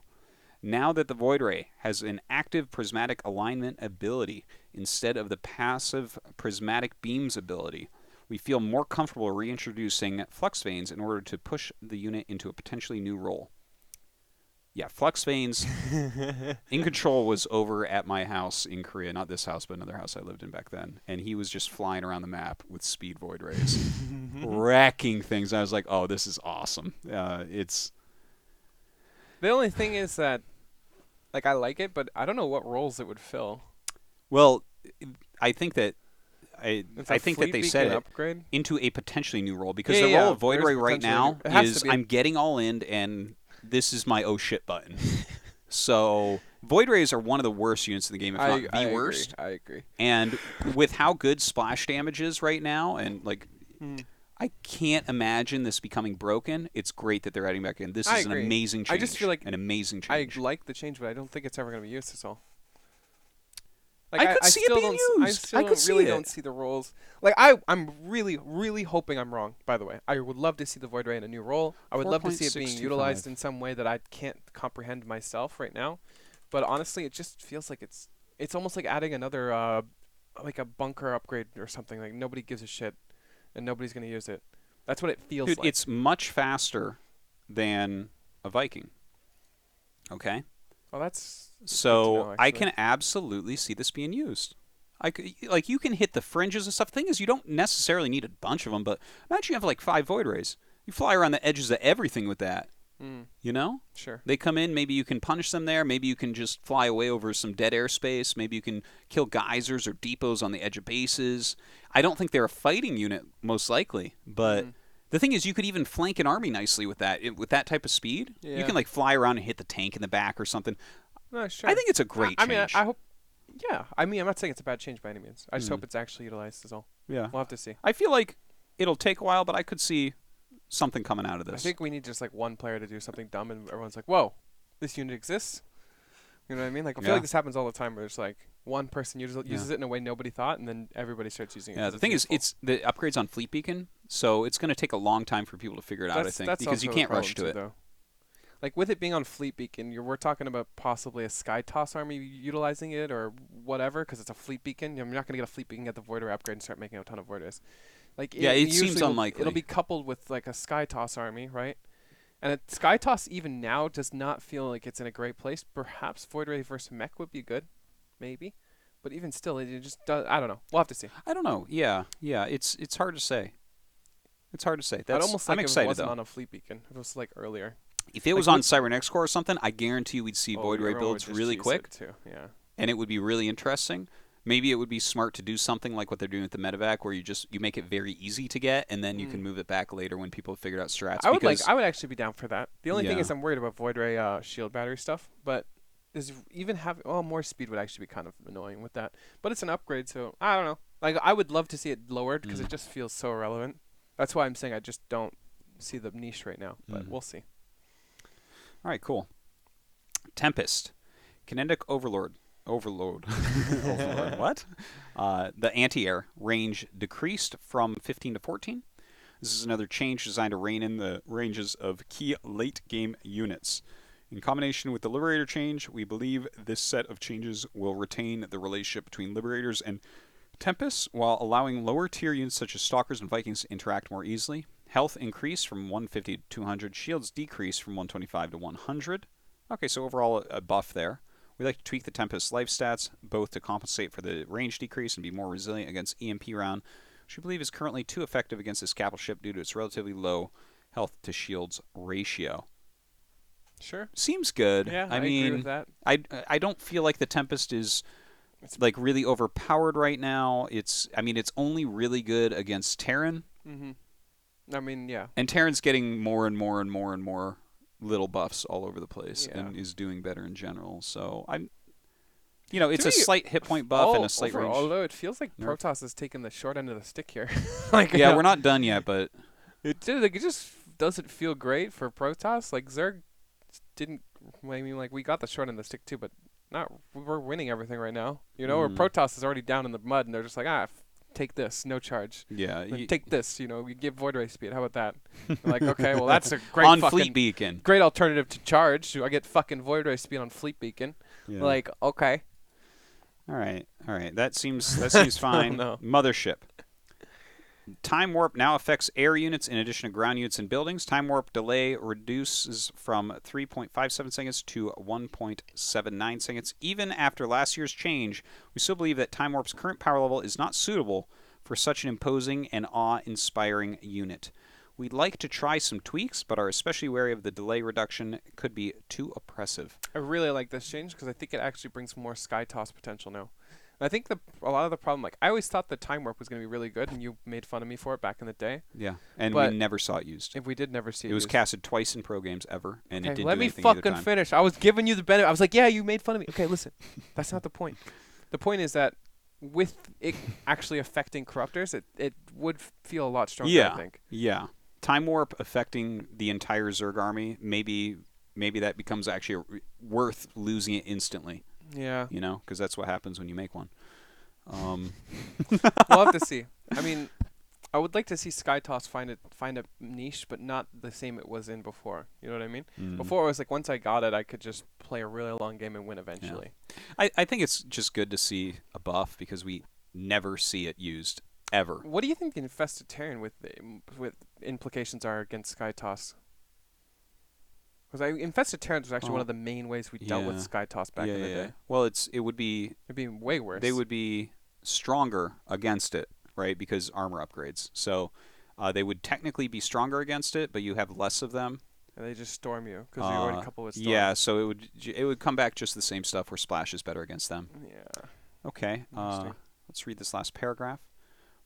Now that the Void Ray has an active prismatic alignment ability instead of the passive prismatic beams ability, we feel more comfortable reintroducing Flux Veins in order to push the unit into a potentially new role. Yeah, Flux Veins in control was over at my house in Korea. Not this house, but another house I lived in back then. And he was just flying around the map with speed Void Rays, wrecking things. I was like, oh, this is awesome. It's... The only thing is that, like, I like it, but I don't know what roles it would fill. Well, I think that I think that they Beacon said it upgrade? into a potentially new role, because Yeah, the yeah, role of Void there's Ray right now potentially- it has is to be. I'm getting all in and this is my oh shit button. So Void Rays are one of the worst units in the game, if not the worst. I agree. And with how good splash damage is right now, and like I can't imagine this becoming broken. It's great that they're adding back in. This I is an agree. amazing change. I just feel like an amazing I change. like the change, but I don't think it's ever going to be used. That's all. I could see it still being don't, I used. still I could see really it. don't see the roles. Like I'm really, really hoping I'm wrong. By the way, I would love to see the Void Ray in a new role. I would love to see it being 4.625. utilized in some way that I can't comprehend myself right now. But honestly, it just feels like it's almost like adding another like a bunker upgrade or something. Like nobody gives a shit, and nobody's gonna use it. That's what it feels Dude, like. it's much faster than a Viking. Okay? Oh, that's So good to know, I actually. can absolutely see this being used. Like you can hit the fringes and stuff. Thing is, you don't necessarily need a bunch of them, but imagine you have like 5 Void Rays. You fly around the edges of everything with that. You know? Sure. They come in, maybe you can punish them there. Maybe you can just fly away over some dead airspace. Maybe you can kill geysers or depots on the edge of bases. I don't think they're a fighting unit, most likely. But the thing is, you could even flank an army nicely with that. With that type of speed, you Yeah. can like fly around and hit the tank in the back or something. No, sure. I think it's a great I mean, change. I hope. Yeah, I mean, I'm not saying it's a bad change by any means. I just hope it's actually utilized. Is all. Yeah. We'll have to see. I feel like it'll take a while, but I could see something coming out of I this. think we need just like one player to do something dumb, and everyone's like, "Whoa, this unit exists." You know what I mean? Like I feel Yeah. like this happens all the time, where it's like one person uses it in a way nobody thought, and then everybody starts using it. Yeah, 'cause the it's thing is, useful. it's the upgrade's on Fleet Beacon, so it's going to take a long time for people to figure it out, I think, because you also the can't rush to problem it. too, though. Like with it being on Fleet Beacon, we're talking about possibly a Sky Toss army utilizing it or whatever, because it's a Fleet Beacon. You're not gonna get a Fleet Beacon, get the Void Ray upgrade, and start making a ton of Void Rays. Like Yeah, it seems usually unlikely. It'll be coupled with like a Sky Toss army, right? And a Sky Toss even now does not feel like it's in a great place. Perhaps Void Ray versus Mech would be good, maybe. But even still, it just does. I don't know. We'll have to see. I don't know. Yeah, it's hard to say. It's hard to say. I'd almost I'm like excited if it wasn't though. on a Fleet Beacon. If it was like earlier. If it was like on with- Siren X Core or something, I guarantee we'd see Void Ray everyone would builds just really cheese quick, it too. Yeah. and it would be really interesting. Maybe it would be smart to do something like what they're doing with the Medevac, where you make it very easy to get, and then you can move it back later when people have figured out strats. I because would actually be down for that. The only thing Yeah. is I'm worried about Void Ray shield battery stuff, but is even having more speed would actually be kind of annoying with that. But it's an upgrade, so I don't know. Like I would love to see it lowered because it just feels so irrelevant. That's why I'm saying I just don't see the niche right now, but we'll see. All right, cool. Tempest, Kinetic Overload. Overload. What? The anti-air range decreased from 15 to 14. This is another change designed to rein in the ranges of key late-game units. In combination with the Liberator change, we believe this set of changes will retain the relationship between Liberators and Tempests while allowing lower-tier units such as Stalkers and Vikings to interact more easily. Health increase from 150 to 200. Shields decrease from 125 to 100. Okay, so overall a buff there. We like to tweak the Tempest life stats, both to compensate for the range decrease and be more resilient against EMP round, which we believe is currently too effective against this capital ship due to its relatively low health to shields ratio. Sure. Seems good. Yeah, I I mean, agree with that. I don't feel like the Tempest is like really overpowered right now. It's only really good against Terran, I mean, yeah. and Terran's getting more and more and more and more little buffs all over the place Yeah. and is doing better in general. So it's To a me, slight hit point buff and a slight overall, range. though, it feels like nerf. Protoss is taking the short end of the stick here. Like Yeah, we're not done yet, but it just doesn't feel great for Protoss. Like Zerg didn't. I mean, like we got the short end of the stick too, but we're winning everything right now. You know, or Protoss is already down in the mud, and they're just like, take this, no charge. Yeah. Take this, you know, we give Void Ray speed. How about that? I'm like, okay, well, that's a great on fucking Fleet Beacon. Great alternative to charge. I get fucking Void Ray speed on Fleet Beacon. Yeah. Like, okay. All right. That seems fine. No. Mothership. Time warp now affects air units in addition to ground units and buildings. Time warp delay reduces from 3.57 seconds to 1.79 seconds. Even after last year's change, we still believe that Time warp's current power level is not suitable for such an imposing and awe-inspiring unit. We'd like to try some tweaks, but are especially wary of the delay reduction. It could be too oppressive. I really like this change because I think it actually brings more Sky Toss potential now. And I think a lot of the problem, like, I always thought the Time Warp was going to be really good, and you made fun of me for it back in the day. Yeah, and we never saw it used. If we did never see it was used. casted twice in pro games ever, and it didn't let do me anything either fucking time. finish. I was giving you the benefit. I was like, yeah, you made fun of me. Okay, listen. That's not the point. The point is that with it actually affecting Corruptors, it would feel a lot stronger, I think. Yeah. Time Warp affecting the entire Zerg army, maybe that becomes actually worth losing it instantly. Yeah. You know, because that's what happens when you make one. We'll have to see. I mean, I would like to see Sky Toss find a niche, but not the same it was in before. You know what I mean? Before it was like once I got it, I could just play a really long game and win eventually. Yeah. I think it's just good to see a buff because we never see it used ever. What do you think the Infested Terran with implications are against Sky Toss? Because Infested Terrans was actually one of the main ways we dealt with Sky Toss back in the day. Well, it'd be way worse. They would be stronger against it, right? Because armor upgrades. So they would technically be stronger against it, but you have less of them. And they just storm you because you're already coupled with storm. Yeah, so it would come back just the same stuff where Splash is better against them. Yeah. Okay. Let's read this last paragraph.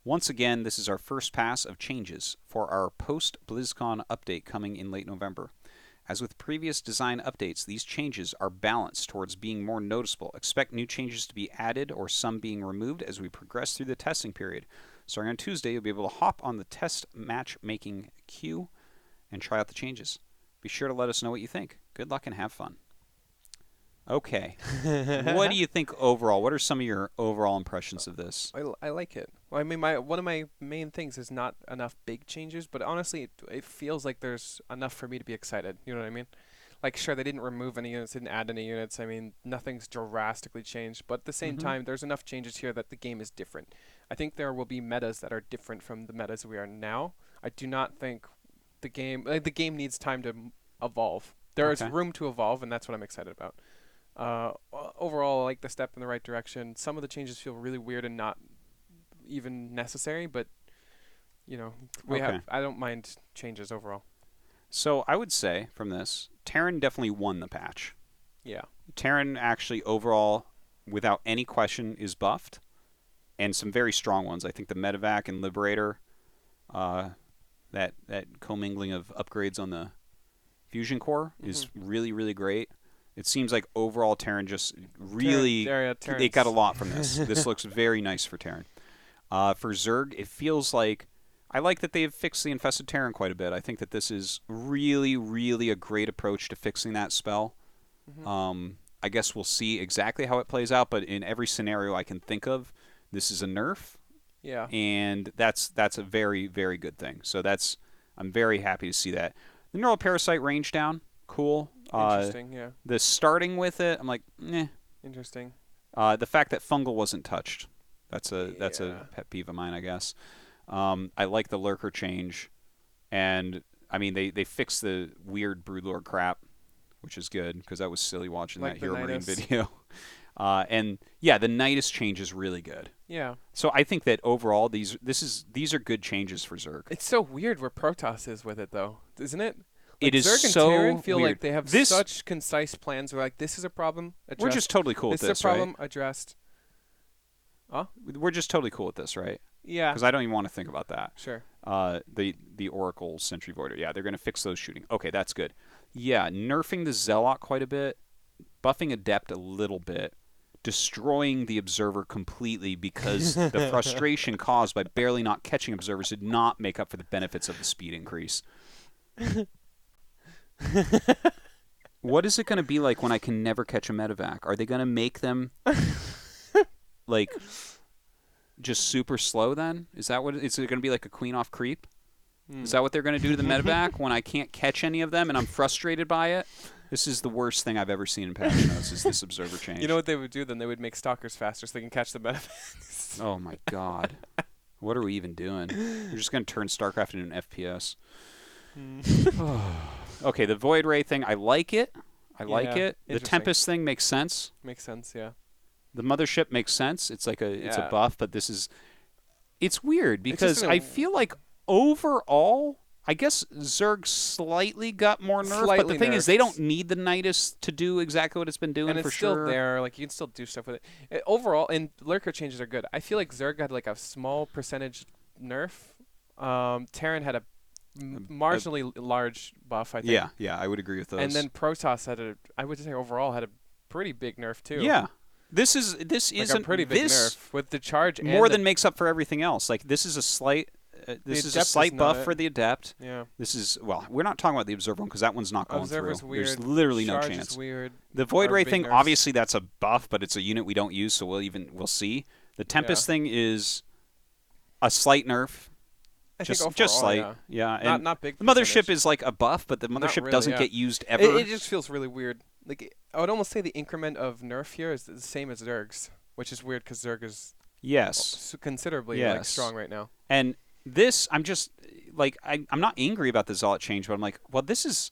Once again, this is our first pass of changes for our post-BlizzCon update coming in late November. As with previous design updates, these changes are balanced towards being more noticeable. Expect new changes to be added or some being removed as we progress through the testing period. Starting on Tuesday, you'll be able to hop on the test matchmaking queue and try out the changes. Be sure to let us know what you think. Good luck and have fun. Okay. What do you think overall? What are some of your overall impressions of this? I like it. Well, I mean, one of my main things is not enough big changes, but honestly, it feels like there's enough for me to be excited. You know what I mean? Like, sure, they didn't remove any units, didn't add any units. I mean, nothing's drastically changed, but at the same time, there's enough changes here that the game is different. I think there will be metas that are different from the metas we are now. I do not think the game needs time to evolve. There is room to evolve, and that's what I'm excited about. Overall, I like the step in the right direction. Some of the changes feel really weird and not even necessary, but you know, I don't mind changes overall. So I would say from this, Terran definitely won the patch. Yeah. Terran actually overall, without any question, is buffed, and some very strong ones. I think the Medevac and Liberator, that commingling of upgrades on the fusion core is really, really great. It seems like overall Terran just really they got a lot from this. This looks very nice for Terran. For Zerg, it feels like I like that they've fixed the Infested Terran quite a bit. I think that this is really, really a great approach to fixing that spell. I guess we'll see exactly how it plays out, but in every scenario I can think of, this is a nerf. Yeah. And that's a very, very good thing. So I'm very happy to see that. The Neural Parasite range down, cool. Interesting, yeah. The starting with it, I'm like, Interesting. The fact that Fungal wasn't touched, that's a pet peeve of mine, I guess. I like the Lurker change, and I mean they fixed the weird Broodlord crap, which is good because that was silly watching that Hero Marine video. And yeah, the Nidus change is really good. Yeah. So I think that overall these are good changes for Zerg. It's so weird where Protoss is with it though, isn't it? Like it is Zerg and so Terran feel weird. like they have such concise plans. Where like this is a problem addressed. We're just totally cool with this, This is a problem addressed. Huh? We're just totally cool with this, right? Yeah. Because I don't even want to think about that. Sure. The Oracle Sentry Voider. Yeah, they're going to fix those shooting. Okay, that's good. Yeah, nerfing the Zealot quite a bit, buffing Adept a little bit, destroying the Observer completely because the frustration caused by barely not catching Observers did not make up for the benefits of the speed increase. What is it going to be like when I can never catch a medevac? Are they going to make them like just super slow then? Is that what is it going to be like a queen off creep? Is that what they're going to do to the medevac when I can't catch any of them and I'm frustrated by it? This is the worst thing I've ever seen in patch notes is this observer change. You know what they would do then? They would make stalkers faster so they can catch the medevacs. Oh my god. What are we even doing? We're just going to turn StarCraft into an FPS. Okay, the Void Ray thing, I like it. I like it. The Tempest thing makes sense. Makes sense, yeah. The Mothership makes sense. It's like it's a buff, but it's weird because I feel like overall, I guess Zerg slightly got more nerf, but the thing is they don't need the Nidus to do exactly what it's been doing and for it's still sure. there. Like you can still do stuff with it. Overall, and Lurker changes are good. I feel like Zerg had like a small percentage nerf. Terran had a marginally large buff, I think. Yeah, I would agree with those. And then Protoss had I would say overall had a pretty big nerf too. Yeah. This is like a pretty big nerf with the charge more than makes up for everything else. Like this is a slight buff for the Adept. Yeah. This is we're not talking about the Observer one because that one's not going Observer's through. Weird. There's literally Charge no chance. Is weird. The Void Ray thing, nerfs. obviously that's a buff, but it's a unit we don't use, so we'll see. The Tempest thing is a slight nerf. Just slight. Yeah. Not big. The Mothership is like a buff, but the Mothership really, doesn't get used ever. It just feels really weird. Like I would almost say the increment of nerf here is the same as Zerg's, which is weird because Zerg is considerably like strong right now. And this, I'm just like I'm not angry about the Zealot change, but I'm like, well, this is.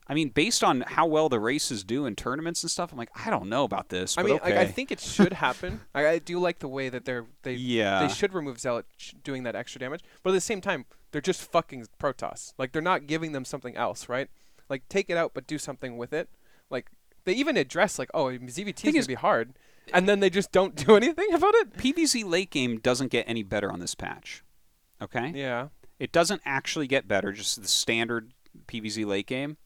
I mean, based on how well the races do in tournaments and stuff, I'm like, I don't know about this. I mean, like, I think it should happen. I do like the way that they should remove Zealot doing that extra damage, but at the same time, they're just fucking Protoss. Like they're not giving them something else, right? Like take it out, but do something with it. Like they even address like, oh, ZVT is gonna be hard, and then they just don't do anything about it. PvZ late game doesn't get any better on this patch. Okay. Yeah. It doesn't actually get better. Just the standard PvZ late game.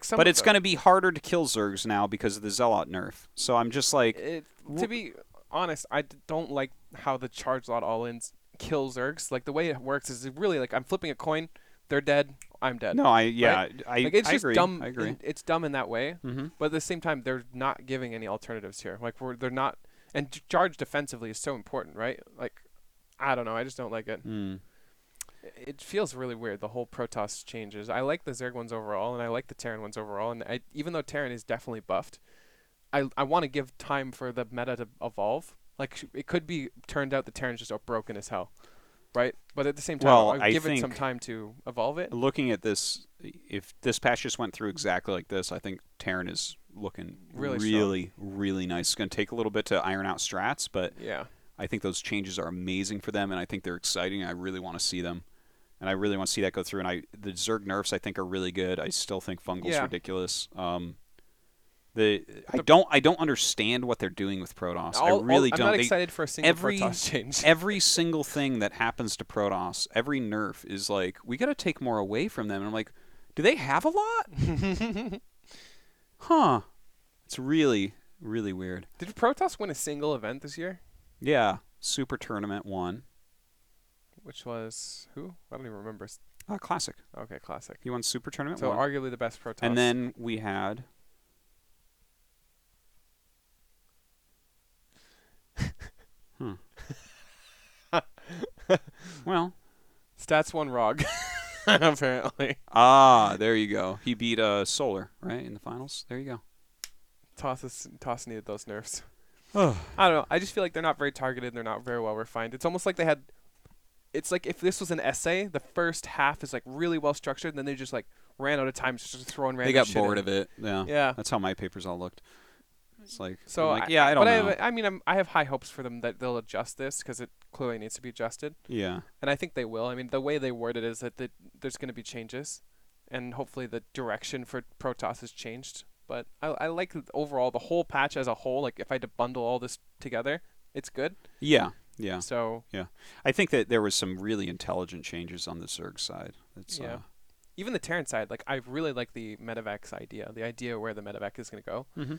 But it's going to be harder to kill Zergs now because of the Zealot nerf. So I'm just like... to be honest, I don't like how the charge lot all-ins kill Zergs. Like, the way it works is really like I'm flipping a coin, they're dead, I'm dead. No, right? It's just agree. dumb. I agree. It's dumb in that way. Mm-hmm. But at the same time, they're not giving any alternatives here. Like, they're not... And charge defensively is so important, right? Like, I don't know. I just don't like it. It feels really weird, the whole Protoss changes. I like the Zerg ones overall, and I like the Terran ones overall. And even though Terran is definitely buffed, I want to give time for the meta to evolve. Like, it could be turned out the Terran's just broken as hell, right? But at the same time, I'll give it some time to evolve it. Looking at this, if this patch just went through exactly like this, I think Terran is looking really nice. It's going to take a little bit to iron out strats, but I think those changes are amazing for them, and I think they're exciting. I really want to see them. And I really want to see that go through. And the Zerg nerfs I think are really good. I still think Fungal's ridiculous. I don't understand what they're doing with Protoss. I really don't. I'm not excited for a single Protoss change. Every single thing that happens to Protoss, every nerf is like, we got to take more away from them. And I'm like, do they have a lot? Huh. It's really, really weird. Did Protoss win a single event this year? Yeah. Super Tournament won. Which was who? I don't even remember. Classic. Okay, Classic. He won Super Tournament. So arguably the best Protoss. And then we had. Well, Stats won ROG. Apparently. There you go. He beat Solar, right, in the finals. There you go. Toss needed those nerfs. I don't know. I just feel like they're not very targeted and they're not very well refined. It's almost like they had. It's like if this was an essay, the first half is like really well structured, and then they just like ran out of time just throwing random shit. They got bored in. of it. Yeah. That's how my papers all looked. It's like so. I don't know. I have high hopes for them that they'll adjust this because it clearly needs to be adjusted. Yeah. And I think they will. I mean, the way they word it is that there's going to be changes, and hopefully the direction for Protoss has changed. But I like overall the whole patch as a whole. Like if I had to bundle all this together, it's good. Yeah. Yeah. So I think that there was some really intelligent changes on the Zerg side. Even the Terran side, like I really like the Medevac's idea. The idea where the Medevac is going to go. Mm-hmm.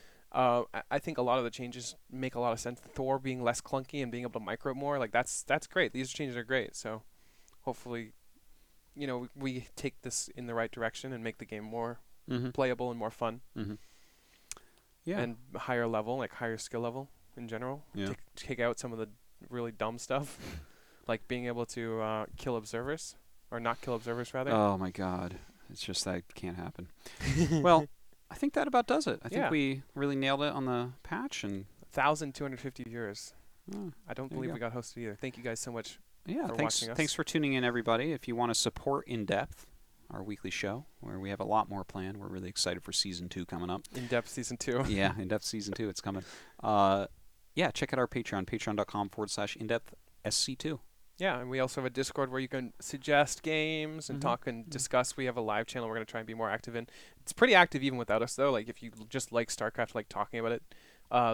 I think a lot of the changes make a lot of sense. Thor being less clunky and being able to micro more, like that's great. These changes are great. So hopefully, we take this in the right direction and make the game more playable and more fun. Yeah. And higher level, like higher skill level in general. Yeah. Take out some of the really dumb stuff, like being able to kill observers, or not kill observers, rather. Oh, my God. It's just that can't happen. Well, I think that about does it. I think we really nailed it on the patch. And 1,250 viewers. Oh, I don't believe we got hosted either. Thank you guys so much for watching us. Thanks for tuning in, everybody. If you want to support In Depth, our weekly show, where we have a lot more planned. We're really excited for Season 2 coming up. In Depth Season 2. Yeah, In Depth Season 2. It's coming. Yeah, check out our Patreon, patreon.com/indepthsc2. Yeah, and we also have a Discord where you can suggest games and talk and discuss. We have a live channel we're going to try and be more active in. It's pretty active even without us, though. Like, if you just like StarCraft, like talking about it,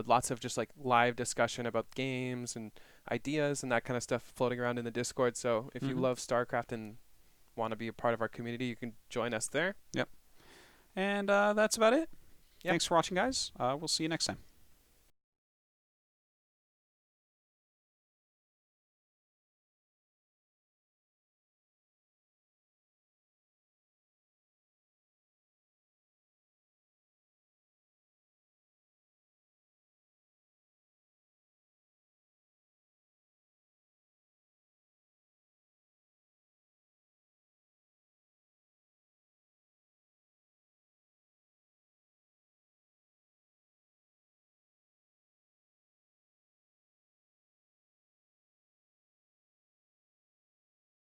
lots of just like live discussion about games and ideas and that kind of stuff floating around in the Discord. So if you love StarCraft and want to be a part of our community, you can join us there. Yep. And that's about it. Yep. Thanks for watching, guys. We'll see you next time.